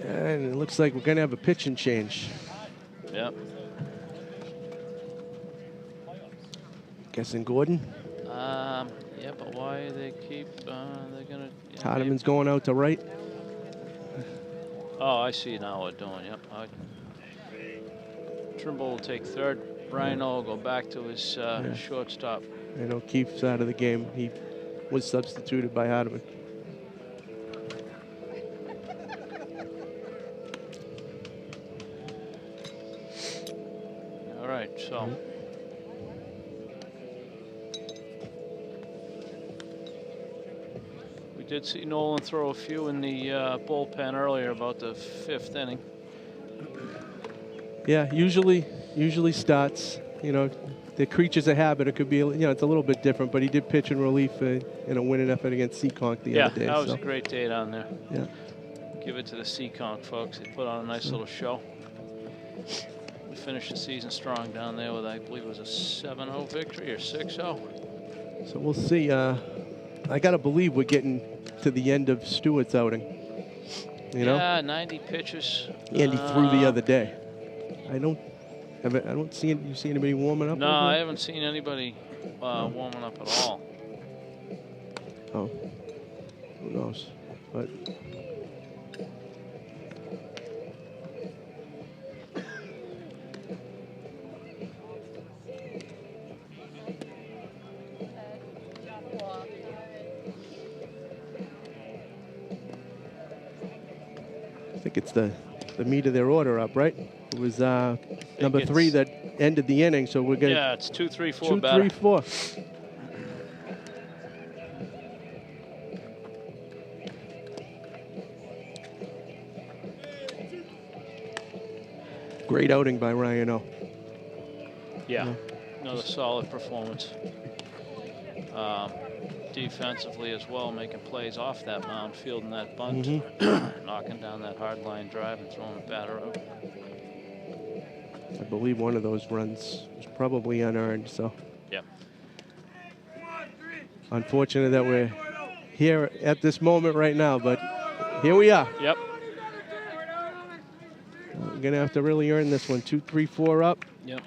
Speaker 5: And it looks like we're going to have a pitching change.
Speaker 2: Yep.
Speaker 5: Guessing Gordon.
Speaker 2: Yeah, but why they keep, they're going to... Yeah,
Speaker 5: Hardiman's going out to right.
Speaker 2: Oh, I see now what we're doing, yep. Trimble will take third. Brian will go back to his shortstop.
Speaker 5: I know Keefe's out of the game. He was substituted by Hardiman.
Speaker 2: All right, so... We did see Nolan throw a few in the bullpen earlier about the 5th inning.
Speaker 5: Yeah, usually starts. You know, the creature's a habit. It could be, it's a little bit different, but he did pitch in relief in a winning effort against Seekonk the other day.
Speaker 2: Yeah, that was a great day down there.
Speaker 5: Yeah.
Speaker 2: Give it to the Seekonk folks. They put on a nice little show. We finished the season strong down there with, I believe it was a 7-0 victory or 6-0.
Speaker 5: So we'll see. I got to believe we're getting to the end of Stewart's outing. You know?
Speaker 2: Yeah, 90 pitches.
Speaker 5: And he threw the other day. I don't see you see anybody warming up.
Speaker 2: No, I haven't seen anybody warming up at all.
Speaker 5: Oh, who knows? But I think it's the meat of their order up, right? It was number 3 that ended the inning, so we're going to...
Speaker 2: Yeah, it's 2-3-4
Speaker 5: 2,
Speaker 2: batter.
Speaker 5: 3, 4. Great outing by Ryan O.
Speaker 2: Yeah, another solid performance. Defensively as well, making plays off that mound, fielding that bunt, knocking down that hard line drive and throwing a batter out.
Speaker 5: I believe one of those runs was probably unearned, so.
Speaker 2: Yeah.
Speaker 5: Unfortunate that we're here at this moment right now, but here we are.
Speaker 2: Yep.
Speaker 5: We're going to have to really earn this one. 2, 3, 4 up.
Speaker 2: Yep.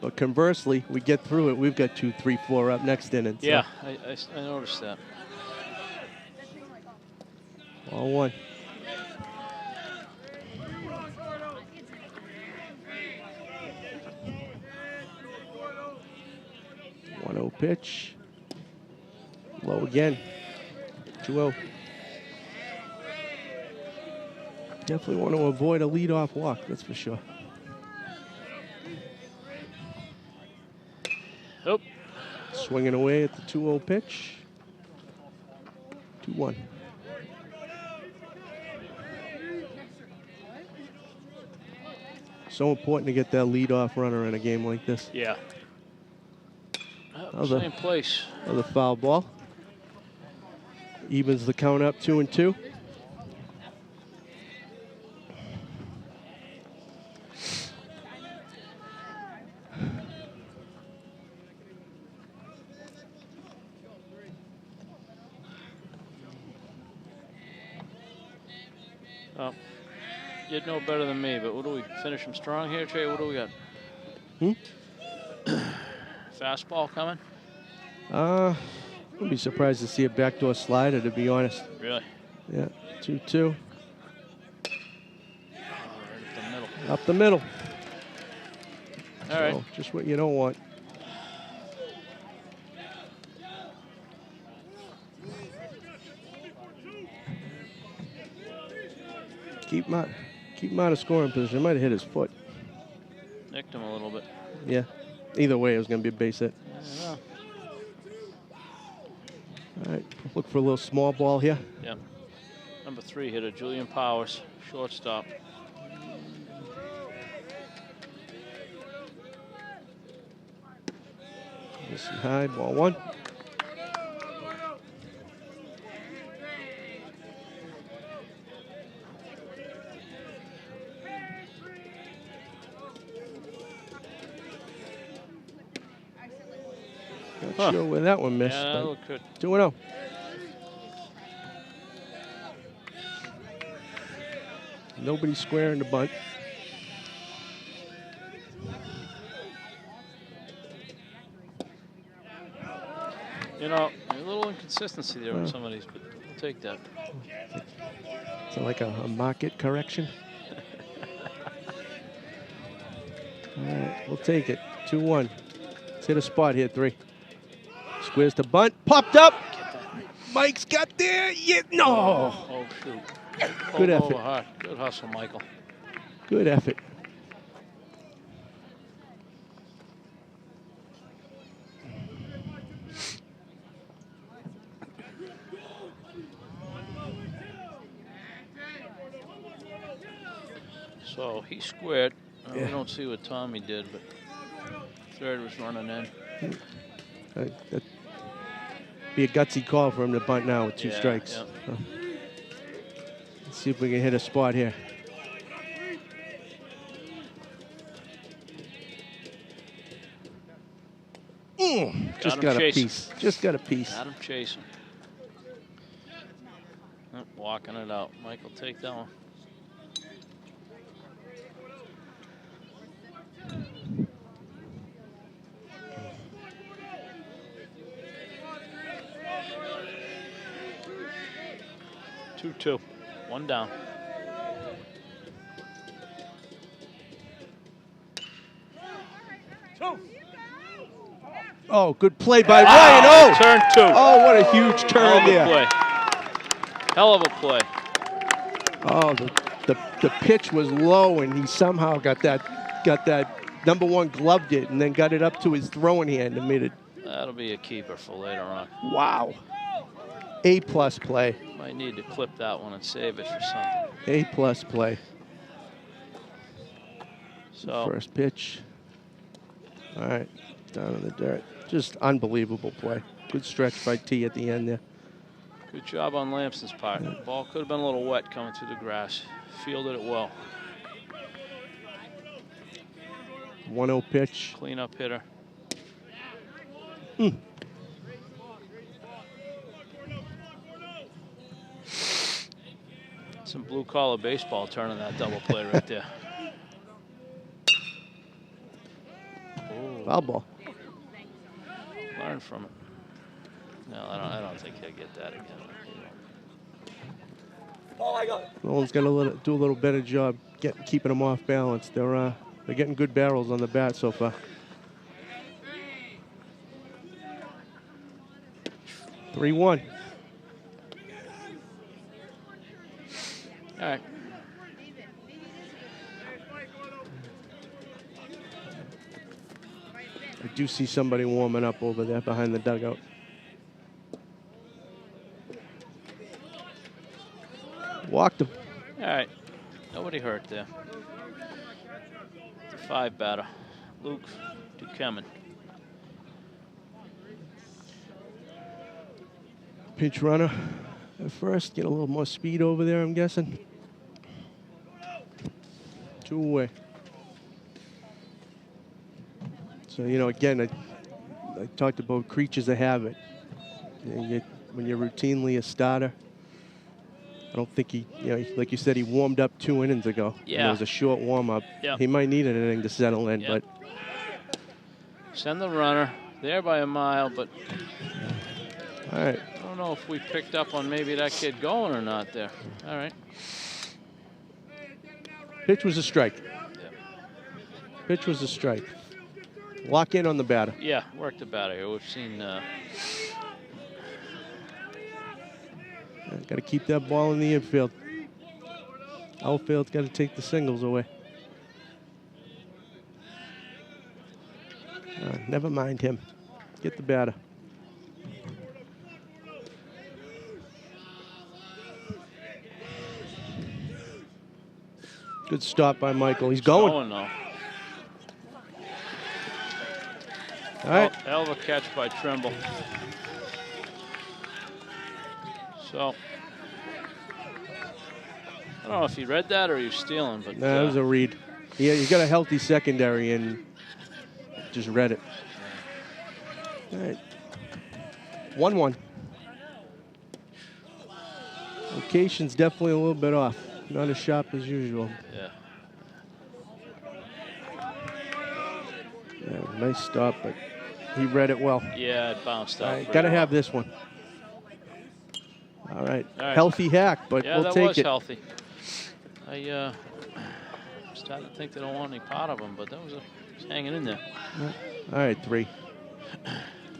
Speaker 5: But conversely, we get through it. We've got 2, 3, 4 up next inning. So.
Speaker 2: Yeah, I noticed that.
Speaker 5: All one. One-0 pitch. Low again. 2-0. Definitely want to avoid a leadoff walk, that's for sure.
Speaker 2: Oh.
Speaker 5: Swinging away at the 2-0 pitch. 2-1. So important to get that leadoff runner in a game like this.
Speaker 2: Yeah. Same place.
Speaker 5: Another foul ball. Evens the count up 2-2.
Speaker 2: Oh, you'd know better than me, but what do we finish them strong here, Trey? What do we got? Fastball coming?
Speaker 5: I'd be surprised to see a backdoor slider, to be honest.
Speaker 2: Really?
Speaker 5: Yeah, 2-2.
Speaker 2: Right up the middle.
Speaker 5: Up the middle.
Speaker 2: All right.
Speaker 5: So, just what you don't want. Keep him out of scoring position. Might have hit his foot.
Speaker 2: Nicked him a little bit.
Speaker 5: Yeah. Either way, it was going to be a base hit.
Speaker 2: Yeah.
Speaker 5: All right. Look for a little small ball here.
Speaker 2: Yep. Number 3 hitter, Julian Powers, shortstop.
Speaker 5: This is high, ball 1. Not sure where that one missed.
Speaker 2: Yeah, that
Speaker 5: but
Speaker 2: looked good.
Speaker 5: 2-0. Nobody squaring the bunt.
Speaker 2: You know, a little inconsistency there with some of these, but we'll take that.
Speaker 5: So like a market correction. All right, we'll take it. 2-1. Let's hit a spot here, 3. Squares to bunt. Popped up. Mike's got there. Yeah, no.
Speaker 2: Oh, shoot.
Speaker 5: Good
Speaker 2: Pulled
Speaker 5: effort.
Speaker 2: over hard. Good hustle, Michael.
Speaker 5: Good effort.
Speaker 2: So he squared.
Speaker 5: Yeah.
Speaker 2: We don't see what Tommy did, but third was running in.
Speaker 5: That'd be a gutsy call for him to bunt now with 2 strikes.
Speaker 2: Yeah.
Speaker 5: So, let's see if we can hit a spot here. Just got a piece. Just got a piece.
Speaker 2: Got him chasing. Oh, walking it out. Michael, take that one. Two. 1 down.
Speaker 5: Oh, good play by Ryan. Oh,
Speaker 2: turn 2.
Speaker 5: Oh, what a huge turn there.
Speaker 2: Play. Hell of a play.
Speaker 5: Oh, the pitch was low, and he somehow got that number 1 gloved it, and then got it up to his throwing hand and made it.
Speaker 2: That'll be a keeper for later on.
Speaker 5: Wow. A+ play.
Speaker 2: Might need to clip that one and save it for something.
Speaker 5: A+ play.
Speaker 2: So
Speaker 5: First pitch. All right, down in the dirt. Just unbelievable play. Good stretch by T at the end there.
Speaker 2: good job on Lamson's part. The ball could have been a little wet coming through the grass. Fielded it well.
Speaker 5: 1-0 pitch.
Speaker 2: Clean up hitter. Some blue collar baseball turning that double play right there.
Speaker 5: Foul ball.
Speaker 2: Learn from it. No, I don't think he'll get that again.
Speaker 5: Nolan's got to do a little better job keeping them off balance. They're getting good barrels on the bat so far. 3-1.
Speaker 2: All right.
Speaker 5: I do see somebody warming up over there behind the dugout. Walked him.
Speaker 2: All right. Nobody hurt there. The 5 batter, Luke Dukeman.
Speaker 5: Pinch runner at first. Get a little more speed over there, I'm guessing. 2 away. So, you know, again, I talked about creatures of habit. When you're routinely a starter, I don't think he, like you said, he warmed up 2 innings ago.
Speaker 2: Yeah.
Speaker 5: It was a short warm-up.
Speaker 2: Yep.
Speaker 5: He might need an inning to settle in,
Speaker 2: Yep.
Speaker 5: but
Speaker 2: Send the runner there by a mile, but
Speaker 5: All right.
Speaker 2: I don't know if we picked up on maybe that kid going or not there. All right.
Speaker 5: Pitch was a strike. Pitch was a strike. Lock in on the batter.
Speaker 2: Yeah, worked the batter here. We've seen.
Speaker 5: Got to keep that ball in the infield. Outfield's got to take the singles away. Never mind him. Get the batter. Good stop by Michael. He's going.
Speaker 2: Going though.
Speaker 5: All right.
Speaker 2: Hell of a catch by Trimble. So, I don't know if he read that or he was stealing, but
Speaker 5: No, it was a read. Yeah, he's got a healthy secondary and just read it. All right. 1-1. Location's definitely a little bit off. Not as sharp as usual.
Speaker 2: yeah.
Speaker 5: Yeah, nice stop, but he read it well.
Speaker 2: Yeah, it bounced out.
Speaker 5: All right,
Speaker 2: pretty
Speaker 5: got to
Speaker 2: well.
Speaker 5: have this one. All right.
Speaker 2: All right.
Speaker 5: Healthy hack, but
Speaker 2: Yeah,
Speaker 5: we'll
Speaker 2: that
Speaker 5: take
Speaker 2: was
Speaker 5: it.
Speaker 2: healthy. I started to think they don't want any part of him, but that was he's hanging in there.
Speaker 5: All right, 3.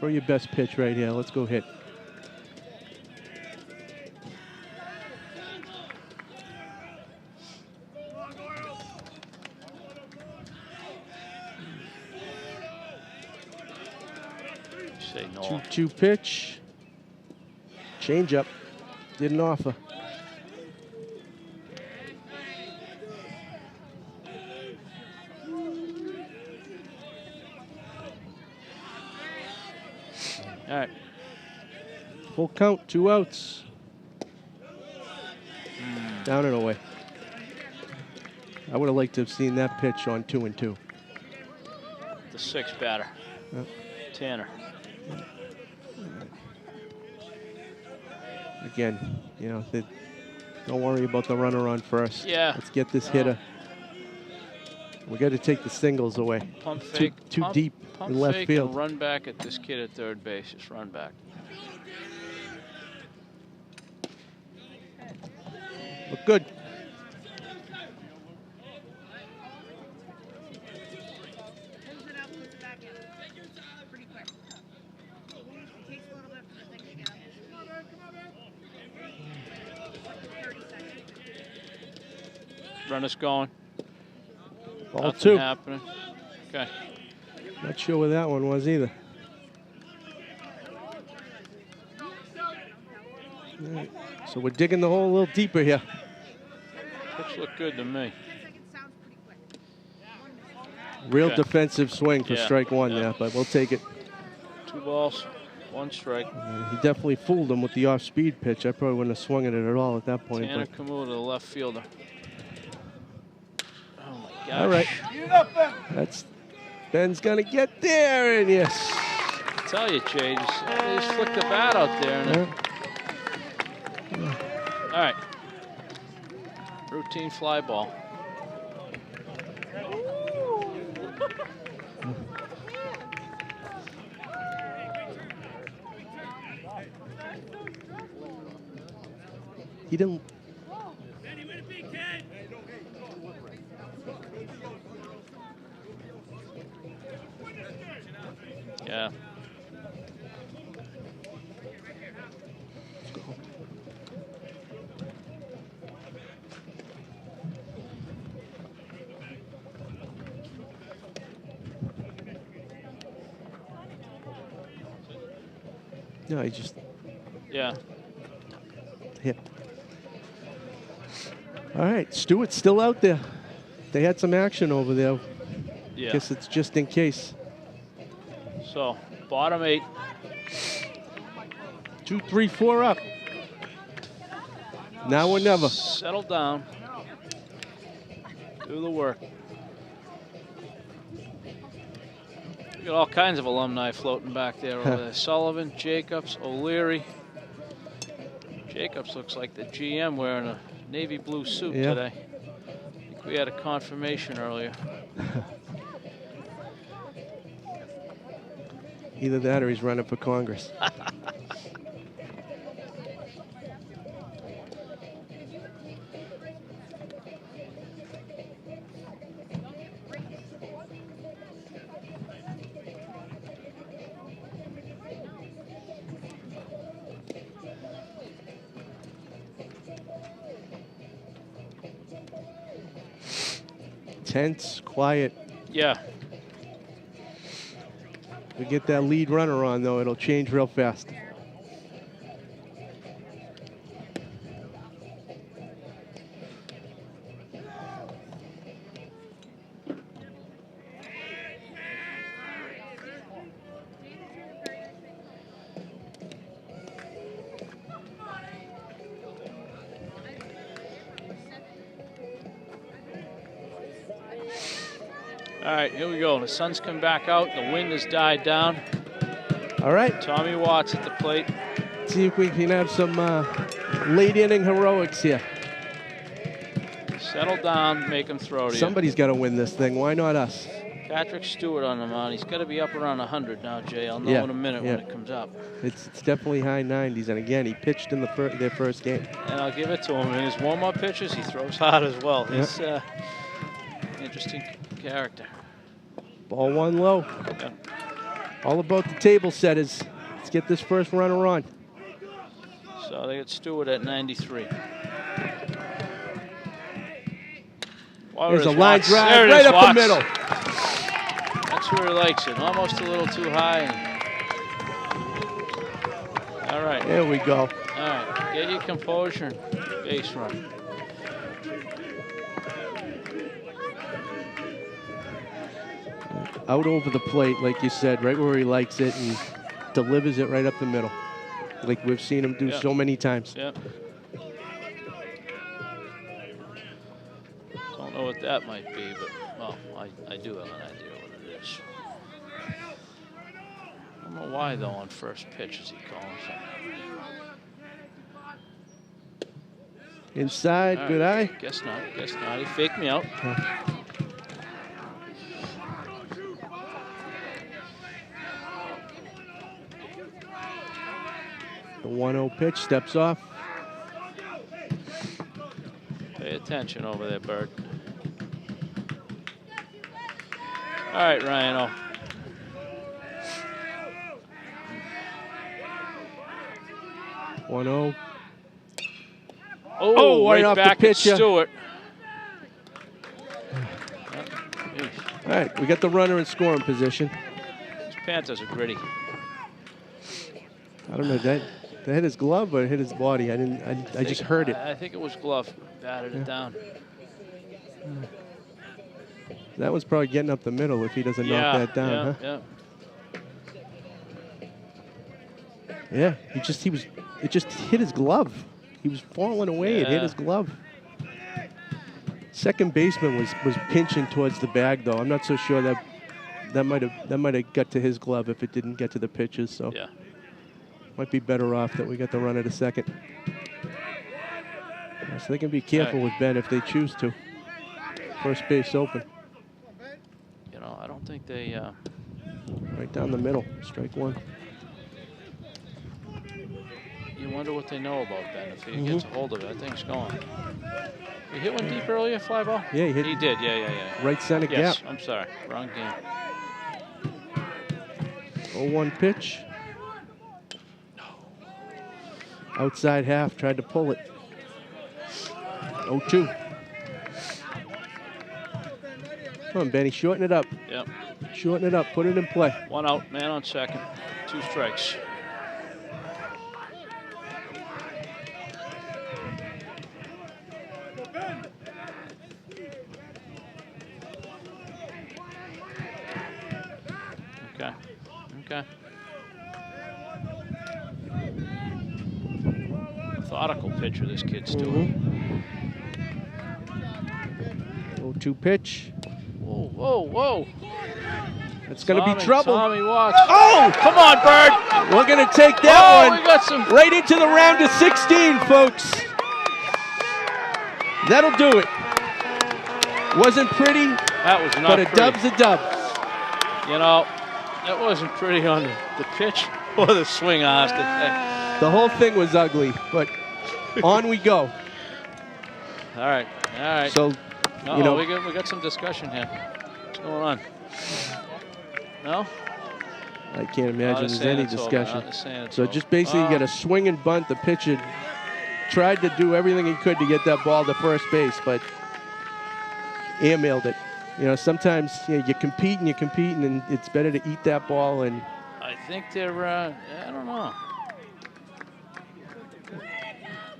Speaker 5: Throw your best pitch right here. Let's go hit.
Speaker 2: Say no.
Speaker 5: 2-2 pitch. Change up. Didn't offer.
Speaker 2: All right.
Speaker 5: Full count, 2 outs. Down and away. I would have liked to have seen that pitch on 2-2.
Speaker 2: The 6th batter.
Speaker 5: Yep.
Speaker 2: Tanner.
Speaker 5: Again, you know, don't worry about the runner on first.
Speaker 2: Yeah.
Speaker 5: Let's get this hitter. We got to take the singles away.
Speaker 2: Pump fake.
Speaker 5: Too
Speaker 2: pump,
Speaker 5: deep
Speaker 2: pump
Speaker 5: in left
Speaker 2: fake
Speaker 5: field.
Speaker 2: And run back at this kid at third base. Just run back.
Speaker 5: Look good.
Speaker 2: Runner's going.
Speaker 5: Ball
Speaker 2: Nothing
Speaker 5: 2.
Speaker 2: happening. Okay.
Speaker 5: Not sure where that one was either. All right. So we're digging the hole a little deeper here.
Speaker 2: Pitch looked good to me.
Speaker 5: Real
Speaker 2: Okay.
Speaker 5: defensive swing for
Speaker 2: Yeah,
Speaker 5: strike 1
Speaker 2: yeah.
Speaker 5: there, but we'll take it.
Speaker 2: 2 balls, 1 strike.
Speaker 5: He definitely fooled him with the off-speed pitch. I probably wouldn't have swung at it at all at that point.
Speaker 2: Tanner
Speaker 5: But
Speaker 2: Kamuta, the left fielder. Oh my gosh.
Speaker 5: all right. That's Ben's gonna get there, and yes.
Speaker 2: I tell you, Jay, just flick the bat out there. And all right. Routine fly ball.
Speaker 5: He didn't.
Speaker 2: Yeah.
Speaker 5: No, he just
Speaker 2: Yeah.
Speaker 5: hit. All right, Stewart's still out there. They had some action over there.
Speaker 2: Yeah.
Speaker 5: Guess it's just in case.
Speaker 2: So, bottom 8.
Speaker 5: 2, 3, 4 up. Now or never.
Speaker 2: Settle down. Do the work. We got all kinds of alumni floating back there over there. Sullivan, Jacobs, O'Leary. Jacobs looks like the GM wearing a navy blue suit
Speaker 5: Yeah.
Speaker 2: today. I think we had a confirmation earlier.
Speaker 5: Either that or he's running for Congress. Tense, quiet.
Speaker 2: Yeah.
Speaker 5: We get that lead runner on, though, it'll change real fast.
Speaker 2: All right, here we go. The sun's come back out. The wind has died down.
Speaker 5: All right.
Speaker 2: Tommy Watts at the plate.
Speaker 5: See if we can have some late inning heroics here.
Speaker 2: Settle down, make him throw to you.
Speaker 5: Somebody's got to win this thing. Why not us?
Speaker 2: Patrick Stewart on the mound. He's got to be up around 100 now, Jay. I'll know in a minute when it comes up.
Speaker 5: It's definitely high 90s. And again, he pitched in their first game.
Speaker 2: And I'll give it to him. In his warm-up pitches, he throws hard as well.
Speaker 5: Yep.
Speaker 2: He's interesting character.
Speaker 5: Ball one low.
Speaker 2: Yep.
Speaker 5: All about the table setters. Let's get this first runner on.
Speaker 2: So they got Stewart at 93.
Speaker 5: There's a line drive right up the middle.
Speaker 2: That's where he likes it. Almost a little too high. All right.
Speaker 5: There we go.
Speaker 2: All right. Get your composure and base run.
Speaker 5: Out over the plate, like you said, right where he likes it, and delivers it right up the middle, like we've seen him do so many times.
Speaker 2: Yep. Don't know what that might be, but, well, I do have an idea what it is. I don't know why, though, on first pitch is he calling something.
Speaker 5: Inside,
Speaker 2: All
Speaker 5: good
Speaker 2: right.
Speaker 5: eye.
Speaker 2: Guess not. Guess not. He faked me out.
Speaker 5: The 1-0 pitch, steps off.
Speaker 2: Pay attention over there, Bird. All right, Ryan.
Speaker 5: 1-0.
Speaker 2: Oh,
Speaker 5: right
Speaker 2: right
Speaker 5: off
Speaker 2: back
Speaker 5: the
Speaker 2: at
Speaker 5: pitcher.
Speaker 2: Stewart.
Speaker 5: All right, we got the runner in scoring position.
Speaker 2: These Panthers are gritty.
Speaker 5: I don't know, that hit his glove or hit his body? I just heard it.
Speaker 2: I think it was glove. Batted it down.
Speaker 5: That one's probably getting up the middle if he doesn't knock that down, huh? Yeah, it just hit his glove. He was falling away. It hit his glove. Second baseman was pinching towards the bag, though. I'm not so sure that might have got to his glove if it didn't get to the pitches. So might be better off that we got the runner to second. So they can be careful with Ben if they choose to. First base open.
Speaker 2: You know, I don't think they.
Speaker 5: Right down the middle, strike one.
Speaker 2: You wonder what they know about Ben. If he gets a hold of it, that thing's gone. He hit one deep earlier, fly ball?
Speaker 5: Yeah, he hit.
Speaker 2: He did, yeah.
Speaker 5: Right center gap.
Speaker 2: I'm sorry, wrong game.
Speaker 5: 0-1 pitch. Outside half, tried to pull it. 0-2. Come on, Benny, shorten it up.
Speaker 2: Yep.
Speaker 5: Shorten it up, put it in play.
Speaker 2: One out, man on second. 2 strikes. Okay. Methodical pitcher this kid's doing.
Speaker 5: 0-2 pitch.
Speaker 2: Whoa.
Speaker 5: It's going to be trouble.
Speaker 2: Tommy Watts.
Speaker 5: Oh!
Speaker 2: Come on, Bird.
Speaker 5: We're going to take that one
Speaker 2: we got some
Speaker 5: right into the round of 16, folks. That'll do it. Wasn't pretty,
Speaker 2: That was not
Speaker 5: but a
Speaker 2: pretty.
Speaker 5: dub's a dub.
Speaker 2: You know, That wasn't pretty on the pitch or the swing, I have to say.
Speaker 5: The whole thing was ugly, but on we go.
Speaker 2: All right.
Speaker 5: So, you know,
Speaker 2: we got some discussion here. What's going on? No?
Speaker 5: I can't imagine there's any discussion. So
Speaker 2: over.
Speaker 5: just basically you got a swing and bunt. The pitcher tried to do everything he could to get that ball to first base, but airmailed it. You know, sometimes you compete, and it's better to eat that ball. And
Speaker 2: I think they're, I don't know.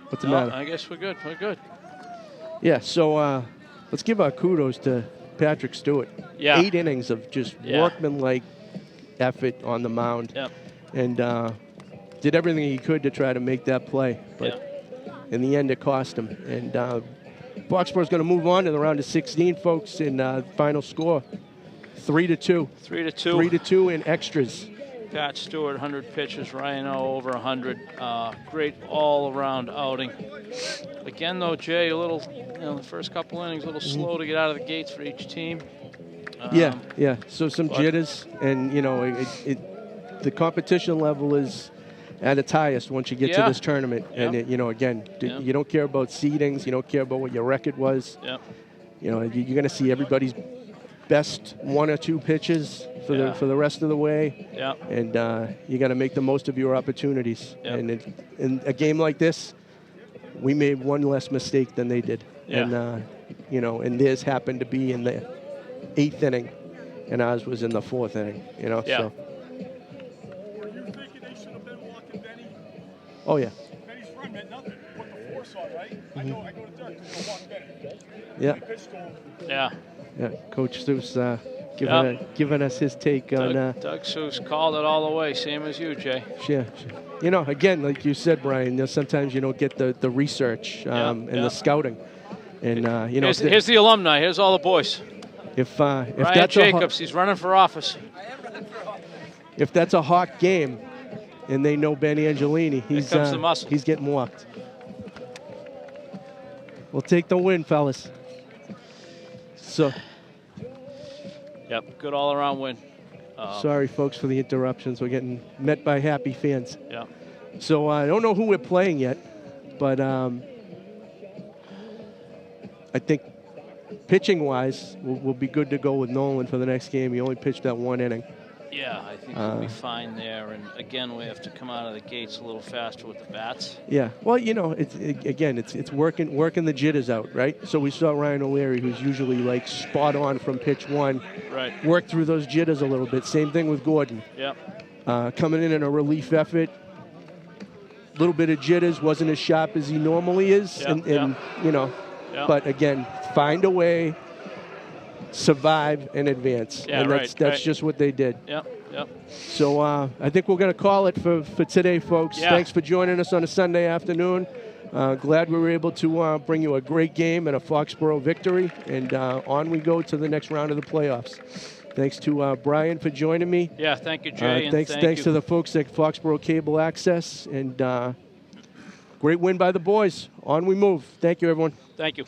Speaker 5: What's the matter?
Speaker 2: I guess we're good. We're good.
Speaker 5: Yeah, so let's give our kudos to Patrick Stewart.
Speaker 2: Yeah.
Speaker 5: 8 innings of just workmanlike effort on the mound.
Speaker 2: Yep.
Speaker 5: And did everything he could to try to make that play. But in the end, it cost him. And Foxborough is going to move on to the round of 16, folks, in final score. 3-2.
Speaker 2: 3-2.
Speaker 5: 3-2 in extras.
Speaker 2: Pat Stewart, 100 pitches. Ryan O, over 100. Great all-around outing. Again, though, Jay, a little, the first couple innings, a little slow to get out of the gates for each team.
Speaker 5: Yeah. So some jitters, and the competition level is at its highest once you get to this tournament. And again, you don't care about seedings, you don't care about what your record was. You're going to see everybody's best 1 or 2 pitches for the rest of the way. And you got to make the most of your opportunities. And in a game like this, we made one less mistake than they did. And and theirs happened to be in the 8th inning, and ours was in the 4th inning. So.
Speaker 3: Were you thinking they should have been walking Benny?
Speaker 5: Oh yeah.
Speaker 3: Benny's run meant nothing. What the force on, right? I go to Dirk to walk Benny.
Speaker 5: Yeah. Yeah. Coach Seuss giving us his take on.
Speaker 2: Doug Seuss called it all the way, same as you, Jay.
Speaker 5: Yeah. Again, like you said, Brian, sometimes you don't get the research and the scouting. And
Speaker 2: here's the alumni. Here's all the boys.
Speaker 5: If
Speaker 2: Ryan
Speaker 5: that's
Speaker 2: Jacobs, he's running for office.
Speaker 5: If that's a hot game, and they know Ben Angelini, he's getting walked. We'll take the win, fellas. So.
Speaker 2: Yep, good all-around win.
Speaker 5: Sorry, folks, for the interruptions. We're getting met by happy fans.
Speaker 2: Yeah.
Speaker 5: So I don't know who we're playing yet, but I think pitching-wise, we'll be good to go with Nolan for the next game. He only pitched that 1 inning.
Speaker 2: Yeah, I think we'll be fine there. And again, we have to come out of the gates a little faster with the bats.
Speaker 5: Yeah. Well, it's working the jitters out, right? So we saw Ryan O'Leary, who's usually like spot on from pitch 1,
Speaker 2: right,
Speaker 5: work through those jitters a little bit. Same thing with Gordon.
Speaker 2: Yep.
Speaker 5: Coming in a relief effort, little bit of jitters, wasn't as sharp as he normally is, But again, find a way. Survive and advance, and that's just what they did.
Speaker 2: Yep.
Speaker 5: So I think we're going to call it for today, folks. Thanks for joining us on a Sunday afternoon. Glad we were able to bring you a great game and a Foxborough victory, and on we go to the next round of the playoffs. Thanks to Brian for joining me.
Speaker 2: Yeah, thank you, Jay.
Speaker 5: Thanks to the folks at Foxboro Cable Access, and great win by the boys. On we move. Thank you, everyone.
Speaker 2: Thank you.